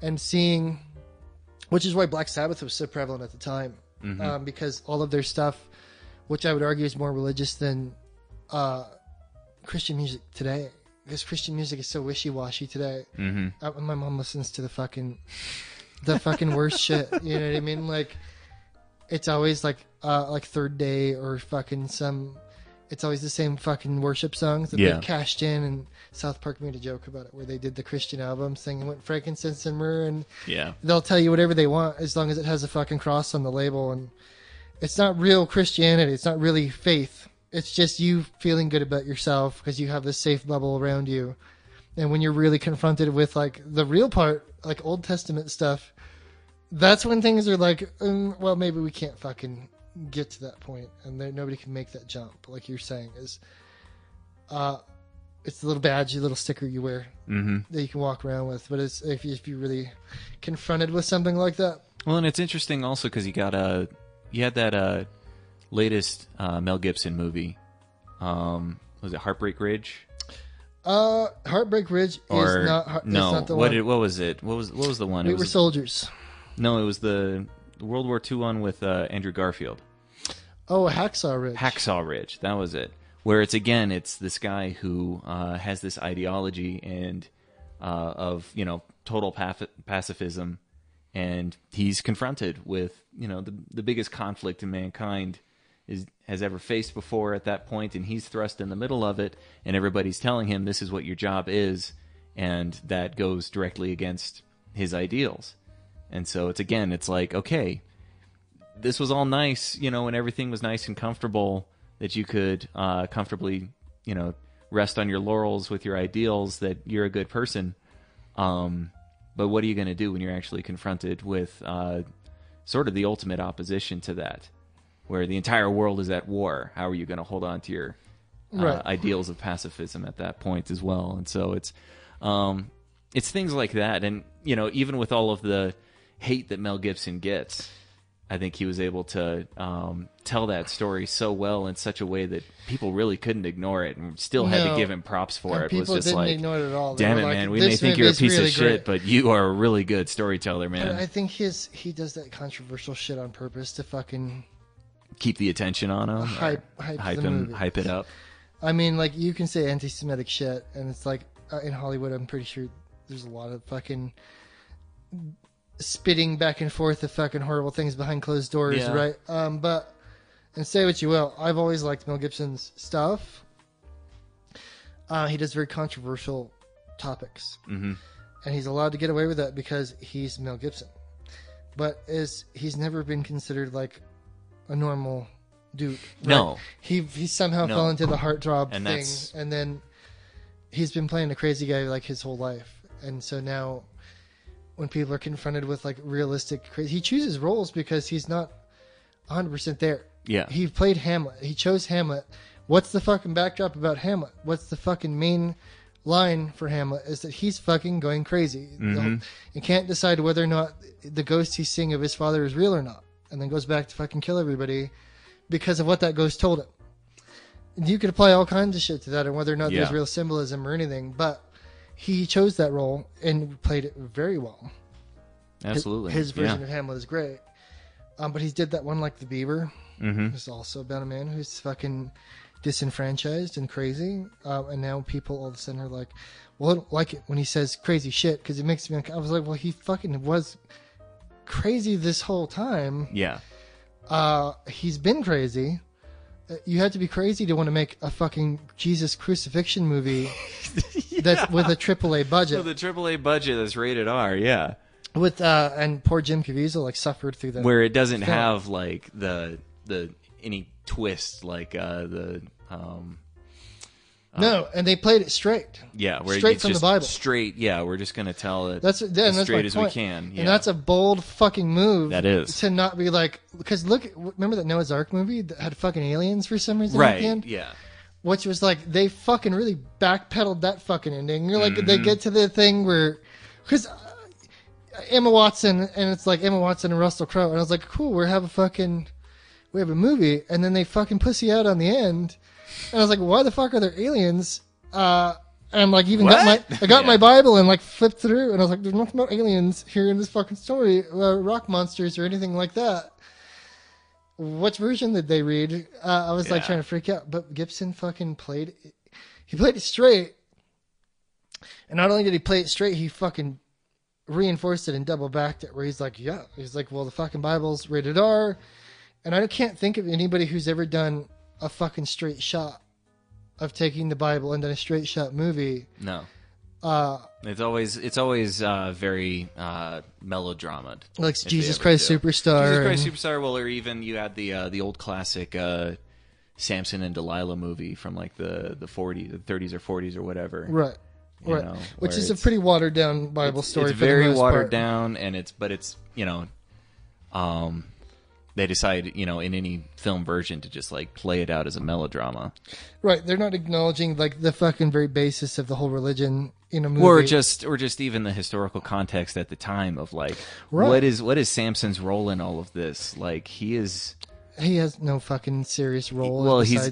and seeing. Which is why Black Sabbath was so prevalent at the time, because all of their stuff, which I would argue is more religious than Christian music today, because Christian music is so wishy-washy today. My mom listens to the fucking worst shit. You know what I mean? Like, it's always like Third Day or fucking some. It's always the same fucking worship songs that they cashed in, and South Park made a joke about it where they did the Christian album singing with frankincense and myrrh, and they'll tell you whatever they want as long as it has a fucking cross on the label, and it's not real Christianity. It's not really faith. It's just you feeling good about yourself because you have this safe bubble around you. And when you're really confronted with like the real part, like Old Testament stuff, that's when things are like, well, maybe we can't fucking get to that point, and nobody can make that jump. Like you're saying, is it's a little badge, a little sticker you wear that you can walk around with. But it's if you're really confronted with something like that. Well, and it's interesting also because you had that latest Mel Gibson movie. Was it Heartbreak Ridge? Heartbreak Ridge is not. No, not the one. What was it? What was the one? We Were Soldiers. No, it was the World War II one with Andrew Garfield. Oh, Hacksaw Ridge. Hacksaw Ridge, that was it. Where it's this guy who has this ideology and of total pacifism, and he's confronted with the biggest conflict in mankind has ever faced before at that point, and he's thrust in the middle of it, and everybody's telling him this is what your job is, and that goes directly against his ideals. And so it's like, okay, this was all nice, and everything was nice and comfortable, that you could comfortably, rest on your laurels with your ideals, that you're a good person. But what are you going to do when you're actually confronted with sort of the ultimate opposition to that, where the entire world is at war? How are you going to hold on to your ideals of pacifism at that point as well? And so it's things like that. And, even with all of the hate that Mel Gibson gets, I think he was able to tell that story so well in such a way that people really couldn't ignore it, and still had to give him props for it. It was just didn't like, ignore it at all. damn it, like, man, we may think you're a piece of shit, but you are a really good storyteller, man. But I think he does that controversial shit on purpose to fucking keep the attention on him, hype it up. I mean, like, you can say anti-Semitic shit, and it's like, in Hollywood, I'm pretty sure there's a lot of fucking spitting back and forth of fucking horrible things behind closed doors, right? But, and say what you will, I've always liked Mel Gibson's stuff. He does very controversial topics. Mm-hmm. And he's allowed to get away with that because he's Mel Gibson. But he's never been considered like a normal dude. Right? No. He somehow fell into the heartthrob and thing. And then he's been playing a crazy guy like his whole life. And so now when people are confronted with like realistic crazy, he chooses roles because he's not 100% there. Yeah. He played Hamlet. He chose Hamlet. What's the fucking backdrop about Hamlet? What's the fucking main line for Hamlet is that he's fucking going crazy. Mm-hmm. He can't decide whether or not the ghost he's seeing of his father is real or not. And then goes back to fucking kill everybody because of what that ghost told him. And you could apply all kinds of shit to that and whether or not there's real symbolism or anything. But he chose that role and played it very well. Absolutely. His version of Hamlet is great. But he did that one like The Beaver. Mm-hmm. It's also about a man who's fucking disenfranchised and crazy. And now people all of a sudden are like, well, I don't like it when he says crazy shit because it makes me uncomfortable. I was like, well, he fucking was crazy this whole time. Yeah. He's been crazy. You had to be crazy to want to make a fucking Jesus crucifixion movie that's with a AAA budget. With a AAA budget that's rated R, yeah. With and poor Jim Caviezel like suffered through that. Where it doesn't have like the any twist like the no, and they played it straight. Yeah, where straight it's from just the Bible. Straight, yeah, we're just gonna tell it that's straight as point. we can. Yeah. And that's a bold fucking move. That is. To not be like, because remember that Noah's Ark movie that had fucking aliens for some reason right, at the end? Yeah. Which was like, they fucking really backpedaled that fucking ending. You're like, they get to the thing where, because Emma Watson, and it's like Emma Watson and Russell Crowe, and I was like, cool, we have a movie, and then they fucking pussy out on the end, and I was like, why the fuck are there aliens? And I'm like, I got my Bible and like flipped through, and I was like, there's nothing about aliens here in this fucking story, rock monsters or anything like that. Which version did they read? I was like trying to freak out, but Gibson fucking played it straight, and not only did he play it straight, he fucking reinforced it and double backed it, where he's like, well, the fucking Bible's rated R, and I can't think of anybody who's ever done a fucking straight shot of taking the Bible and done a straight shot movie. No. It's always very melodrama. Like Jesus Christ Superstar. Jesus Christ Superstar. Well, or even you had the old classic Samson and Delilah movie from like the 30s or 40s or whatever. Right. You know, which is a pretty watered down Bible story. It's for very the most watered part. down, and there's they decide, in any film version to just like play it out as a melodrama. Right. They're not acknowledging like the fucking very basis of the whole religion in a movie. Or just even the historical context at the time of like, what is Samson's role in all of this? Like he has no fucking serious role. Well, he's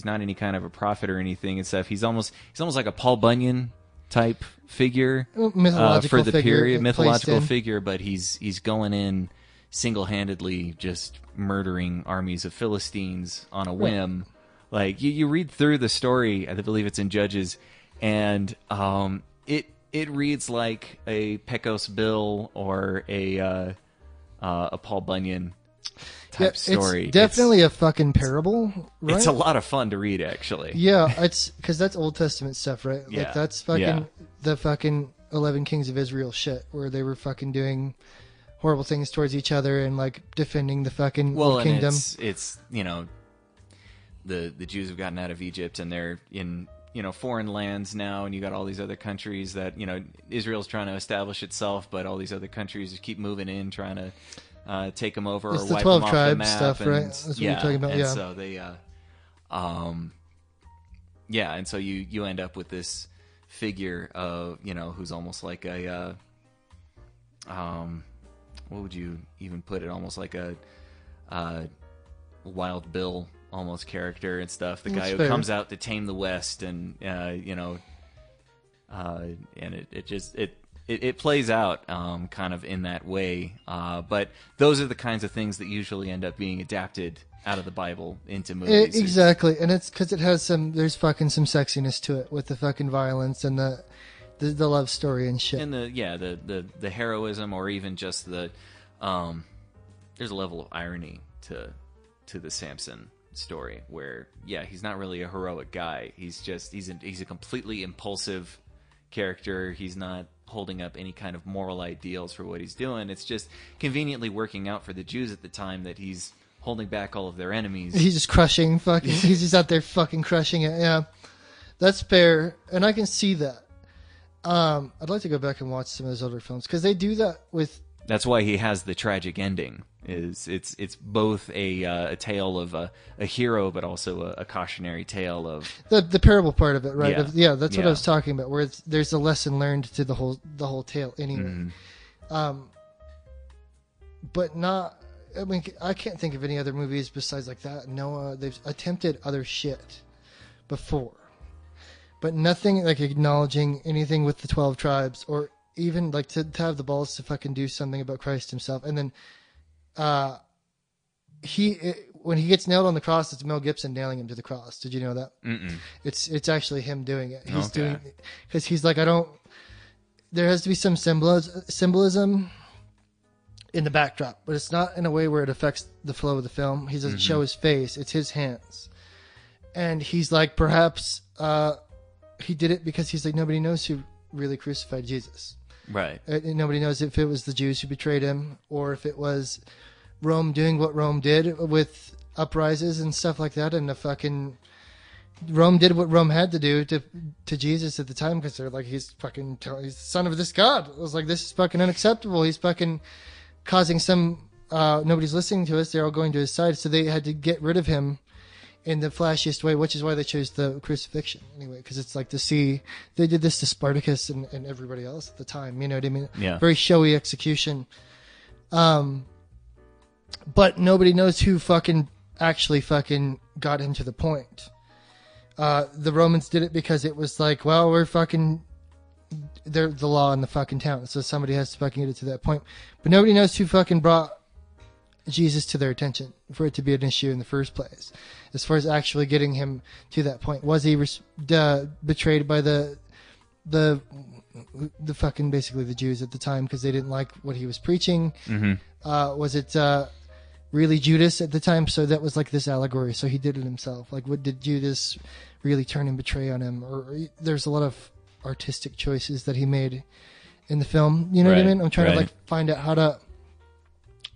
not any kind of a prophet or anything and stuff. He's almost like a Paul Bunyan type figure mythological for the figure, period, mythological figure, but he's going in single-handedly just murdering armies of Philistines on a whim. Like you read through the story, I believe it's in Judges, and it reads like a Pecos Bill or a Paul Bunyan type story. It's definitely a fucking parable, right? It's a lot of fun to read, actually. Yeah, it's because that's Old Testament stuff, right? Yeah. Like that's fucking the fucking 11 kings of Israel shit, where they were fucking doing horrible things towards each other and like defending the fucking kingdom. And it's the Jews have gotten out of Egypt and they're in foreign lands now, and you got all these other countries that Israel's trying to establish itself, but all these other countries just keep moving in, trying to take them over it's or the wipe 12 them off tribe the map. stuff, and, right? That's what you're talking about. And so they, and so you end up with this figure of who's almost like a what would you even put it? Almost like a Wild Bill almost character and stuff. The guy who comes out to tame the West, and and it plays out kind of in that way. But those are the kinds of things that usually end up being adapted out of the Bible into movies. Exactly, and it's because it has there's fucking some sexiness to it with the fucking violence and the love story and shit. And the heroism, or even just the there's a level of irony to the Samson story where he's not really a heroic guy. He's a completely impulsive character. He's not holding up any kind of moral ideals for what he's doing. It's just conveniently working out for the Jews at the time that he's holding back all of their enemies. He's just crushing fucking he's just out there fucking crushing it. Yeah, that's fair, and I can see that. I'd like to go back and watch some of those older films because they do that with. That's why he has the tragic ending. It's both a tale of a hero, but also a cautionary tale of the parable part of it, right? Yeah, That's what I was talking about. Where there's a lesson learned to the whole tale, anyway. Mm-hmm. But not. I mean, I can't think of any other movies besides like that. Noah, they've attempted other shit before, but nothing like acknowledging anything with the 12 tribes, or even like to have the balls to fucking do something about Christ himself. And then when he gets nailed on the cross, it's Mel Gibson nailing him to the cross. Did you know that? Mm-mm. It's actually him doing it. He's Okay. doing it because he's like, there has to be some symbolism in the backdrop, but it's not in a way where it affects the flow of the film. He doesn't show his face. It's his hands. And he's like, perhaps he did it because he's like, nobody knows who really crucified Jesus. right. Nobody knows if it was the Jews who betrayed him, or if it was Rome doing what Rome did with uprises and stuff like that. And Rome did what Rome had to do to Jesus at the time, because they're like, he's the son of this God. It was like, this is fucking unacceptable. He's fucking causing some, nobody's listening to us. They're all going to his side. So they had to get rid of him in the flashiest way, which is why they chose the crucifixion anyway, because it's like they did this to Spartacus and everybody else at the time. You know what I mean? Yeah. Very showy execution. But nobody knows who actually got him to the point. The Romans did it because it was like, well, they're the law in the fucking town, so somebody has to fucking get it to that point. But nobody knows who fucking brought Jesus to their attention for it to be an issue in the first place. As far as actually getting him to that point, was he betrayed by the fucking basically the Jews at the time because they didn't like what he was preaching? Mm-hmm. Was it really Judas at the time? So that was like this allegory. So he did it himself. Like, what did Judas really turn and betray on him? Or there's a lot of artistic choices that he made in the film. You know what I mean? I'm trying to find out how to.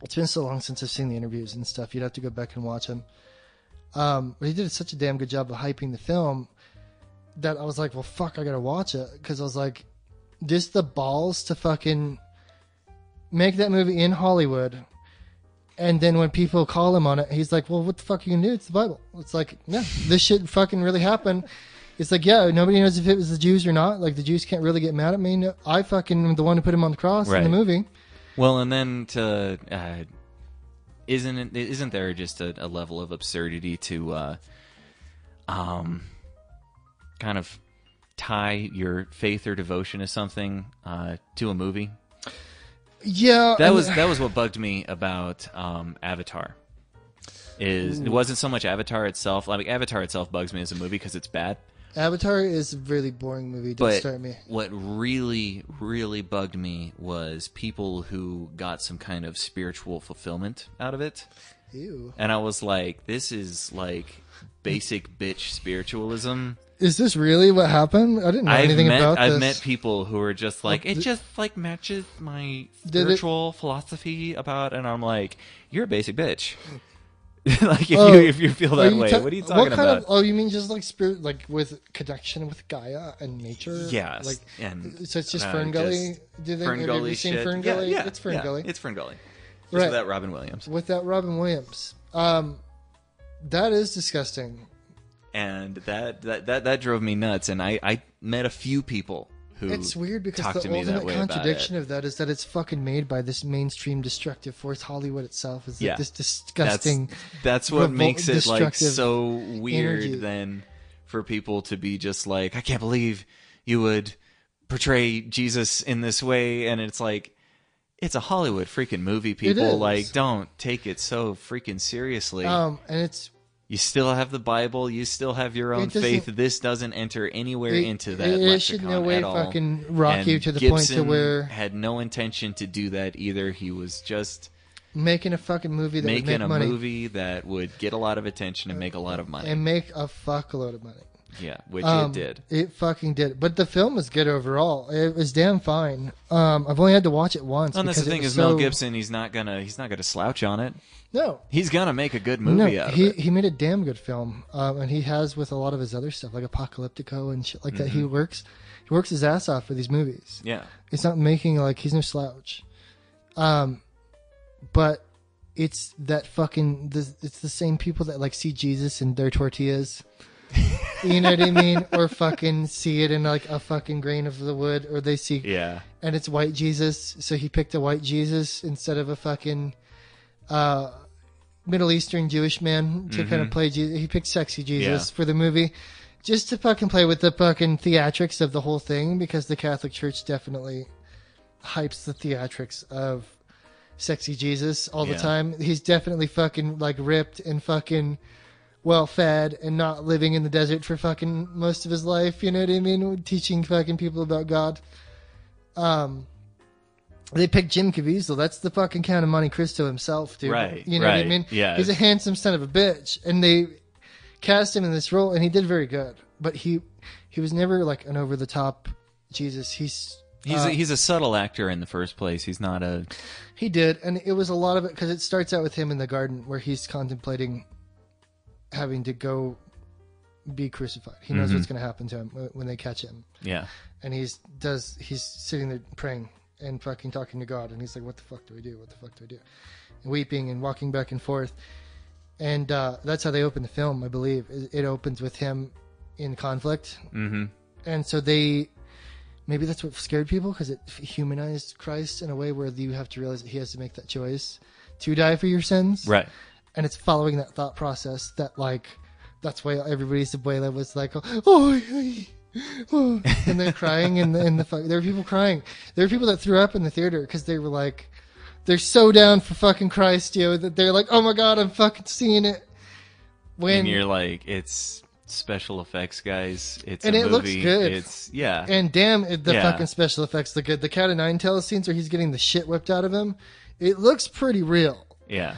It's been so long since I've seen the interviews and stuff. You'd have to go back and watch them. But he did such a damn good job of hyping the film that I was like, well, fuck, I gotta watch it. Because I was like, just the balls to fucking make that movie in Hollywood And then when people call him on it, he's like, well, what the fuck are you gonna do? It's the Bible. It's like, yeah, this shit fucking really happened. It's like, yeah, nobody knows if it was the Jews or not. Like, the Jews can't really get mad at me. No, I fucking am the one who put him on the cross in the movie. Well, and then isn't there just a level of absurdity to kind of tie your faith or devotion to something to a movie? Yeah, that was what bugged me about Avatar. It wasn't so much Avatar itself. Like, Avatar itself bugs me as a movie because it's bad. Avatar is a really boring movie. Don't start me. What really, really bugged me was people who got some kind of spiritual fulfillment out of it. Ew. And I was like, this is like basic bitch spiritualism. Is this really what happened? I didn't know anything about this. I've met people who are just like, it just like matches my spiritual philosophy about, and I'm like, you're a basic bitch. Like, if you feel that way, what are you talking about? You mean just like spirit, like with connection with Gaia and nature? Yes. Like, and so it's just Fern Gully? Fern Gully shit. Fern Gully? Yeah, it's Fern Gully. It's Fern Gully. Just right. without Robin Williams. Without Robin Williams. That is disgusting. And that drove me nuts. And I met a few people who it's weird because talked the to me that ultimate way contradiction about it. of that is that it's fucking made by this mainstream destructive force. Hollywood itself is Yeah. this disgusting. That's what makes it like destructive so weird. energy. Then for people to be just like, I can't believe you would portray Jesus in this way, and it's like, it's a Hollywood freaking movie. People like, don't take it so freaking seriously. And it's. You still have the Bible. You still have your own faith. This doesn't enter anywhere into that lexicon it should no way at all. fucking rock and you to the Gibson point to where had no intention to do that either. He was just making a fucking movie that would make money. Making a movie that would get a lot of attention and make a lot of money. And make a fuckload of money. Yeah, which it did. It fucking did. But the film was good overall. It was damn fine. I've only had to watch it once. Well, that's the thing is, Mel Gibson, he's not gonna slouch on it. No, he's gonna make a good movie out of it. He made a damn good film, and he has with a lot of his other stuff like Apocalyptico and shit like that. He works his ass off for these movies. Yeah, it's not making like he's no slouch, but it's that fucking it's the same people that like see Jesus in their tortillas. You know what I mean? Or fucking see it in like a fucking grain of the wood, or they see and it's white Jesus, so he picked a white Jesus instead of a fucking Middle Eastern Jewish man to kind of play Jesus. He picked sexy Jesus for the movie just to fucking play with the fucking theatrics of the whole thing, because the Catholic Church definitely hypes the theatrics of sexy Jesus all the time. He's definitely fucking like ripped and fucking well fed and not living in the desert for fucking most of his life, you know what I mean? Teaching fucking people about God. They picked Jim Caviezel. That's the fucking Count of Monte Cristo himself, dude. Right. You know what I mean? Yeah. He's a handsome son of a bitch. And they cast him in this role, and he did very good. But he was never like an over the top Jesus. He's a subtle actor in the first place. He's not a. He did, and it was a lot of it because it starts out with him in the garden where he's contemplating having to go be crucified. He knows what's going to happen to him when they catch him. Yeah. And he's sitting there praying and fucking talking to God, and he's like, what the fuck do I do? What the fuck do I do? And weeping and walking back and forth. And that's how they open the film, I believe. It opens with him in conflict. Mm-hmm. And so maybe that's what scared people, because it humanized Christ in a way where you have to realize that he has to make that choice to die for your sins. Right. And it's following that thought process that, like, that's why everybody's abuela was like, oh, and they're crying and there were people crying. There were people that threw up in the theater because they were like, they're so down for fucking Christ, that they're like, oh my God, I'm fucking seeing it. And you're like, it's special effects, guys. It's and a it movie. Looks good. It's And damn, the fucking special effects look good. The Cat of Nine Tails scenes where he's getting the shit whipped out of him, it looks pretty real. Yeah.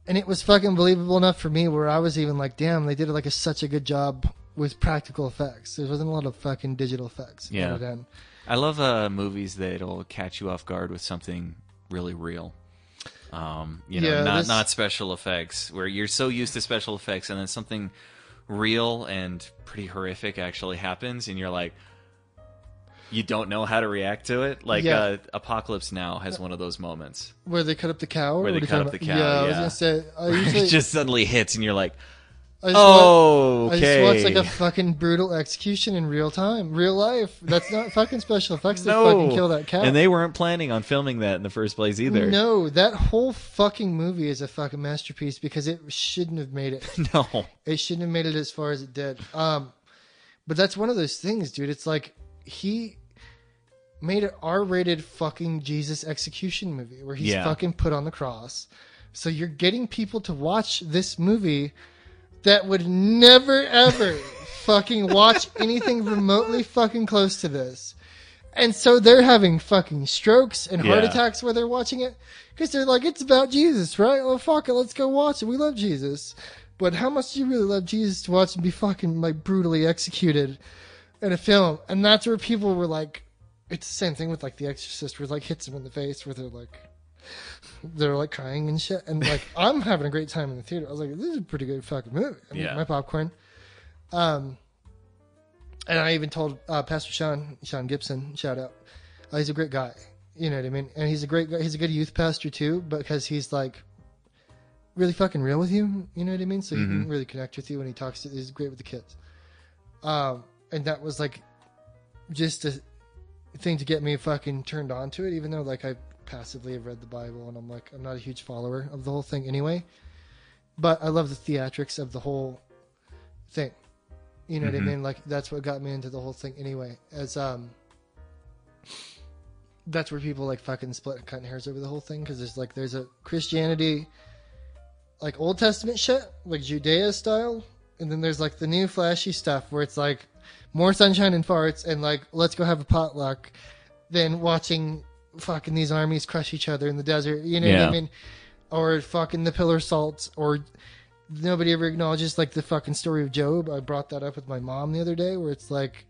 And it was fucking believable enough for me where I was even like, damn, they did like such a good job with practical effects. There wasn't a lot of fucking digital effects. Yeah. I love movies that'll catch you off guard with something really real. Not special effects, where you're so used to special effects and then something real and pretty horrific actually happens, and you're like, you don't know how to react to it. Like Yeah. Apocalypse Now has one of those moments Where they cut up the cow? where Or they what are you cut talking up the about? cow. Yeah, I was Yeah. gonna say. I Where usually it just suddenly hits, and you're like, I just "Oh, I okay." just watched like a fucking brutal execution in real time, real life. That's not fucking special effects. They no, fucking kill that cow. and they weren't planning on filming that in the first place either. No, that whole fucking movie is a fucking masterpiece because it shouldn't have made it. No. It shouldn't have made it as far as it did. But that's one of those things, dude. It's like he made an R-rated fucking Jesus execution movie where he's Yeah. fucking put on the cross. So you're getting people to watch this movie that would never ever fucking watch anything remotely fucking close to this. And so they're having fucking strokes and heart Yeah. attacks while they're watching it. Because they're like, it's about Jesus, right? Well, fuck it, let's go watch it. We love Jesus. But how much do you really love Jesus to watch him be fucking like brutally executed in a film? And that's where people were like, it's the same thing with like The Exorcist, where it like hits them in the face, where they're like crying and shit. And like, I'm having a great time in the theater. I was like, this is a pretty good fucking movie. I mean, Yeah. my popcorn. And I even told Pastor Sean Gibson, shout out. He's a great guy. You know what I mean? And he's a great guy. He's a good youth pastor too, because he's like really fucking real with you. You know what I mean? So he can really connect with you when he talks to. He's great with the kids. And that was like just a thing to get me fucking turned on to it, even though like I passively have read the Bible and I'm not a huge follower of the whole thing anyway. But I love the theatrics of the whole thing. You know what I mean? Like that's what got me into the whole thing anyway. As that's where people like fucking split cutting hairs over the whole thing, because there's a Christianity like Old Testament shit, like Judea style, and then there's like the new flashy stuff where it's like more sunshine and farts and like let's go have a potluck than watching fucking these armies crush each other in the desert. You know what Yeah. I mean? Or fucking the pillar salts, or nobody ever acknowledges like the fucking story of Job. I brought that up with my mom the other day, where it's like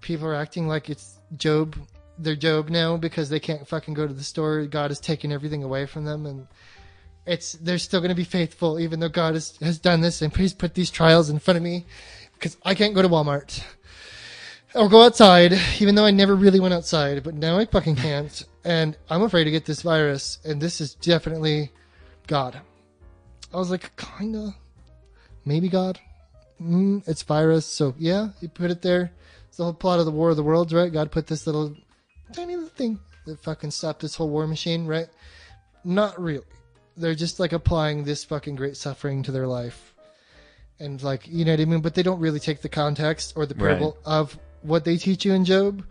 people are acting like it's Job. They're Job now because they can't fucking go to the store. God has taken everything away from them, and they're still going to be faithful even though God has done this and he's put these trials in front of me, because I can't go to Walmart or go outside, even though I never really went outside, but now I fucking can't, and I'm afraid to get this virus, and this is definitely God. I was like, kinda, maybe God. It's virus, so yeah, he put it there. It's the whole plot of the War of the Worlds, right? God put this little tiny little thing that fucking stopped this whole war machine, right? Not really. They're just like applying this fucking great suffering to their life, and like, you know what I mean? But they don't really take the context or the parable of what they teach you in Job,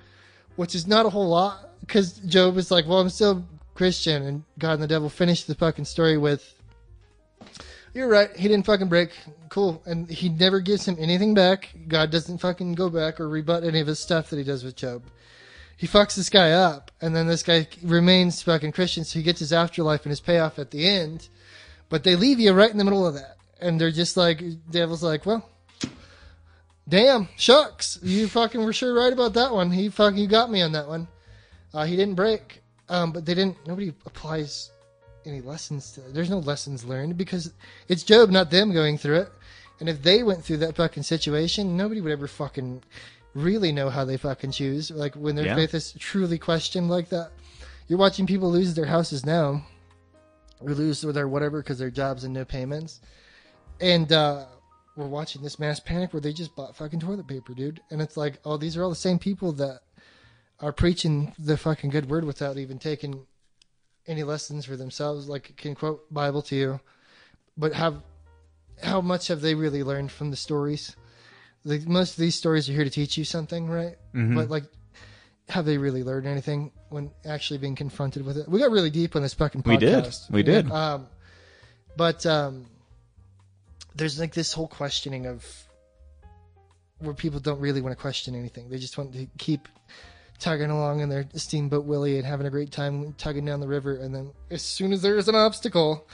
which is not a whole lot, because Job is like, well, I'm still Christian, and God and the devil finished the fucking story with, you're right, he didn't fucking break, cool, and he never gives him anything back. God doesn't fucking go back or rebut any of his stuff that he does with Job. He fucks this guy up, and then this guy remains fucking Christian, so he gets his afterlife and his payoff at the end, but they leave you right in the middle of that, and they're just like, devil's like, well, damn, shucks, you fucking were sure right about that one. You got me on that one. He didn't break, but nobody applies any lessons to it. There's no lessons learned, because it's Job, not them, going through it. And if they went through that fucking situation, nobody would ever fucking really know how they fucking choose. Like when their faith is truly questioned like that. You're watching people lose their houses now, or lose their whatever because their jobs and no payments. And we're watching this mass panic where they just bought fucking toilet paper, dude. And it's like, oh, these are all the same people that are preaching the fucking good word without even taking any lessons for themselves. Like, can quote Bible to you, but how much have they really learned from the stories? Like, most of these stories are here to teach you something, right? But like, have they really learned anything when actually being confronted with it? We got really deep on this fucking podcast. We did. But there's like this whole questioning of where people don't really want to question anything. They just want to keep tugging along in their Steamboat Willie and having a great time tugging down the river. And then as soon as there is an obstacle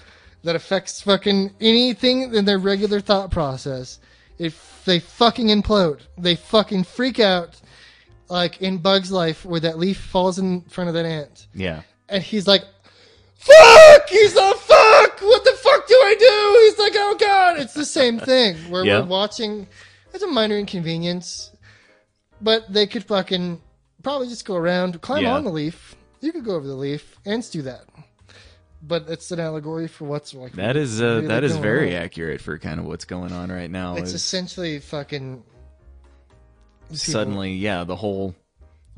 that affects fucking anything in their regular thought process, if they fucking implode, they fucking freak out, like in Bug's Life where that leaf falls in front of that ant. Yeah. And he's like, fuck! He's like, fuck! What the fuck do I do? He's like, oh god! It's the same thing where we're watching. It's a minor inconvenience, but they could fucking probably just go around, climb Yeah. on the leaf. You could go over the leaf. Ants do that. But it's an allegory for what's like. That is really that is going very on. accurate for kind of what's going on right now. It's is essentially fucking. suddenly, yeah, the whole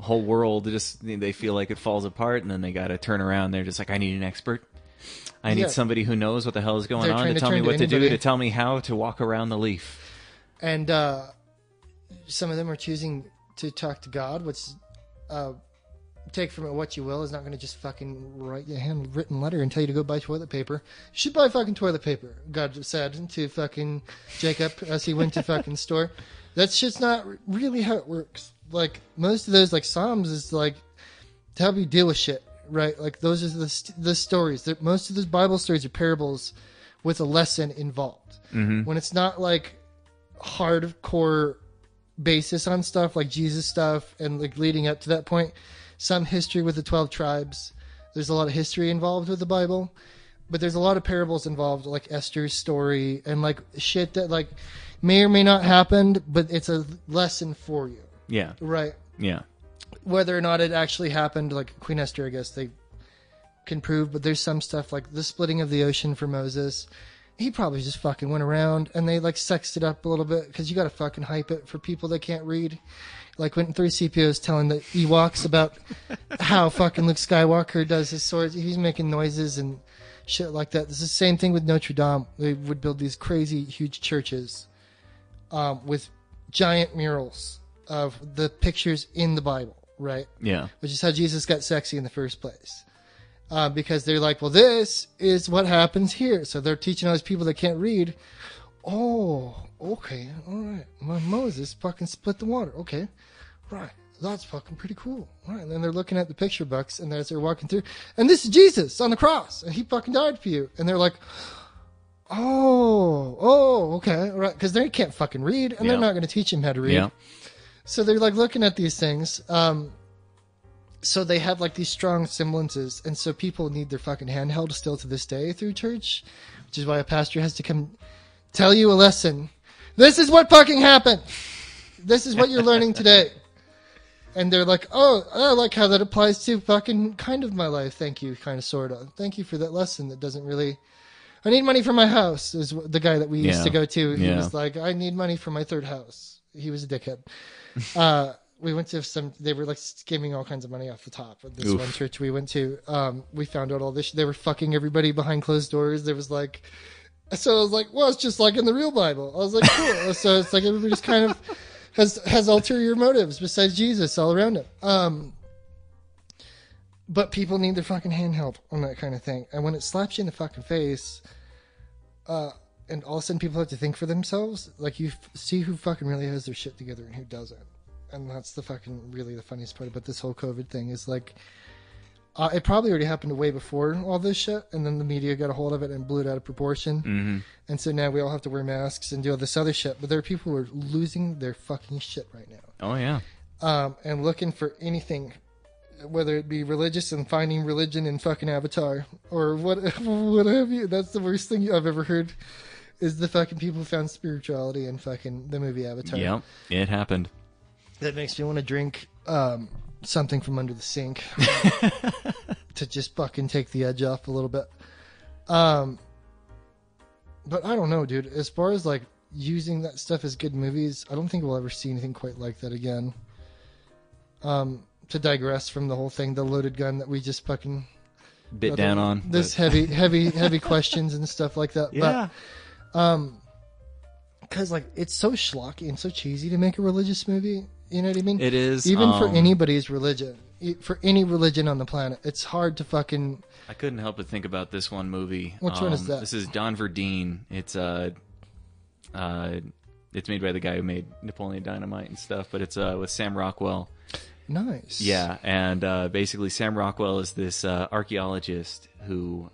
world just they feel like it falls apart, and then they got to turn around. They're just like, I need an expert. I need Yeah. somebody who knows what the hell is going They're on trying to to tell me turn to what to do, anybody. to tell me how to walk around the leaf. And some of them are choosing to talk to God, which take from it what you will, is not going to just fucking write you a handwritten letter and tell you to go buy toilet paper. You should buy fucking toilet paper, God said to fucking Jacob as he went to fucking store. That's just not really how it works. Like, most of those, like, Psalms is like to help you deal with shit, right? Like, those are the stories. Most of those Bible stories are parables with a lesson involved. When it's not like hardcore basis on stuff like Jesus stuff and like leading up to that point, some history with the 12 tribes. There's a lot of history involved with the Bible, but there's a lot of parables involved, like Esther's story and like shit that like may or may not happen, but it's a lesson for you, Yeah, right? yeah, Whether or not it actually happened, like Queen Esther, I guess they can prove, but there's some stuff like the splitting of the ocean for Moses. He probably just fucking went around and they like sexed it up a little bit because you got to fucking hype it for people that can't read. Like when 3CPO is telling the Ewoks about how fucking Luke Skywalker does his swords, he's making noises and shit like that. It's the same thing with Notre Dame. They would build these crazy huge churches with giant murals of the pictures in the Bible, right? yeah, Which is how Jesus got sexy in the first place. Because they're like, well, this is what happens here. So they're teaching all these people that can't read. Oh, okay, all right. Moses fucking split the water. Okay, right. That's fucking pretty cool. All right. And then they're looking at the picture books, and as they're walking through, and this is Jesus on the cross, and he fucking died for you. And they're like, okay, all right. Because they can't fucking read, and Yeah. they're not going to teach him how to read. yeah, So they're like looking at these things. So they have like these strong semblances, and so people need their fucking handheld still to this day through church, which is why a pastor has to come tell you a lesson. This is what fucking happened. This is what you're learning today. And they're like, oh, I like how that applies to fucking kind of my life. Thank you, kind of, sort of. Thank you for that lesson that doesn't really... I need money for my house, is the guy that we used Yeah. to go to. He Yeah. was like, I need money for my third house. He was a dickhead. We went to they were like skimming all kinds of money off the top of this Oof. one church we went to. We found out all this. They were fucking everybody behind closed doors. There was like, so I was like, well, it's just like in the real Bible. I was like, cool. So it's like everybody just kind of has ulterior motives besides Jesus all around it. But people need their fucking handheld on that kind of thing. And when it slaps you in the fucking face, and all of a sudden people have to think for themselves, like you see who fucking really has their shit together and who doesn't. And that's the fucking really the funniest part about this whole COVID thing is like, it probably already happened way before all this shit, and then the media got a hold of it and blew it out of proportion. mm-hmm. And so now we all have to wear masks and do all this other shit. But there are people who are losing their fucking shit right now, Oh yeah, and looking for anything, whether it be religious and finding religion in fucking Avatar or what have you. That's the worst thing I've ever heard. Is the fucking people who found spirituality in fucking the movie Avatar. yep, it happened. That makes me want to drink something from under the sink to just fucking take the edge off a little bit. But I don't know, dude. As far as like using that stuff as good movies, I don't think we'll ever see anything quite like that again. To digress from the whole thing, the loaded gun that we just fucking Bit down on this but- heavy questions and stuff like that. Yeah, But because like it's so schlocky and so cheesy to make a religious movie. You know what I mean? it is. Even for anybody's religion, for any religion on the planet, it's hard to fucking. I couldn't help but think about this one movie. Which one is that? This is Don Verdean. It's made by the guy who made Napoleon Dynamite and stuff, but it's with Sam Rockwell. Nice. Yeah, and basically Sam Rockwell is this archaeologist who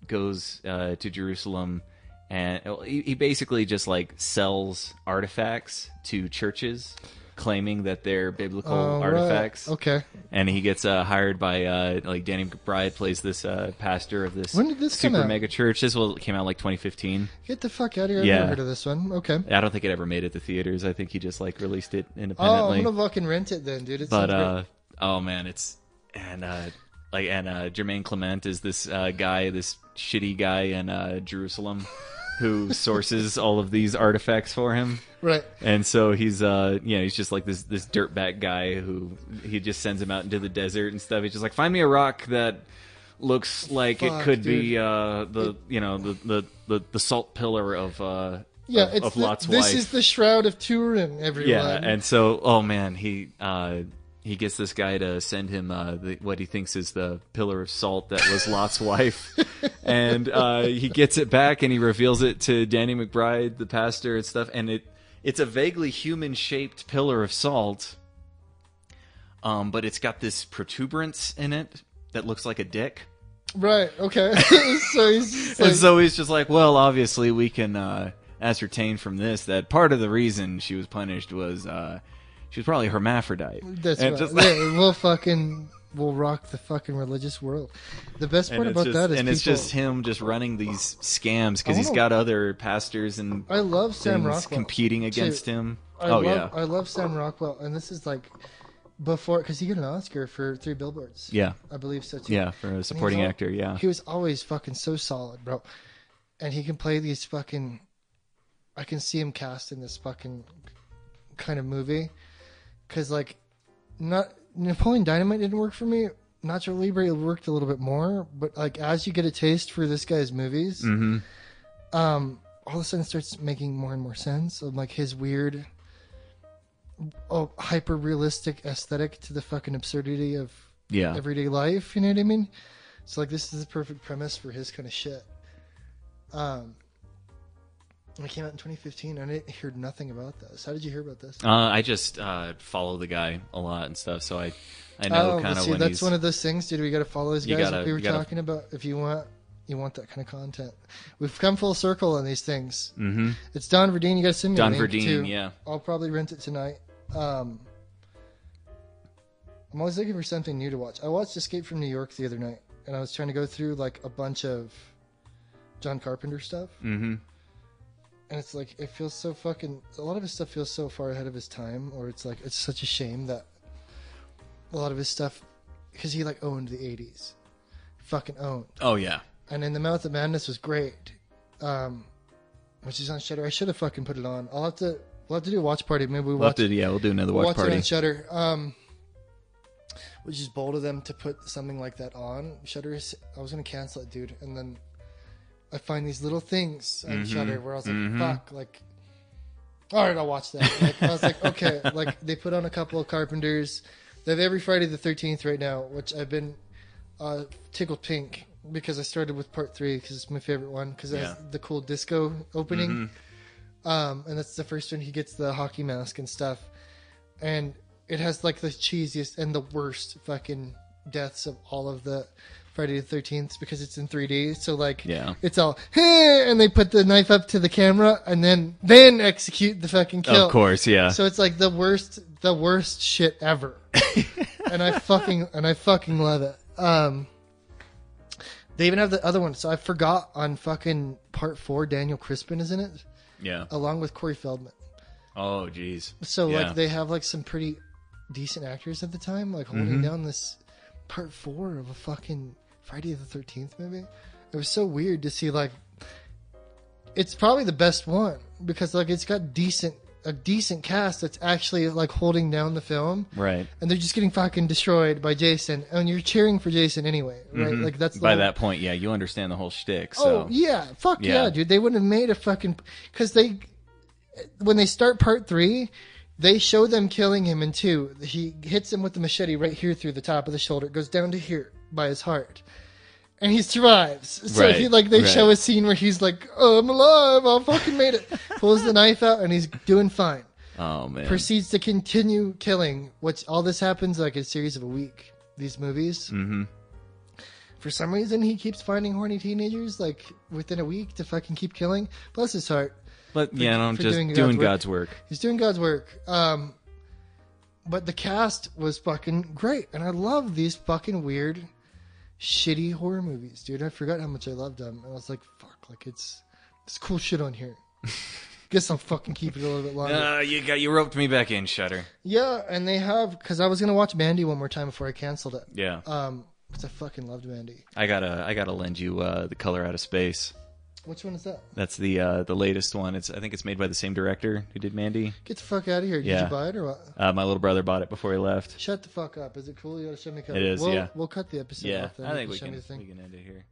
goes to Jerusalem, and he basically just like sells artifacts to churches claiming that they're biblical Oh, artifacts. Right. Okay. And he gets hired by like Danny McBride plays this pastor of this When did this come super out? mega church. This came out like 2015. Get the fuck out of here! I've Yeah. never heard of this one. Okay. I don't think it ever made it to theaters. I think he just like released it Oh, independently. I'm gonna fucking rent it then, dude. It But sounds great. oh man, it's Jermaine Clement is this guy, this shitty guy in Jerusalem, who sources all of these artifacts for him. Right. And so he's he's just like this dirtbag guy who he just sends him out into the desert and stuff. He's just like, find me a rock that looks like Fuck, it could dude. be the salt pillar of Yeah, of, it's of Lot's this wife. is the Shroud of Turin, everyone. Yeah, and so, oh man, he gets this guy to send him what he thinks is the pillar of salt that was Lot's wife, and he gets it back and he reveals it to Danny McBride, the pastor and stuff, and it's a vaguely human-shaped pillar of salt, but it's got this protuberance in it that looks like a dick. Right. Okay. So he's just And like, so he's just like, well, obviously we can ascertain from this that part of the reason she was punished was she was probably hermaphrodite. that's And right. just We'll rock the fucking religious world. The best part and about it's that just, is and people, it's just him just running these scams because he's wanna- got other pastors and I love Sam things Rockwell competing against too. him. I Oh love, I love Sam Rockwell, and this is like before because he got an Oscar for 3 Billboards. yeah, I believe so too. yeah, for a supporting al- actor. Yeah, He was always fucking so solid, bro. And he can play these fucking. I can see him cast in this fucking kind of movie, because like, not Napoleon Dynamite didn't work for me. Nacho Libre worked a little bit more, but like as you get a taste for this guy's movies, mm-hmm. all of a sudden it starts making more and more sense of like his weird, hyper realistic aesthetic to the fucking absurdity of Yeah, everyday life. You know what I mean? So like this is the perfect premise for his kind of shit. It came out in 2015, and I heard nothing about this. How did you hear about this? I just follow the guy a lot and stuff, so I know kind of see, when that's he's one of those things, dude. We got to follow these You guys. gotta- Like we were you gotta- talking about. If you want that kind of content, we've come full circle on these things. mm-hmm. It's Don Verdeen. You got to send me Don a link Verdeen. too. Yeah, I'll probably rent it tonight. I'm always looking for something new to watch. I watched Escape from New York the other night, and I was trying to go through like a bunch of John Carpenter stuff, mm-hmm. and it's like it feels so fucking. A lot of his stuff feels so far ahead of his time, or it's like it's such a shame that a lot of his stuff, because he like owned the '80s, fucking owned. Oh yeah, And In the Mouth of Madness was great, which is on Shudder. I should have fucking put it on. We'll have to do a watch party. Maybe we'll do another watch watch it party. on Shudder. Which is bold of them to put something like that on Shudder. I was gonna cancel it, dude, and then I find these little things on Shudder where I was like, "Fuck!" Like, all right, I'll watch that. Like, I was like, okay. Like they put on a couple of Carpenters. They have every Friday the 13th right now, which I've been tickled pink because I started with part 3 because it's my favorite one because it has the cool disco opening. And that's the first one. He gets the hockey mask and stuff, and it has like the cheesiest and the worst fucking deaths of all of the Friday the 13th because it's in 3D. So like, it's all and they put the knife up to the camera and then execute the fucking kill. Of course, yeah. So it's like the worst shit ever, and I fucking love it. They even have the other one. So I forgot on fucking part 4, Daniel Crispin is in it, Yeah. along with Corey Feldman. Oh jeez. So Yeah. like they have like some pretty decent actors at the time, like holding down this part 4 of a fucking Friday the 13th movie. It was so weird to see like it's probably the best one because like it's got a decent cast that's actually like holding down the film, Right. and they're just getting fucking destroyed by Jason, and you're cheering for Jason anyway, right? Like that's the By whole- that point, yeah, you understand the whole shtick. So Oh yeah, fuck yeah, dude. They wouldn't have made a fucking because when they start part 3, they show them killing him in 2. He hits him with the machete right here through the top of the shoulder. It goes down to here by his heart, and he survives. So Right, they show a scene where he's like, "Oh, I'm alive! I fucking made it!" Pulls the knife out, and he's doing fine. Oh man. Proceeds to continue killing. All this happens like a series of a week. These movies. Mm-hmm. For some reason, he keeps finding horny teenagers like within a week to fucking keep killing. Bless his heart. But yeah, no, for just doing doing God's God's work. He's doing God's work. But the cast was fucking great, and I love these fucking weird, shitty horror movies, dude. I forgot how much I loved them, and I was like, fuck, like it's cool shit on here. Guess I'll fucking keep it a little bit longer. You roped me back in, Shudder. Yeah, and they have, because I was gonna watch Mandy one more time before I canceled it. Yeah. Because I fucking loved Mandy. I gotta lend you The Color Out of Space. Which one is that? That's the latest one. I think it's made by the same director who did Mandy. Get the fuck out of here. Did Yeah. you buy it or what? My little brother bought it before he left. Shut the fuck up. Is it cool? You gotta show me a cover. It is, yeah. We'll cut the episode Yeah, off then. I think You we show me can the thing. end it here.